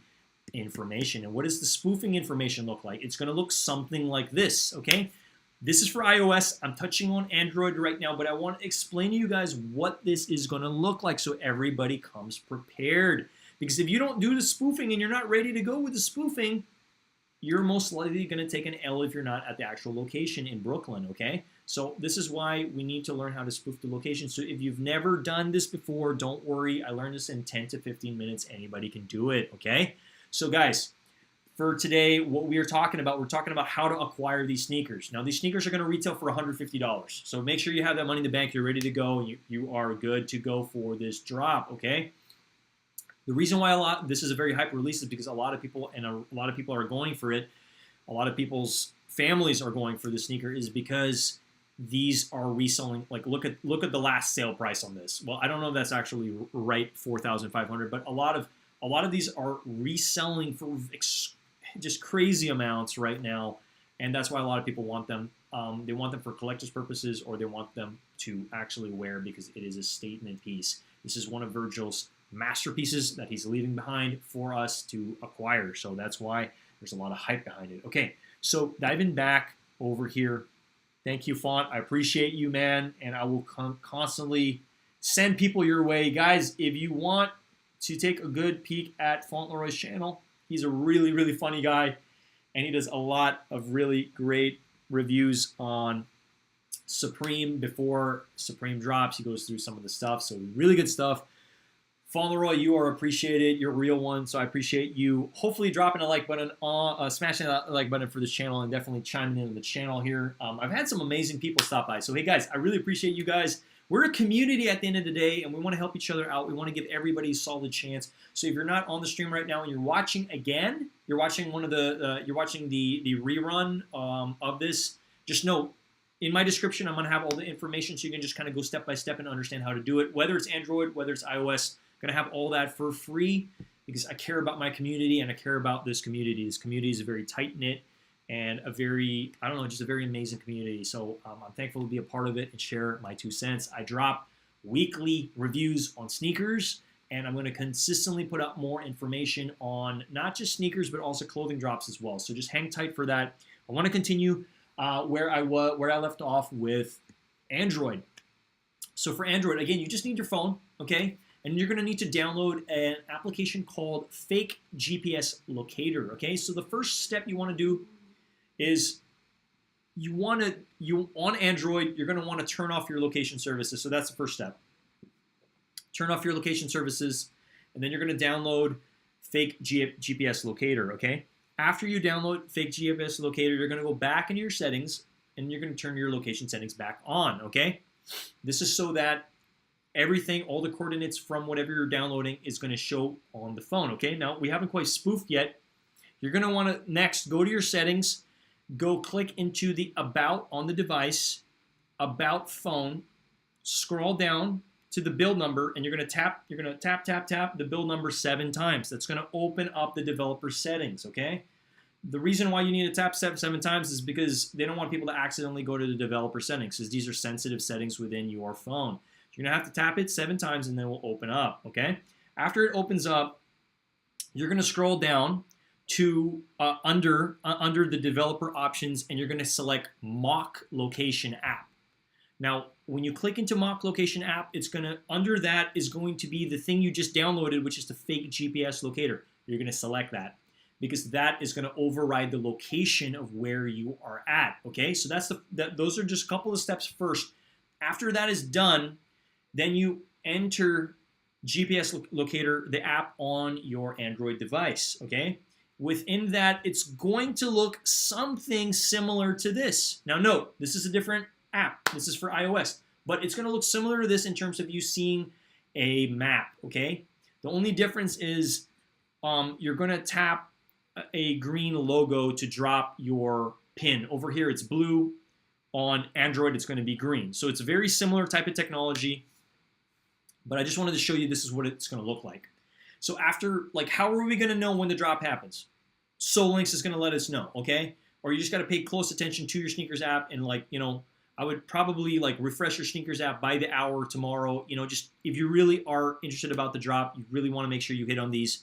information. And what does the spoofing information look like? It's gonna look something like this, okay? This is for iOS. I'm touching on Android right now, but I want to explain to you guys what this is gonna look like so everybody comes prepared. Because if you don't do the spoofing and you're not ready to go with the spoofing, you're most likely going to take an L if you're not at the actual location in Brooklyn, okay? So this is why we need to learn how to spoof the location. So if you've never done this before, don't worry. I learned this in 10 to 15 minutes. Anybody can do it, okay? So guys, for today, what we are talking about, we're talking about how to acquire these sneakers. Now, these sneakers are going to retail for $150. So make sure you have that money in the bank. You're ready to go. You are good to go for this drop, okay? The reason why this is a very hype release is because a lot of people are going for it. A lot of people's families are going for the sneaker is because these are reselling. Like look at the last sale price on this. Well, I don't know if that's actually right, 4,500, but a lot of these are reselling for just crazy amounts right now, and that's why a lot of people want them. They want them for collector's purposes, or they want them to actually wear because it is a statement piece. This is one of Virgil's masterpieces that he's leaving behind for us to acquire. So that's why there's a lot of hype behind it. Okay, so diving back over here. Thank you, Font. I appreciate you, man. And I will constantly send people your way. Guys, if you want to take a good peek at Fauntleroy's channel, he's a really funny guy. And he does a lot of really great reviews on Supreme before Supreme drops. He goes through some of the stuff. So really good stuff. Fauntleroy, you are appreciated. You're a real one, so I appreciate you. Hopefully dropping a like button, smashing that like button for this channel, and definitely chiming in on the channel here. I've had some amazing people stop by. So, hey, guys, I really appreciate you guys. We're a community at the end of the day, and we want to help each other out. We want to give everybody a solid chance. So if you're not on the stream right now and you're watching again, you're watching the rerun of this, just know, in my description, I'm going to have all the information so you can just kind of go step by step and understand how to do it, whether it's Android, whether it's iOS. Going to have all that for free because I care about my community and I care about this community. This community is a very tight-knit and a very, I don't know, just a very amazing community. So I'm thankful to be a part of it and share my 2 cents. I drop weekly reviews on sneakers, and I'm going to consistently put out more information on not just sneakers, but also clothing drops as well. So just hang tight for that. I want to continue where I left off with Android. So for Android, again, you just need your phone, okay? And you're going to need to download an application called Fake GPS Locator, okay? So the first step you want to do is on Android, you're going to want to turn off your location services. So that's the first step. Turn off your location services, and then you're going to download Fake GPS Locator, okay? After you download Fake GPS Locator, you're going to go back into your settings, and you're going to turn your location settings back on, okay? This is so that everything, all the coordinates from whatever you're downloading is going to show on the phone, okay? Now, we haven't quite spoofed yet. You're going to want to next go to your settings, go click into the About on the device, About phone, scroll down to the build number, and you're going to tap the build number 7 times. That's going to open up the developer settings, okay? The reason why you need to tap 7 times is because they don't want people to accidentally go to the developer settings, because these are sensitive settings within your phone. You're going to have to tap it 7 times, and then it will open up, okay? After it opens up, you're going to scroll down to under the developer options, and you're going to select Mock Location App. Now, when you click into Mock Location App, it's going to, under that is going to be the thing you just downloaded, which is the Fake GPS Locator. You're going to select that. because that is going to override the location of where you are at. Okay, so those are just a couple of steps first. After that is done, then you enter GPS locator, the app on your Android device. Okay, within that, it's going to look something similar to this. Now note, this is a different app. This is for iOS, but it's going to look similar to this in terms of you seeing a map. Okay, the only difference is you're going to tap a green logo to drop your pin. Over here it's blue. On Android it's going to be green. So it's a very similar type of technology, but I just wanted to show you this is what it's going to look like. So after, like, how are we going to know when the drop happens? Snkrs is going to let us know, okay? Or you just got to pay close attention to your Snkrs app, and, like, you know, I would probably, like, refresh your Snkrs app by the hour tomorrow. You know, just if you really are interested about the drop, you really want to make sure you hit on these,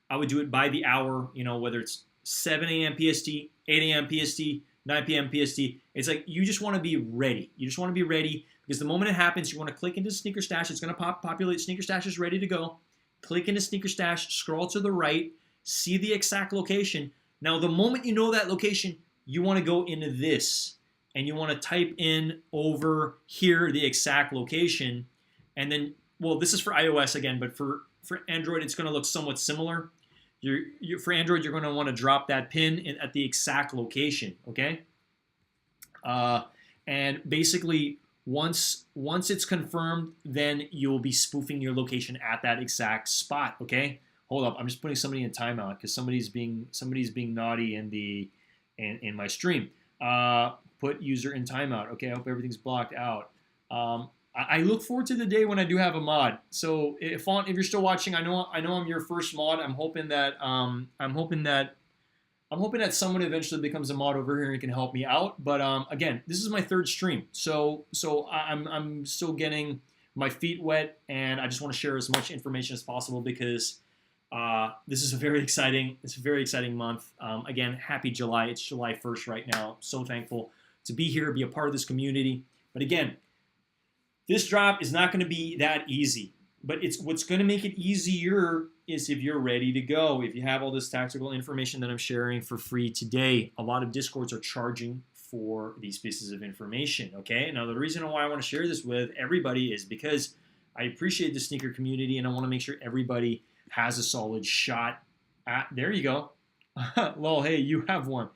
I would do it by the hour, you know, whether it's 7 a.m. PST, 8 a.m. PST, 9 p.m. PST. It's like you just want to be ready. You just want to be ready because the moment it happens, you want to click into Snkrs Stash. It's going to populate Snkrs Stash is ready to go. Click into Snkrs Stash, scroll to the right, see the exact location. Now, the moment you know that location, you want to go into this and you want to type in over here the exact location. And then, well, this is for iOS again, but for Android, it's going to look somewhat similar. For Android, you're going to want to drop that pin at the exact location, okay? And basically, once it's confirmed, then you'll be spoofing your location at that exact spot, okay? Hold up, I'm just putting somebody in timeout because somebody's being naughty in my stream. Put user in timeout. Okay, I hope everything's blocked out. I look forward to the day when I do have a mod. So phhone, if you're still watching, I know I'm your first mod. I'm hoping that someone eventually becomes a mod over here and can help me out. But again, this is my third stream, so I'm still getting my feet wet, and I just want to share as much information as possible because this is a very exciting month. Again, happy July. It's July 1st right now. So thankful to be here, be a part of this community. But again, this drop is not going to be that easy, but what's going to make it easier is if you're ready to go. If you have all this tactical information that I'm sharing for free today, a lot of Discords are charging for these pieces of information, okay? Now, the reason why I want to share this with everybody is because I appreciate the sneaker community, and I want to make sure everybody has a solid shot at, there you go. Lol, hey, you have one.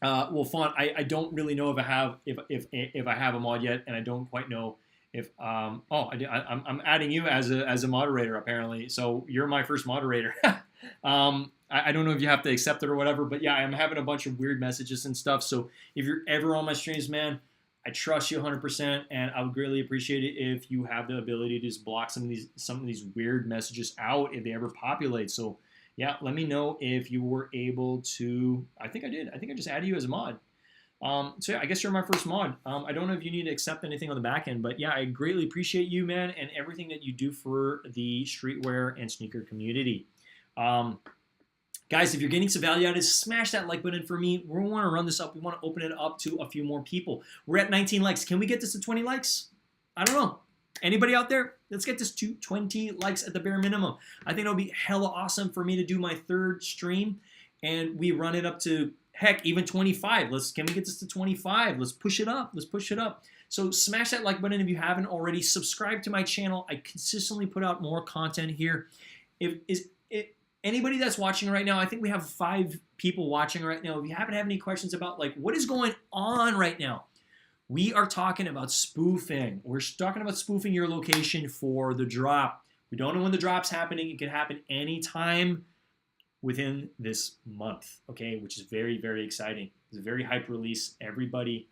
Well, phhone, I don't really know if I have a mod yet, and I don't quite know if I'm adding you as a moderator apparently. So you're my first moderator. I don't know if you have to accept it or whatever, but yeah, I'm having a bunch of weird messages and stuff. So if you're ever on my streams, man, I trust you 100%, and I would greatly appreciate it if you have the ability to just block some of these weird messages out if they ever populate. So yeah, let me know if you were able to. I think I did. I think I just added you as a mod. So yeah, I guess you're my first mod. I don't know if you need to accept anything on the back end, but yeah, I greatly appreciate you, man, and everything that you do for the streetwear and sneaker community. Guys, if you're getting some value out of this, smash that like button for me. We want to run this up. We want to open it up to a few more people. We're at 19 likes. Can we get this to 20 likes? I don't know. Anybody out there? Let's get this to 20 likes at the bare minimum. I think it'll be hella awesome for me to do my third stream, and we run it up to, heck, even 25. Can we get this to 25? Let's push it up. Let's push it up. So smash that like button if you haven't already. Subscribe to my channel. I consistently put out more content here. Anybody that's watching right now, I think we have 5 people watching right now. If you happen to have any questions about, like, what is going on right now, we are talking about spoofing. We're talking about spoofing your location for the drop. We don't know when the drop's happening. It can happen anytime within this month, okay, which is very, very exciting. It's a very hype release. Everybody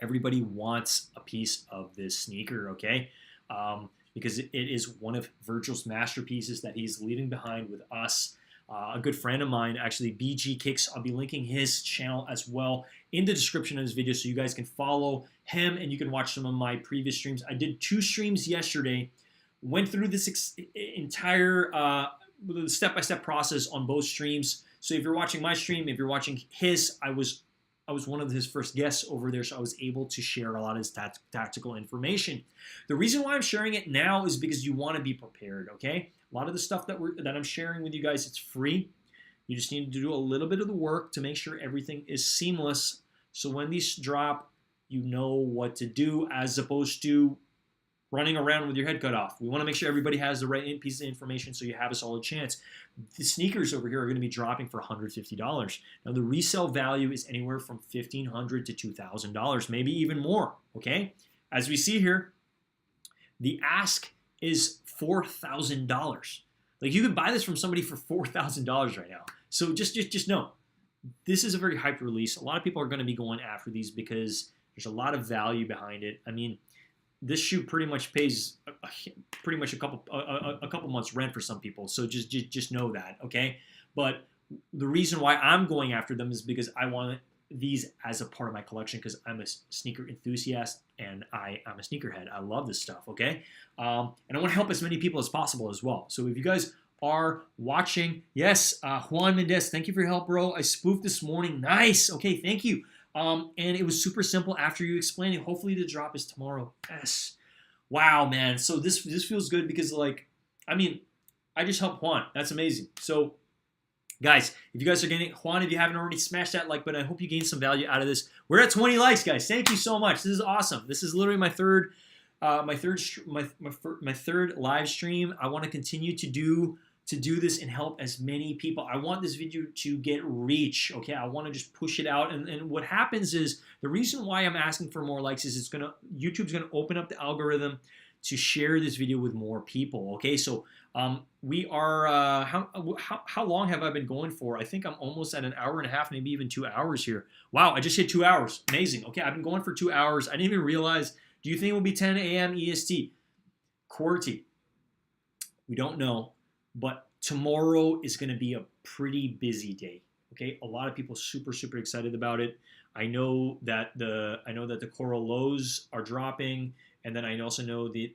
wants a piece of this sneaker, okay? Because it is one of Virgil's masterpieces that he's leaving behind with us. A good friend of mine, actually, BG Kicks, I'll be linking his channel as well in the description of this video so you guys can follow him and you can watch some of my previous streams. I did 2 streams yesterday, went through this entire step-by-step process on both streams. So if you're watching my stream, if you're watching his, I was one of his first guests over there, so I was able to share a lot of his tactical information. The reason why I'm sharing it now is because you want to be prepared, okay? A lot of the stuff that I'm sharing with you guys, it's free. You just need to do a little bit of the work to make sure everything is seamless. So when these drop, you know what to do as opposed to running around with your head cut off. We want to make sure everybody has the right piece of information so you have a solid chance. The sneakers over here are going to be dropping for $150. Now the resale value is anywhere from $1,500 to $2,000, maybe even more, okay? As we see here, the ask is $4,000. Like you could buy this from somebody for $4,000 right now. So just know, this is a very hyped release. A lot of people are going to be going after these because there's a lot of value behind it. I mean, this shoe pretty much pays pretty much a couple months rent for some people. So just know that, okay? But the reason why I'm going after them is because I want these as a part of my collection because I'm a sneaker enthusiast and I'm a sneakerhead. I love this stuff, okay? And I want to help as many people as possible as well. So if you guys are watching, yes, Juan Mendez, thank you for your help, bro. I spoofed this morning. Nice. Okay, thank you. And it was super simple after you explained it. Hopefully the drop is tomorrow. Yes. Wow, man. So this feels good because, like, I mean, I just helped Juan. That's amazing. So, guys, if you guys are getting Juan, if you haven't already, smash that like button. I hope you gained some value out of this. We're at 20 likes, guys. Thank you so much. This is awesome. This is literally my third live stream. I want to continue to do this and help as many people. I want this video to get reach, okay? I want to just push it out. And what happens is, the reason why I'm asking for more likes is YouTube's gonna open up the algorithm to share this video with more people, okay? So we are, how long have I been going for? I think I'm almost at an hour and a half, maybe even 2 hours here. Wow, I just hit 2 hours. Amazing. Okay, I've been going for 2 hours. I didn't even realize. Do you think it will be 10 a.m. EST? QWERTY. We don't know. But tomorrow is going to be a pretty busy day. Okay, a lot of people super excited about it. I know that the coral lows are dropping, and then I also know the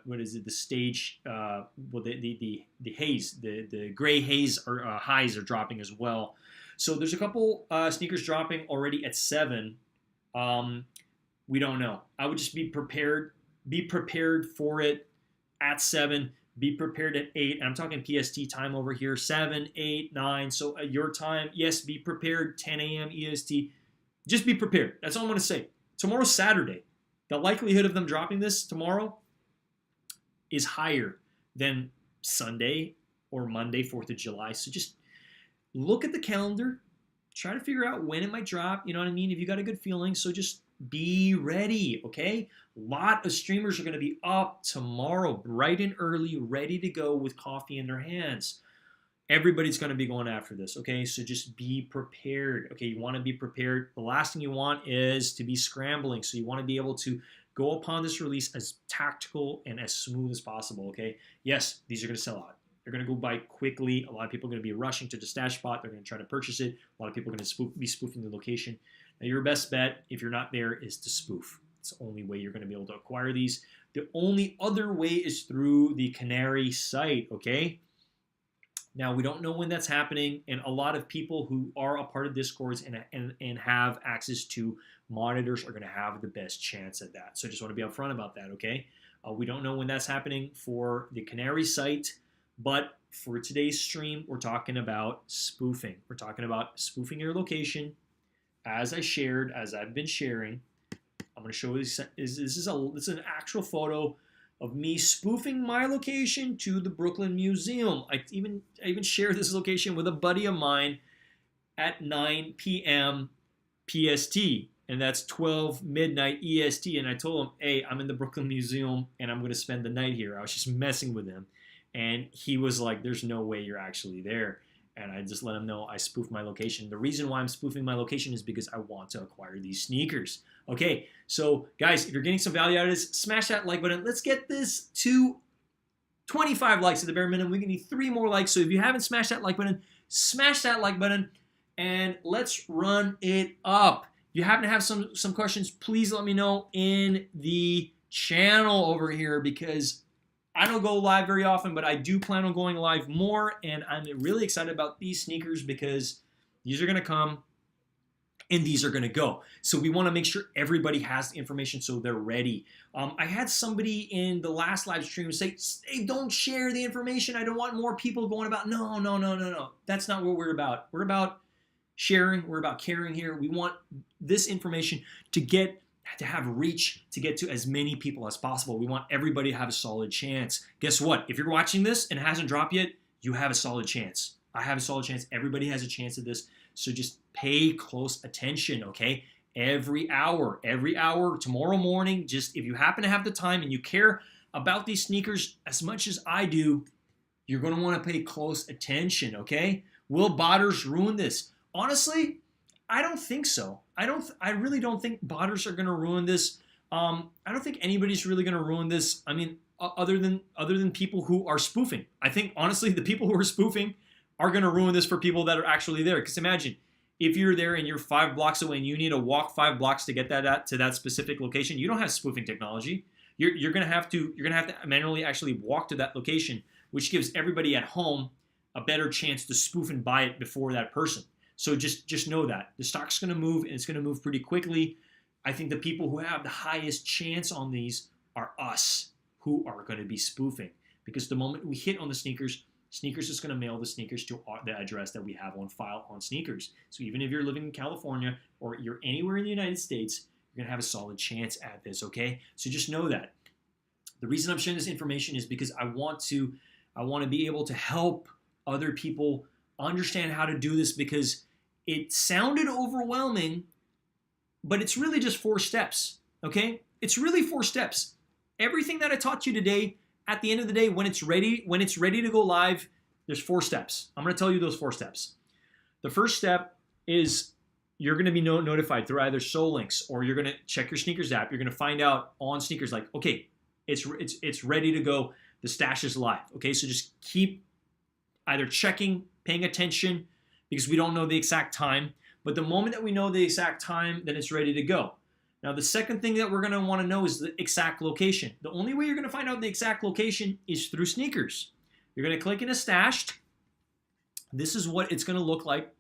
what is it? The stage the haze, the gray haze or highs are dropping as well. So there's a couple sneakers dropping already at 7. We don't know. I would just be prepared. Be prepared for it at 7. Be prepared at 8. And I'm talking PST time over here. 7, 8, 9. So at your time, yes, be prepared. 10 a.m. EST. Just be prepared. That's all I'm going to say. Tomorrow's Saturday. The likelihood of them dropping this tomorrow is higher than Sunday or Monday, 4th of July. So just look at the calendar. Try to figure out when it might drop. You know what I mean? If you got a good feeling. So just be ready, okay? A lot of streamers are going to be up tomorrow, bright and early, ready to go with coffee in their hands. Everybody's going to be going after this, okay? So just be prepared, okay? You want to be prepared. The last thing you want is to be scrambling. So you want to be able to go upon this release as tactical and as smooth as possible, okay? Yes, these are going to sell out. They're going to go by quickly. A lot of people are going to be rushing to the stash spot. They're going to try to purchase it. A lot of people are going to be spoofing the location. Now, your best bet, if you're not there, is to spoof. It's the only way you're going to be able to acquire these. The only other way is through the Canary site, okay? Now, we don't know when that's happening, and a lot of people who are a part of Discords and have access to monitors are going to have the best chance at that. So I just want to be upfront about that, okay? We don't know when that's happening for the Canary site, but for today's stream, we're talking about spoofing. We're talking about spoofing your location. As I shared, as I've been sharing, I'm going to show you this is an actual photo of me spoofing my location to the Brooklyn Museum. I even shared this location with a buddy of mine at 9 p.m. PST, and that's 12 midnight EST. And I told him, hey, I'm in the Brooklyn Museum, and I'm going to spend the night here. I was just messing with him, and he was like, there's no way you're actually there. And I just let him know I spoofed my location. The reason why I'm spoofing my location is because I want to acquire these sneakers. Okay, so guys, if you're getting some value out of this, smash that like button. Let's get this to 25 likes at the bare minimum. We can need 3 more likes. So if you haven't smashed that like button, smash that like button, and let's run it up. If you happen to have some questions, please let me know in the channel over here, because I don't go live very often, but I do plan on going live more, and I'm really excited about these sneakers because these are going to come and these are going to go. So we want to make sure everybody has the information so they're ready. I had somebody in the last live stream say, hey, don't share the information. I don't want more people going about. No, no, no, no, no. That's not what we're about. We're about sharing. We're about caring here. We want this information to have reach, to get to as many people as possible. We want everybody to have a solid chance. Guess what? If you're watching this and it hasn't dropped yet, you have a solid chance. I have a solid chance. Everybody has a chance at this. So just pay close attention, okay? Every hour, tomorrow morning, just if you happen to have the time and you care about these sneakers as much as I do, you're going to want to pay close attention, okay? Will botters ruin this? Honestly, I don't think so. I really don't think botters are going to ruin this. I don't think anybody's really going to ruin this. I mean, other than people who are spoofing. I think honestly, the people who are spoofing are going to ruin this for people that are actually there. Because imagine if you're there and you're 5 blocks away and you need to walk 5 blocks to get to that specific location. You don't have spoofing technology. You're going to have to manually actually walk to that location, which gives everybody at home a better chance to spoof and buy it before that person. So just know that the stock's going to move, and it's going to move pretty quickly. I think the people who have the highest chance on these are us, who are going to be spoofing, because the moment we hit on the Snkrs is going to mail the Snkrs to the address that we have on file on Snkrs. So even if you're living in California or you're anywhere in the United States, you're going to have a solid chance at this, okay? So just know that. The reason I'm sharing this information is because I want to be able to help other people understand how to do this, because it sounded overwhelming, but it's really just 4 steps, okay? It's really 4 steps. Everything that I taught you today, at the end of the day, when it's ready to go live, there's 4 steps. I'm going to tell you those 4 steps. The first step is you're going to be notified through either Links, or you're going to check your Snkrs app. You're going to find out on Snkrs, like, okay, it's ready to go. The stash is live. Okay, so just keep either checking, paying attention, because we don't know the exact time. But the moment that we know the exact time, then it's ready to go. Now, the second thing that we're going to want to know is the exact location. The only way you're going to find out the exact location is through Snkrs. You're going to click into Stashed. This is what it's going to look like.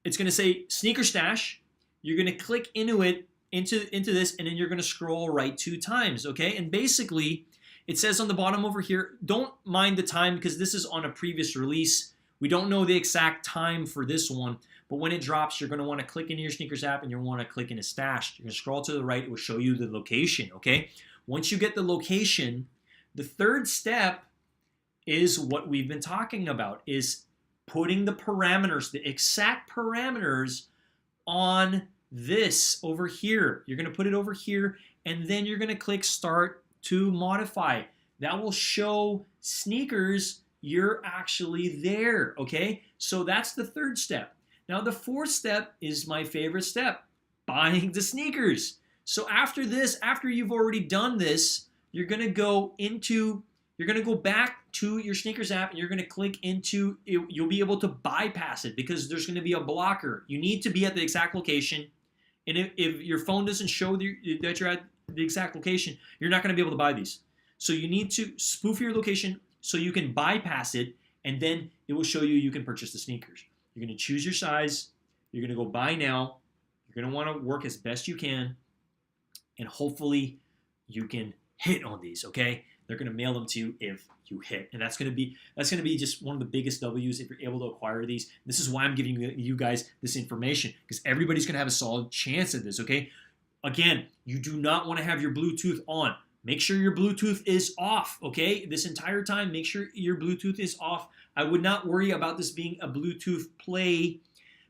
It's going to say Sneaker Stash. You're going to click into this, and then you're going to scroll right 2 times, okay? And basically, it says on the bottom over here, don't mind the time because this is on a previous release. We don't know the exact time for this one. But when it drops, you're going to want to click into your Snkrs app, and you'll want to click into Stash. You're going to scroll to the right. It will show you the location, okay? Once you get the location, the third step is what we've been talking about, is putting the parameters, the exact parameters on this over here. You're going to put it over here, and then you're going to click Start to Modify. That will show Snkrs you're actually there, okay? So that's the third step. Now, the fourth step is my favorite step, buying the Snkrs. So after this, after you've already done this, you're going to go back to your Snkrs app, and you're going to click into it. You'll be able to bypass it because there's going to be a blocker. You need to be at the exact location. And if your phone doesn't show that you're at the exact location, you're not going to be able to buy these. So you need to spoof your location so you can bypass it, and then it will show you can purchase the Snkrs. You're going to choose your size. You're going to go buy now. You're going to want to work as best you can, and hopefully you can hit on these, okay? They're going to mail them to you if you hit, and that's going to be just one of the biggest W's if you're able to acquire these. This is why I'm giving you guys this information, because everybody's going to have a solid chance at this, okay? Again, you do not want to have your Bluetooth on. Make sure your Bluetooth is off, okay? This entire time, make sure your Bluetooth is off. I would not worry about this being a Bluetooth play,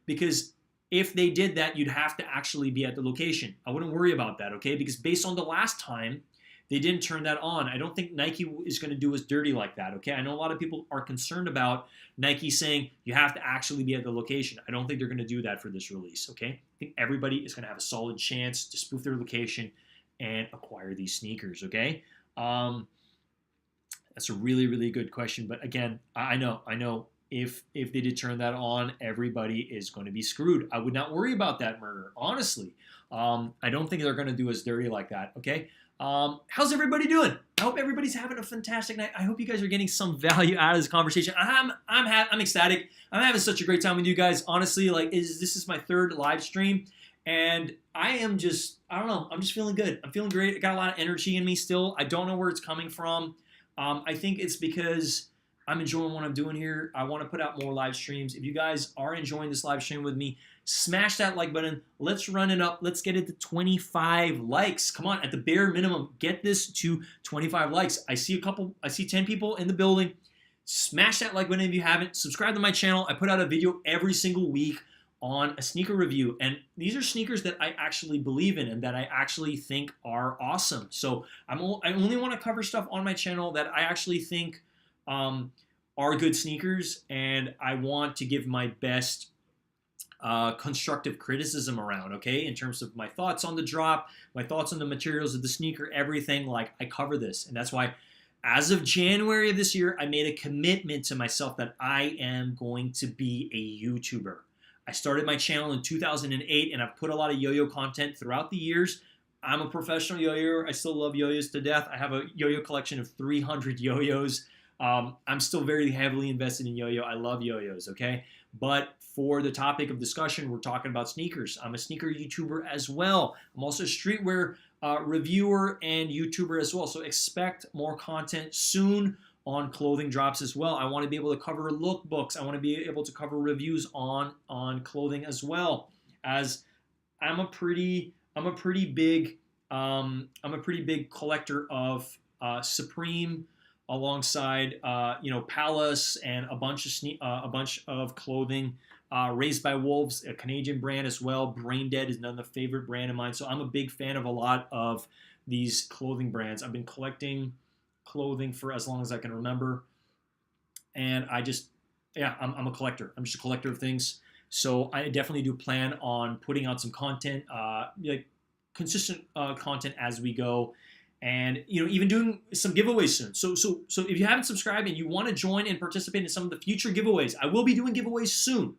because if they did that, you'd have to actually be at the location. I wouldn't worry about that, okay? Because based on the last time, they didn't turn that on. I don't think Nike is going to do us dirty like that, okay? I know a lot of people are concerned about Nike saying you have to actually be at the location. I don't think they're going to do that for this release, okay? I think everybody is going to have a solid chance to spoof their location and acquire these Snkrs, okay? That's a really, really good question. But again, I know if they did turn that on, everybody is going to be screwed. I would not worry about that murder, honestly. I don't think they're going to do us dirty like that, okay? How's everybody doing? I hope everybody's having a fantastic night. I hope you guys are getting some value out of this conversation. I'm ecstatic. I'm having such a great time with you guys. Honestly, like this is my 3rd live stream, and I am just, I don't know, I'm just feeling good. I'm feeling great. I got a lot of energy in me still. I don't know where it's coming from. I think it's because I'm enjoying what I'm doing here. I want to put out more live streams. If you guys are enjoying this live stream with me, smash that like button. Let's run it up. Let's get it to 25 likes. Come on, at the bare minimum, get this to 25 likes. I see 10 people in the building. Smash that like button if you haven't. Subscribe to my channel. I put out a video every single week on a sneaker review, and these are sneakers that I actually believe in and that I actually think are awesome. So I only want to cover stuff on my channel that I actually think are good sneakers, and I want to give my best constructive criticism around, okay, in terms of my thoughts on the drop, my thoughts on the materials of the sneaker, everything. Like, I cover this, and that's why as of January of this year, I made a commitment to myself that I am going to be a YouTuber. I started my channel in 2008, and I've put a lot of yo-yo content throughout the years. I'm a professional yo-yoer. I still love yo-yos to death. I have a yo-yo collection of 300 yo-yos. I'm still very heavily invested in yo-yo. I love yo-yos, okay? But for the topic of discussion, we're talking about sneakers. I'm a sneaker YouTuber as well. I'm also a streetwear reviewer and YouTuber as well. So expect more content soon on clothing drops as well. I want to be able to cover lookbooks. I want to be able to cover reviews on clothing as well. As I'm a pretty big collector of Supreme, alongside Palace and a bunch of clothing. Raised by Wolves, a Canadian brand as well. Brain Dead is another favorite brand of mine. So I'm a big fan of a lot of these clothing brands. I've been collecting clothing for as long as I can remember, and I'm a collector. I'm just a collector of things. So I definitely do plan on putting out some content, like consistent content as we go. And even doing some giveaways soon. So if you haven't subscribed and you want to join and participate in some of the future giveaways, I will be doing giveaways soon.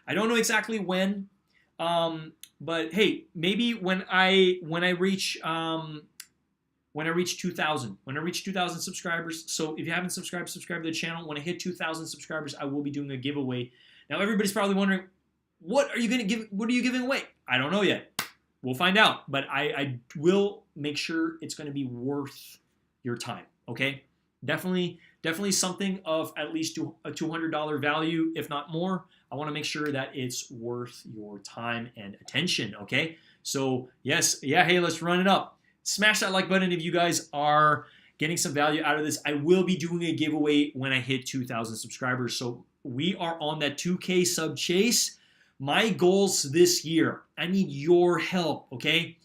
I don't know exactly when, but hey, maybe when I reach 2,000, subscribers. So if you haven't subscribed to the channel. When I hit 2,000 subscribers, I will be doing a giveaway. Now everybody's probably wondering, what are you giving away? I don't know yet. We'll find out, but I will make sure it's going to be worth your time, okay? Definitely something of at least a $200 value, if not more. I want to make sure that it's worth your time and attention, okay? So, hey, let's run it up. Smash that like button if you guys are getting some value out of this. I will be doing a giveaway when I hit 2,000 subscribers. So we are on that 2K sub chase. My goals this year, I need your help, okay?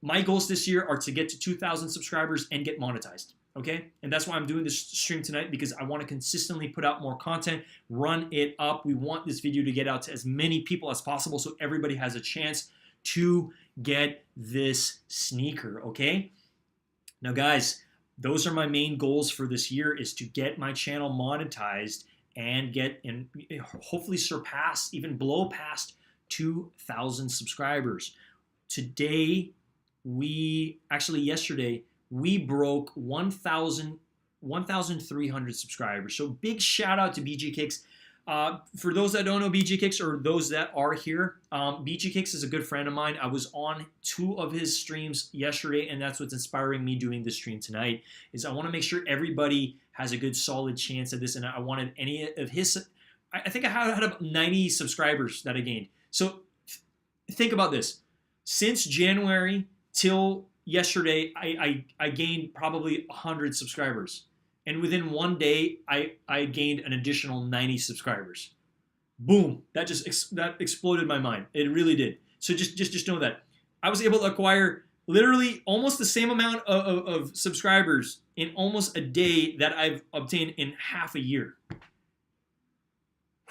My goals this year are to get to 2,000 subscribers and get monetized, okay? And that's why I'm doing this stream tonight, because I want to consistently put out more content, run it up. We want this video to get out to as many people as possible so everybody has a chance to get this sneaker, okay? Now, guys, those are my main goals for this year, is to get my channel monetized and hopefully surpass, even blow past 2,000 subscribers. Yesterday, we broke 1,300 subscribers. So big shout out to BG Kicks. For those that don't know BG Kicks, or those that are here, BG Kicks is a good friend of mine. I was on 2 of his streams yesterday, and that's what's inspiring me doing this stream tonight, is I want to make sure everybody has a good solid chance at this, and I wanted any of his, I think I had about 90 subscribers that I gained. So think about this. Since January till yesterday, I gained probably 100 subscribers. And within one day, I gained an additional 90 subscribers. Boom! That exploded my mind. It really did. So just know that I was able to acquire literally almost the same amount of subscribers in almost a day that I've obtained in half a year.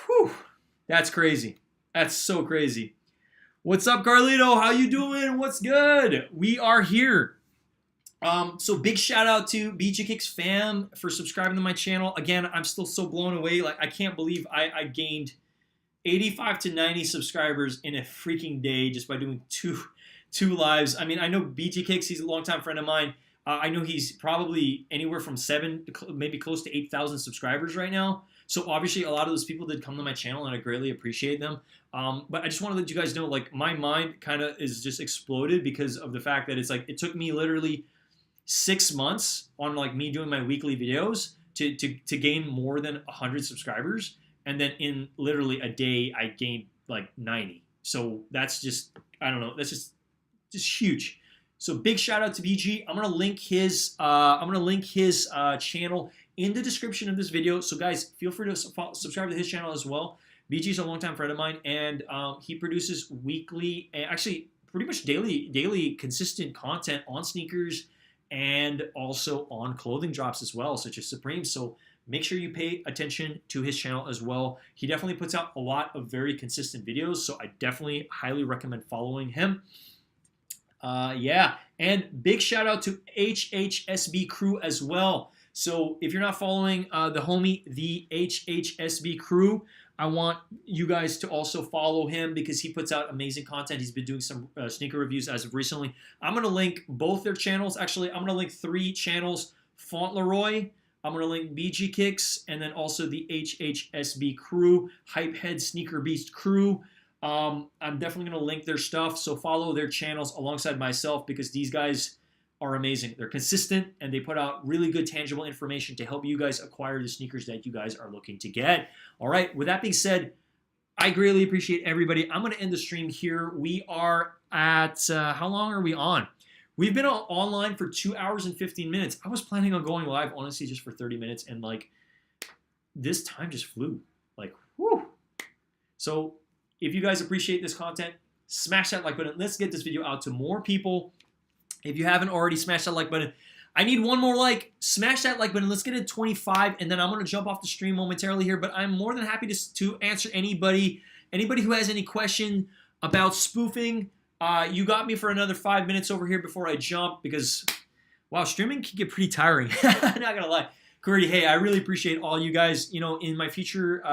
Whew! That's crazy. That's so crazy. What's up, Carlito? How you doing? What's good? We are here. So big shout out to BG Kicks fam for subscribing to my channel. Again, I'm still so blown away. Like, I can't believe I gained 85 to 90 subscribers in a freaking day just by doing two lives. I mean, I know BG Kicks, he's a longtime friend of mine. I know he's probably anywhere from 7 to maybe close to 8,000 subscribers right now. So obviously a lot of those people did come to my channel, and I greatly appreciate them. But I just want to let you guys know, like, my mind kind of is just exploded because of the fact that it's like it took me literally 6 months on like me doing my weekly videos to gain more than 100 subscribers, and then in literally a day I gained like 90. So that's just, I don't know, that's just huge. So big shout out to BG. I'm gonna link his channel in the description of this video. So guys, feel free to subscribe to his channel as well. BG is a longtime friend of mine, and he produces weekly, actually pretty much daily consistent content on sneakers and also on clothing drops as well, such as Supreme. So make sure you pay attention to his channel as well. He definitely puts out a lot of very consistent videos, so I definitely highly recommend following him. Yeah, and big shout out to HHSB Crew as well. So if you're not following the homie, the HHSB Crew, I want you guys to also follow him because he puts out amazing content. He's been doing some sneaker reviews as of recently. I'm going to link both their channels. Actually, I'm going to link 3 channels. Fauntleroy, I'm going to link BG Kicks, and then also the HHSB Crew, Hypehead Sneaker Beast Crew. I'm definitely going to link their stuff, so follow their channels alongside myself because these guys are amazing. They're consistent, and they put out really good tangible information to help you guys acquire the sneakers that you guys are looking to get. All right, with that being said, I greatly appreciate everybody. I'm going to end the stream here. We are at, how long are we on? We've been online for 2 hours and 15 minutes. I was planning on going live, honestly, just for 30 minutes, and like, this time just flew. Like, whoo. So, if you guys appreciate this content, smash that like button. Let's get this video out to more people. If you haven't already, smash that like button. I need one more like. Smash that like button. Let's get it to 25, and then I'm going to jump off the stream momentarily here. But I'm more than happy to answer anybody who has any question about spoofing. You got me for another 5 minutes over here before I jump because, wow, streaming can get pretty tiring. Not going to lie. Corey, hey, I really appreciate all you guys. You know, in my future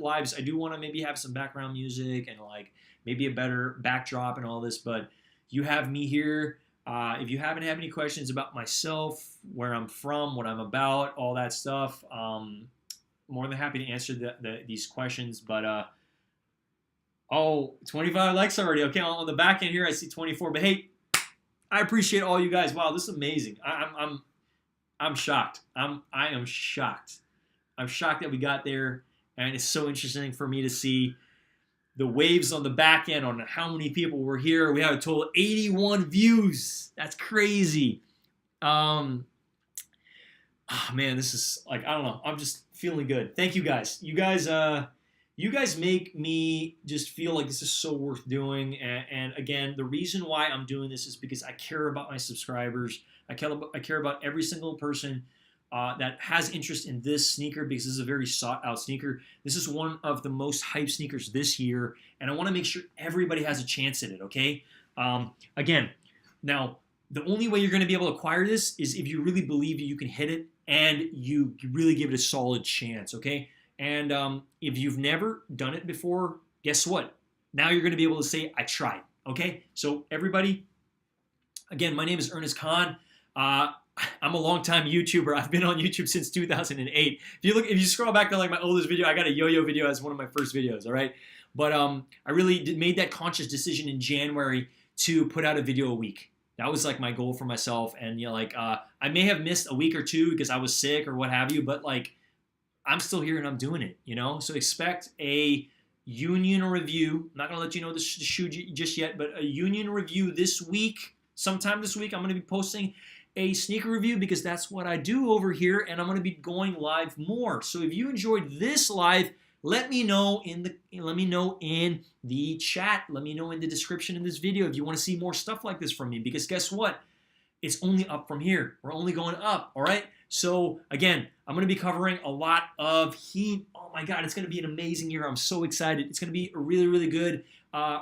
lives, I do want to maybe have some background music and like maybe a better backdrop and all this. But you have me here. If you haven't had any questions about myself, where I'm from, what I'm about, all that stuff, more than happy to answer these questions. But oh, 25 likes already. Okay, on the back end here, I see 24. But hey, I appreciate all you guys. Wow, this is amazing. I'm shocked. I am shocked. I'm shocked that we got there, and it's so interesting for me to see the waves on the back end on how many people were here. We have a total of 81 views. That's crazy. Oh man, this is like, I don't know. I'm just feeling good. Thank you guys. You guys make me just feel like this is so worth doing. And again, the reason why I'm doing this is because I care about my subscribers. I care about every single person that has interest in this sneaker because this is a very sought out sneaker. This is one of the most hyped sneakers this year, and I want to make sure everybody has a chance at it, okay? Again, now, the only way you're going to be able to acquire this is if you really believe you can hit it and you really give it a solid chance, okay? And if you've never done it before, guess what? Now you're going to be able to say, I tried, okay? So everybody, again, my name is Ernest Khan. I'm a longtime YouTuber. I've been on YouTube since 2008. If you scroll back to like my oldest video, I got a yo-yo video as one of my first videos, all right? But I really made that conscious decision in January to put out a video a week. That was like my goal for myself. And you know, like I may have missed a week or two because I was sick or what have you, but like I'm still here and I'm doing it, you know? So expect a union review. I'm not gonna let you know the shoe just yet, but a union review this week. Sometime this week, I'm gonna be posting a sneaker review because that's what I do over here, and I'm going to be going live more. So if you enjoyed this live, let me know in the chat. Let me know in the description of this video if you want to see more stuff like this from me, because guess what? It's only up from here. We're only going up, all right? So again, I'm going to be covering a lot of heat. Oh my God, it's going to be an amazing year. I'm so excited. It's going to be really, really good.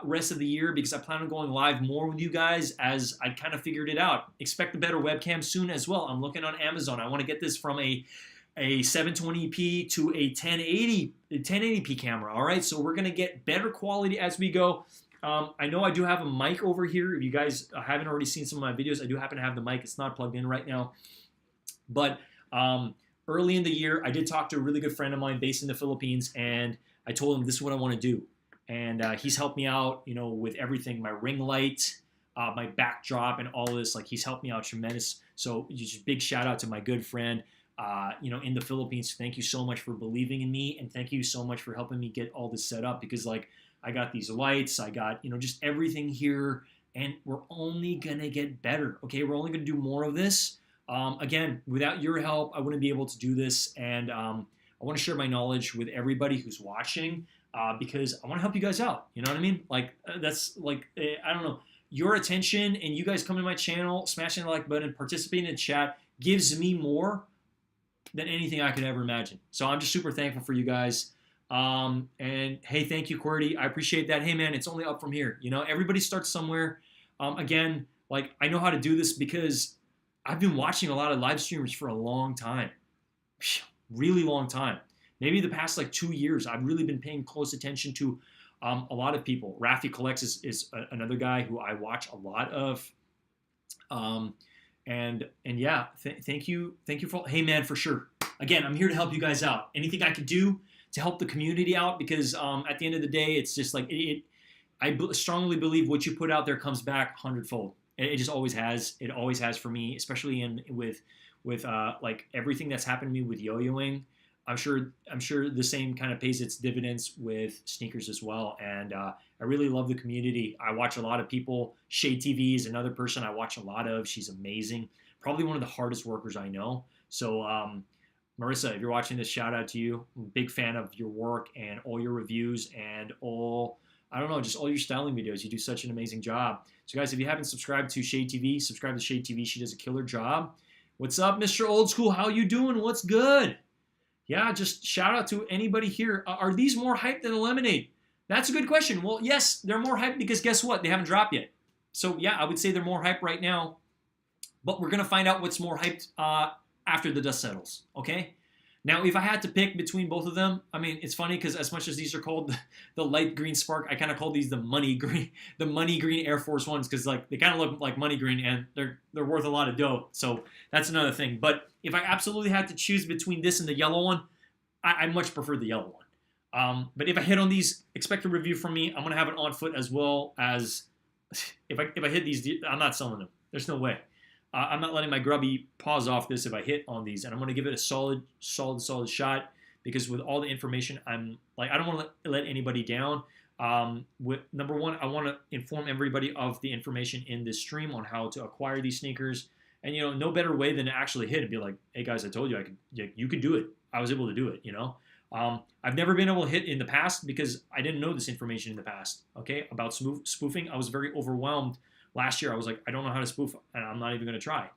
rest of the year because I plan on going live more with you guys as I kind of figured it out. Expect a better webcam soon as well. I'm looking on Amazon. I want to get this from a 720p to a 1080p camera. All right, so we're gonna get better quality as we go. I know I do have a mic over here. If you guys haven't already seen some of my videos, I do happen to have the mic. It's not plugged in right now, but early in the year, I did talk to a really good friend of mine based in the Philippines, and I told him this is what I want to do, and he's helped me out, you know, with everything, my ring light, my backdrop, and all this. Like, he's helped me out tremendous. So just big shout out to my good friend. You know, in the Philippines. Thank you so much for believing in me, and thank you so much for helping me get all this set up, because like I got these lights, I got, you know, just everything here, and we're only gonna get better. Okay, we're only gonna do more of this. Again, without your help, I wouldn't be able to do this, and I want to share my knowledge with everybody who's watching, because I want to help you guys out. You know what I mean? Like that's like I don't know, your attention and you guys coming to my channel, smashing the like button, participating in chat gives me more than anything I could ever imagine. So I'm just super thankful for you guys. And hey, thank you, QWERTY. I appreciate that. Hey, man, it's only up from here. You know, everybody starts somewhere. Again, like I know how to do this because I've been watching a lot of live streamers for a long time, really long time. Maybe the past like 2 years, I've really been paying close attention to a lot of people. Rafi Collects is another guy who I watch a lot of. And yeah, thank you for, hey man, for sure. Again, I'm here to help you guys out. Anything I could do to help the community out, because at the end of the day, it's just like I strongly believe what you put out there comes back 100-fold. It just always has. It always has for me, especially with like everything that's happened to me with yo-yoing. I'm sure the same kind of pays its dividends with sneakers as well. And I really love the community. I watch a lot of people. Shade TV is another person I watch a lot of. She's amazing. Probably one of the hardest workers I know. So Marissa, if you're watching this, shout out to you. I'm a big fan of your work and all your reviews and all, I don't know, just all your styling videos. You do such an amazing job. So guys, if you haven't subscribed to Shade TV, subscribe to Shade TV. She does a killer job. What's up, Mr. Old School? How you doing? What's good? Yeah, just shout out to anybody here. Are these more hyped than a lemonade? That's a good question. Well, yes, they're more hyped because guess what? They haven't dropped yet. So yeah, I would say they're more hyped right now. But we're going to find out what's more hyped after the dust settles, okay? Now, if I had to pick between both of them, I mean, it's funny because as much as these are called the light green Spark, I kind of call these the money green Air Force Ones, because like they kind of look like money green and they're worth a lot of dough. So that's another thing. But if I absolutely had to choose between this and the yellow one, I much prefer the yellow one. But if I hit on these, expect a review from me. I'm gonna have it on foot as well as if I hit these, I'm not selling them. There's no way. I'm not letting my grubby paws off this if I hit on these, and I'm going to give it a solid shot, because with all the information, I'm like, I don't want to let anybody down. Number one, I want to inform everybody of the information in this stream on how to acquire these sneakers, and you know, no better way than to actually hit and be like, hey guys, I told you you could do it. I was able to do it. You know, I've never been able to hit in the past because I didn't know this information in the past. Okay, about spoofing, I was very overwhelmed. Last year, I was like, I don't know how to spoof, and I'm not even going to try.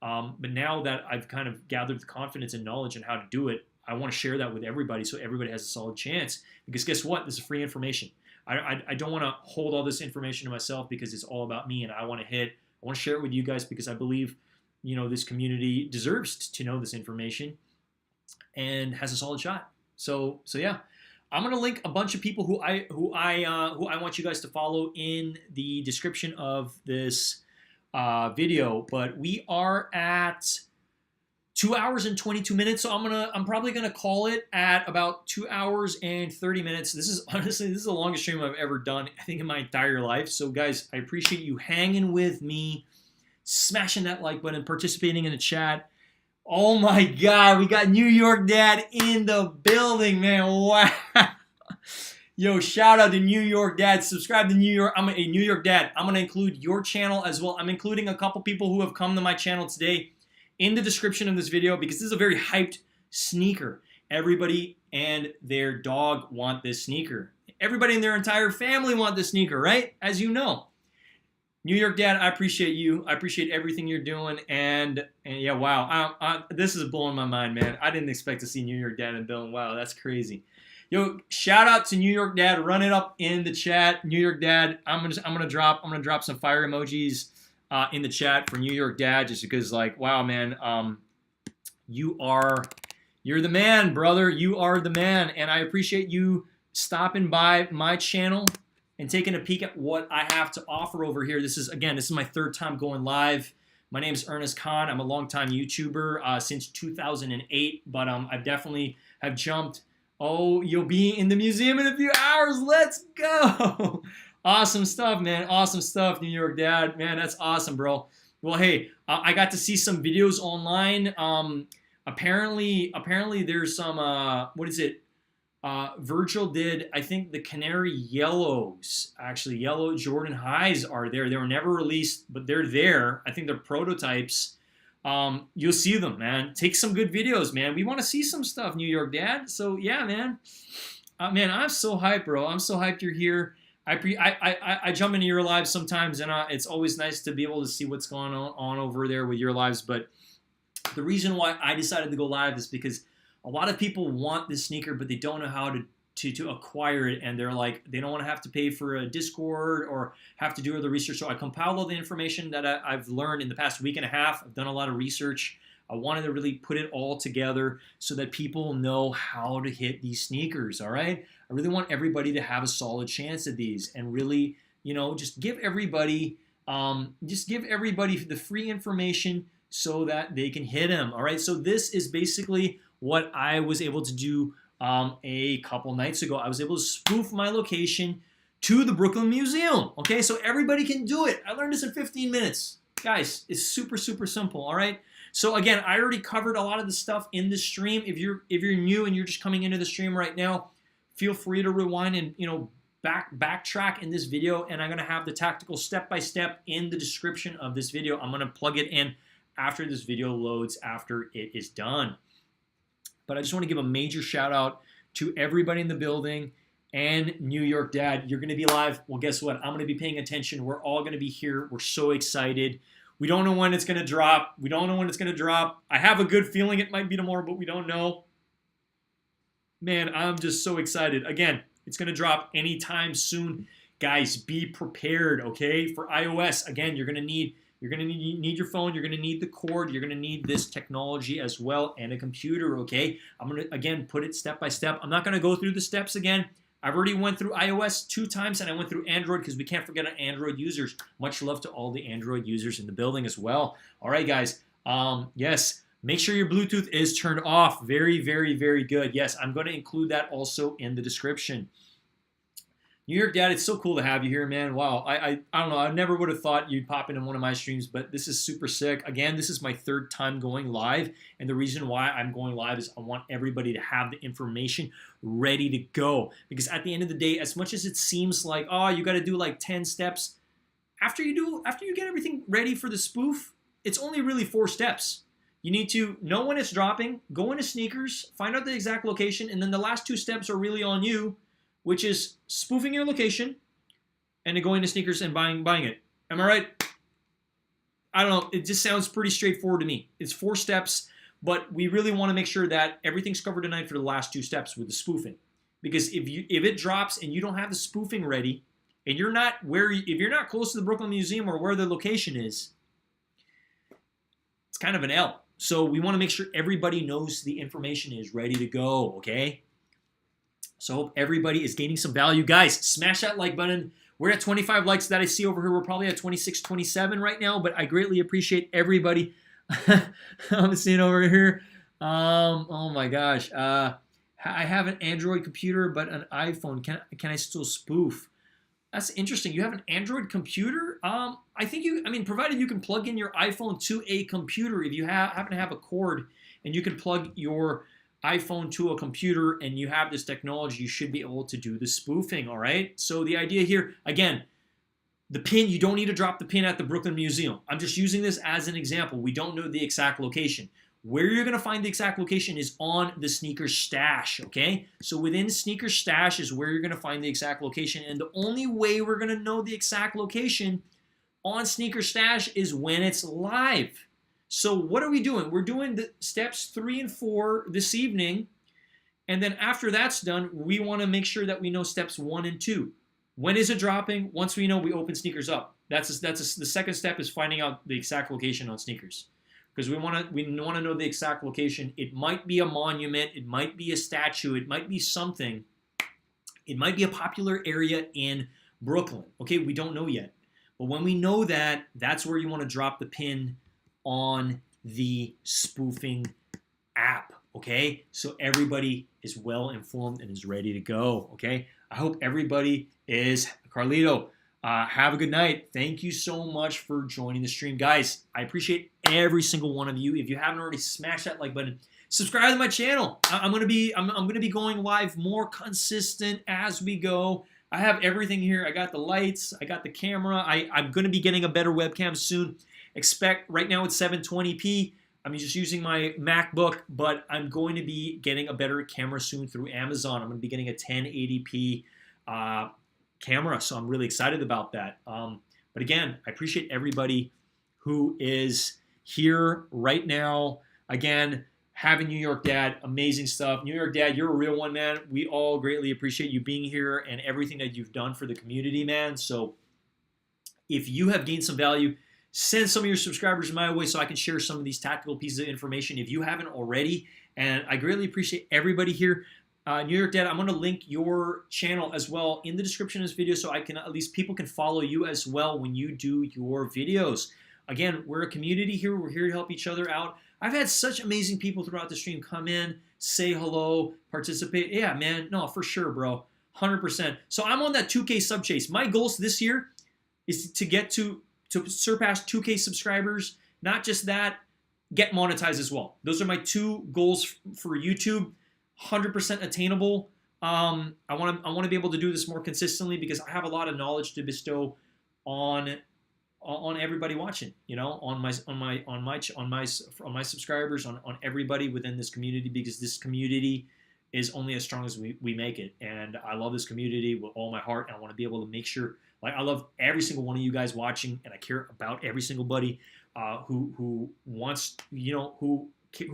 But now that I've kind of gathered the confidence and knowledge on how to do it, I want to share that with everybody so everybody has a solid chance. Because guess what? This is free information. I don't want to hold all this information to myself because it's all about me, and I want to hit. I want to share it with you guys because I believe, you know, this community deserves to know this information and has a solid shot. So yeah. I'm gonna link a bunch of people who I want you guys to follow in the description of this video. But we are at 2 hours and 22 minutes, so I'm probably gonna call it at about 2 hours and 30 minutes. This is the longest stream I've ever done, I think, in my entire life. So guys, I appreciate you hanging with me, smashing that like button, participating in the chat. Oh my God, we got New York Dad in the building, man. Wow. Yo, shout out to New York Dad. Subscribe to New York. I'm a New York Dad. I'm going to include your channel as well. I'm including a couple people who have come to my channel today in the description of this video because this is a very hyped sneaker. Everybody and their dog want this sneaker. Everybody in their entire family want this sneaker, right? As you know. New York Dad, I appreciate you. I appreciate everything you're doing. And yeah, wow. This is blowing my mind, man. I didn't expect to see New York Dad in the building. Wow, that's crazy. Yo, shout out to New York Dad. Run it up in the chat, New York Dad. I'm gonna drop some fire emojis in the chat for New York Dad, just because like, wow, man, you're the man, brother. You are the man, and I appreciate you stopping by my channel and taking a peek at what I have to offer over here. This is my third time going live. My name is Ernest Khan. I'm a longtime YouTuber since 2008, but I definitely have jumped. Oh, you'll be in the museum in a few hours. Let's go. Awesome stuff, man. Awesome stuff, New York Dad. Man, that's awesome, bro. Well, hey, I got to see some videos online. Apparently there's some, what is it? Virgil did, I think, the Canary Yellows. Actually, yellow Jordan Highs are there. They were never released, but they're there. I think they're prototypes. You'll see them, man. Take some good videos, man. We want to see some stuff, New York Dad. So yeah, man. Man, I'm so hyped, bro. I'm so hyped you're here. I jump into your lives sometimes, and it's always nice to be able to see what's going on over there with your lives. But the reason why I decided to go live is because a lot of people want this sneaker, but they don't know how to acquire it, and they're like, they don't want to have to pay for a Discord or have to do other research. So I compiled all the information that I've learned in the past week and a half. I've done a lot of research. I wanted to really put it all together so that people know how to hit these sneakers, all right? I really want everybody to have a solid chance at these, and really, you know, just give everybody the free information so that they can hit them, all right? So this is basically what I was able to do a couple nights ago. I was able to spoof my location to the Brooklyn Museum, okay? So everybody can do it. I learned this in 15 minutes. Guys, it's super, super simple, all right? So again, I already covered a lot of the stuff in the stream. If you're new and you're just coming into the stream right now, feel free to rewind and, you know, backtrack in this video, and I'm gonna have the tactical step-by-step in the description of this video. I'm gonna plug it in after this video loads, after it is done. But I just want to give a major shout out to everybody in the building and New York Dad. You're going to be live. Well, guess what? I'm going to be paying attention. We're all going to be here. We're so excited. We don't know when it's going to drop. We don't know when it's going to drop. I have a good feeling it might be tomorrow, but we don't know. Man, I'm just so excited. Again, it's going to drop anytime soon. Guys, be prepared, okay? For iOS, again, you're going to need your phone. You're going to need the cord. You're going to need this technology as well, and a computer, okay? I'm going to, again, put it step by step. I'm not going to go through the steps again. I've already went through iOS 2 times, and I went through Android because we can't forget our Android users. Much love to all the Android users in the building as well. All right, guys. Yes, make sure your Bluetooth is turned off. Very, very, very good. Yes, I'm going to include that also in the description. New York Dad, it's so cool to have you here, man. Wow, I don't know. I never would have thought you'd pop into one of my streams, but this is super sick. Again, this is my third time going live, and the reason why I'm going live is I want everybody to have the information ready to go. Because at the end of the day, as much as it seems like, oh, you got to do like 10 steps, after you get everything ready for the spoof, it's only really 4 steps. You need to know when it's dropping, go into Snkrs, find out the exact location, and then the last 2 steps are really on you, which is spoofing your location and then going to Snkrs and buying it. Am I right? I don't know. It just sounds pretty straightforward to me. It's 4 steps, but we really want to make sure that everything's covered tonight for the last 2 steps with the spoofing. Because if it drops and you don't have the spoofing ready, and if you're not close to the Brooklyn Museum or where the location is, it's kind of an L. So we want to make sure everybody knows the information is ready to go, okay? So I hope everybody is gaining some value. Guys, smash that like button. We're at 25 likes that I see over here. We're probably at 26, 27 right now, but I greatly appreciate everybody. I'm seeing over here. Oh my gosh. I have an Android computer, but an iPhone. Can I still spoof? That's interesting. You have an Android computer? I mean, provided you can plug in your iPhone to a computer, if you happen to have a cord and you can plug your iPhone to a computer and you have this technology, you should be able to do the spoofing, all right? So the idea here, again, the pin, you don't need to drop the pin at the Brooklyn Museum. I'm just using this as an example. We don't know the exact location. Where you're going to find the exact location is on the Snkrs stash, okay? So within Snkrs stash is where you're going to find the exact location, and the only way we're going to know the exact location on Snkrs stash is when it's live. So what are we doing? We're doing the steps 3 and 4 this evening, And then after that's done, we want to make sure that we know steps 1 and 2. When is it dropping? Once we know, we open Snkrs up. The second step is finding out the exact location on Snkrs, because we want to know the exact location. It might be a monument, it might be a statue, it might be something. It might be a popular area in Brooklyn. Okay, we don't know yet. But when we know that, that's where you want to drop the pin on the spoofing app. Okay, so everybody is well informed and is ready to go. Okay, I hope everybody is. Carlito, have a good night. Thank you so much for joining the stream, guys. I appreciate every single one of you. If you haven't already, smash that like button. Subscribe to my channel. I'm gonna be going live more consistent as we go. I have everything here. I got the lights. I got the camera. I'm gonna be getting a better webcam soon. Expect right now it's 720p. I'm just using my MacBook, but I'm going to be getting a better camera soon through Amazon. I'm going to be getting a 1080p camera, so I'm really excited about that. But again, I appreciate everybody who is here right now. Again, having New York Dad, amazing stuff. New York Dad, you're a real one, man. We all greatly appreciate you being here and everything that you've done for the community, man. So if you have gained some value, send some of your subscribers my way so I can share some of these tactical pieces of information if you haven't already. And I greatly appreciate everybody here. New York Dad, I'm going to link your channel as well in the description of this video so I can at least people can follow you as well when you do your videos. Again, we're a community here. We're here to help each other out. I've had such amazing people throughout the stream come in, say hello, participate. Yeah, man. No, for sure, bro. 100%. So I'm on that 2K sub chase. My goals this year is to get to surpass 2K subscribers. Not just that, get monetized as well. Those are my 2 goals for YouTube. 100% attainable. I want to be able to do this more consistently because I have a lot of knowledge to bestow on everybody watching. You know, on my subscribers, on everybody within this community, because this community is only as strong as we make it. And I love this community with all my heart, and I want to be able to make sure. Like, I love every single one of you guys watching, and I care about every single buddy who wants, you know, who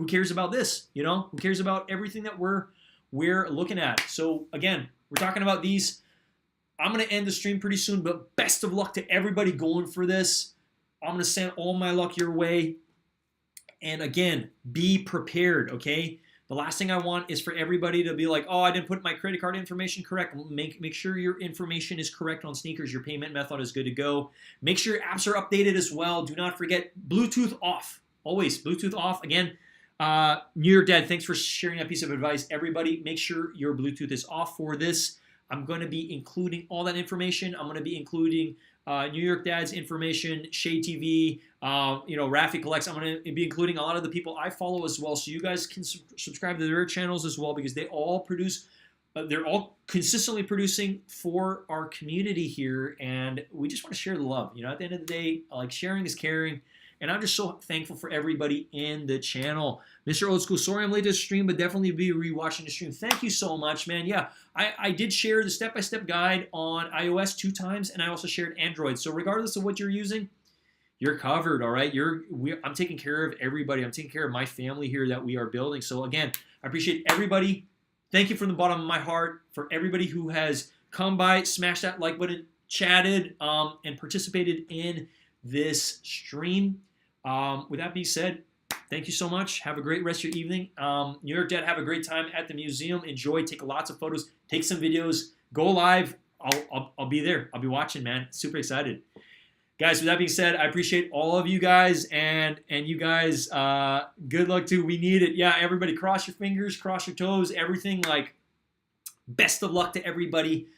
cares about this, you know, who cares about everything that we're looking at. So again, we're talking about these. I'm gonna end the stream pretty soon, but best of luck to everybody going for this. I'm gonna send all my luck your way. And again, be prepared, okay? The last thing I want is for everybody to be like, oh, I didn't put my credit card information correct. Make sure your information is correct on Snkrs. Your payment method is good to go. Make sure your apps are updated as well. Do not forget Bluetooth off. Always Bluetooth off. Again, New York Dad, thanks for sharing that piece of advice. Everybody, make sure your Bluetooth is off for this. I'm going to be including all that information. I'm going to be including New York Dad's information, Shay TV, you know, Rafi Collects. I'm going to be including a lot of the people I follow as well, so you guys can subscribe to their channels as well, because they all produce, they're all consistently producing for our community here, and we just want to share the love. You know, at the end of the day, like, sharing is caring. And I'm just so thankful for everybody in the channel. Mr. Old School, sorry I'm late to the stream, but definitely be rewatching the stream. Thank you so much, man. Yeah, I did share the step-by-step guide on iOS 2 times, and I also shared Android. So regardless of what you're using, you're covered, all right? I'm taking care of everybody. I'm taking care of my family here that we are building. So again, I appreciate everybody. Thank you from the bottom of my heart for everybody who has come by, smashed that like button, chatted, and participated in this stream. With that being said, thank you so much. Have a great rest of your evening. New York Dad, have a great time at the museum. Enjoy, take lots of photos, take some videos, go live. I'll be there. I'll be watching, man. Super excited. Guys, with that being said, I appreciate all of you guys, and you guys, good luck too. We need it. Yeah, everybody, cross your fingers, cross your toes, everything. Like, best of luck to everybody.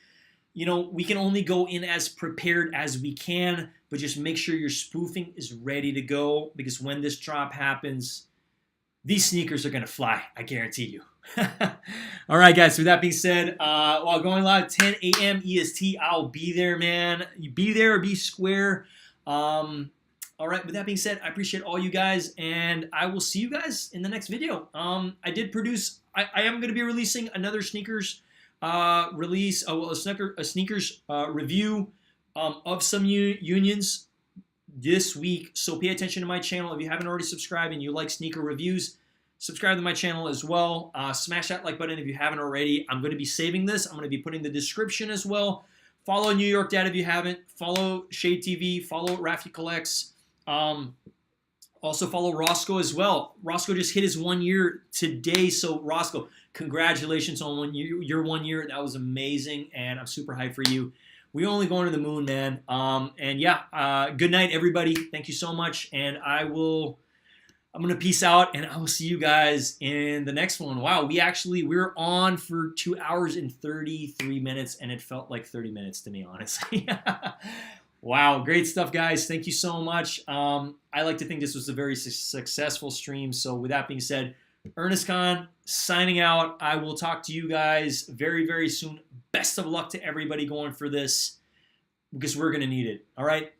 You know, we can only go in as prepared as we can, but just make sure your spoofing is ready to go, because when this drop happens, these Snkrs are going to fly. I guarantee you. All right, guys. With that being said, while going live 10 a.m. EST, I'll be there, man. You be there or be square. All right. With that being said, I appreciate all you guys, and I will see you guys in the next video. I did produce. I am going to be releasing another Snkrs a Snkrs review of some unions this week. So pay attention to my channel. If you haven't already subscribed and you like sneaker reviews, Subscribe to my channel as well. Smash that like button if you haven't already. I'm going to be saving this. I'm going to be putting the description as well. Follow New York Dad if you haven't. Follow Shade TV. Follow Rafi Collects. Also follow Roscoe as well. Roscoe just hit his 1 year today. So Roscoe, congratulations on your 1 year. That was amazing, and I'm super hyped for you. We only going to the moon, man. And yeah, good night, everybody. Thank you so much, and I'm gonna peace out, and I will see you guys in the next one. Wow, we're on for 2 hours and 33 minutes, and it felt like 30 minutes to me, honestly. Wow, great stuff, guys. Thank you so much. I like to think this was a very successful stream. So with that being said, Ernest Khan signing out. I will talk to you guys very, very soon. Best of luck to everybody going for this, because we're going to need it. All right?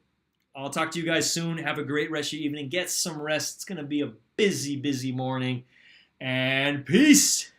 I'll talk to you guys soon. Have a great rest of your evening. Get some rest. It's going to be a busy, busy morning. And peace.